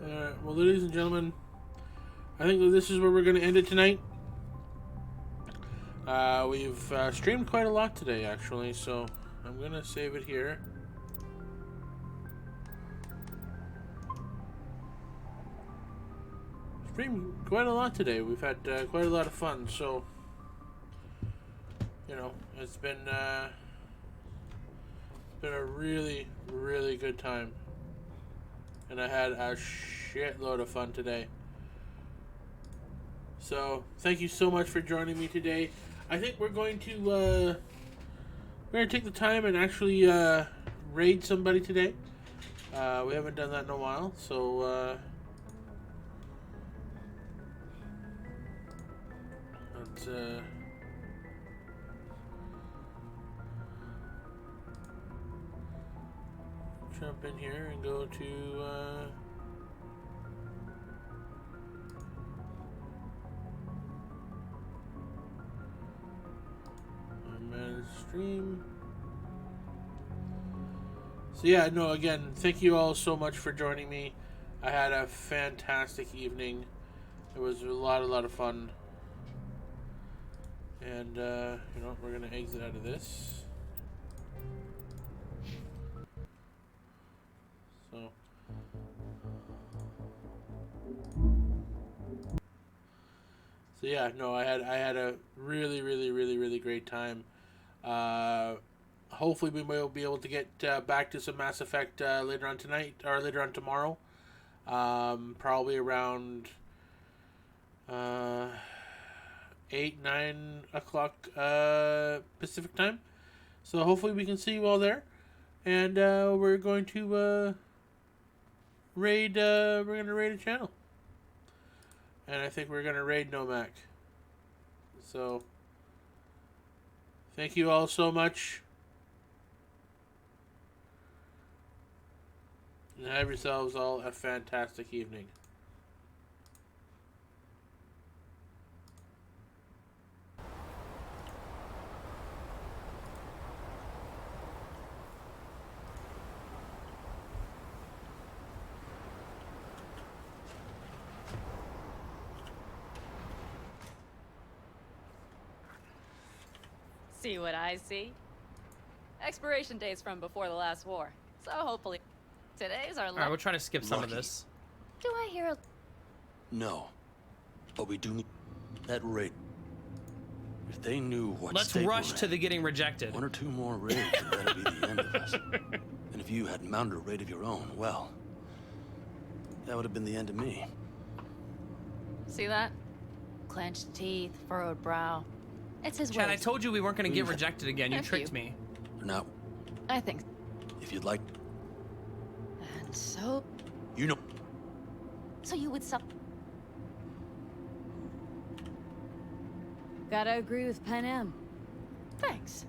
Alright, well, ladies and gentlemen, I think that this is where we're going to end it tonight. We've streamed quite a lot today, actually, so I'm going to save it here. Streamed quite a lot today. We've had quite a lot of fun, so, you know, it's been a really, really good time. And I had a shitload of fun today. So, thank you so much for joining me today. I think we're going to take the time and actually raid somebody today. We haven't done that in a while, so let's jump in here and go to manage stream. So yeah, no, again, thank you all so much for joining me. I had a fantastic evening. It was a lot of fun. And you know, we're gonna exit out of this. So yeah, no, I had a really great time. Hopefully we will be able to get back to some Mass Effect later on tonight or later on tomorrow. Probably around 8-9 o'clock Pacific time. So hopefully we can see you all there, and we're going to raid. We're gonna raid a channel. And I think we're going to raid Nomak. So, thank you all so much. And have yourselves all a fantastic evening. See what I see? Expiration dates from before the last war. So hopefully today's our Alright, we'll try to skip some of this. Do I hear a... No. But we do need that raid. If they knew what Let's state rush we're to in, the getting rejected. 1 or 2 more raids and that'll be the end of us. And if you had mounted a raid of your own, well, that would have been the end of me. See that? Clenched teeth, furrowed brow. It's his Chad, I ways. told you we weren't going to get rejected again. You F tricked you. me. Now, I think. if you'd like, And so... you know. So you would Gotta agree with Pen M. Thanks.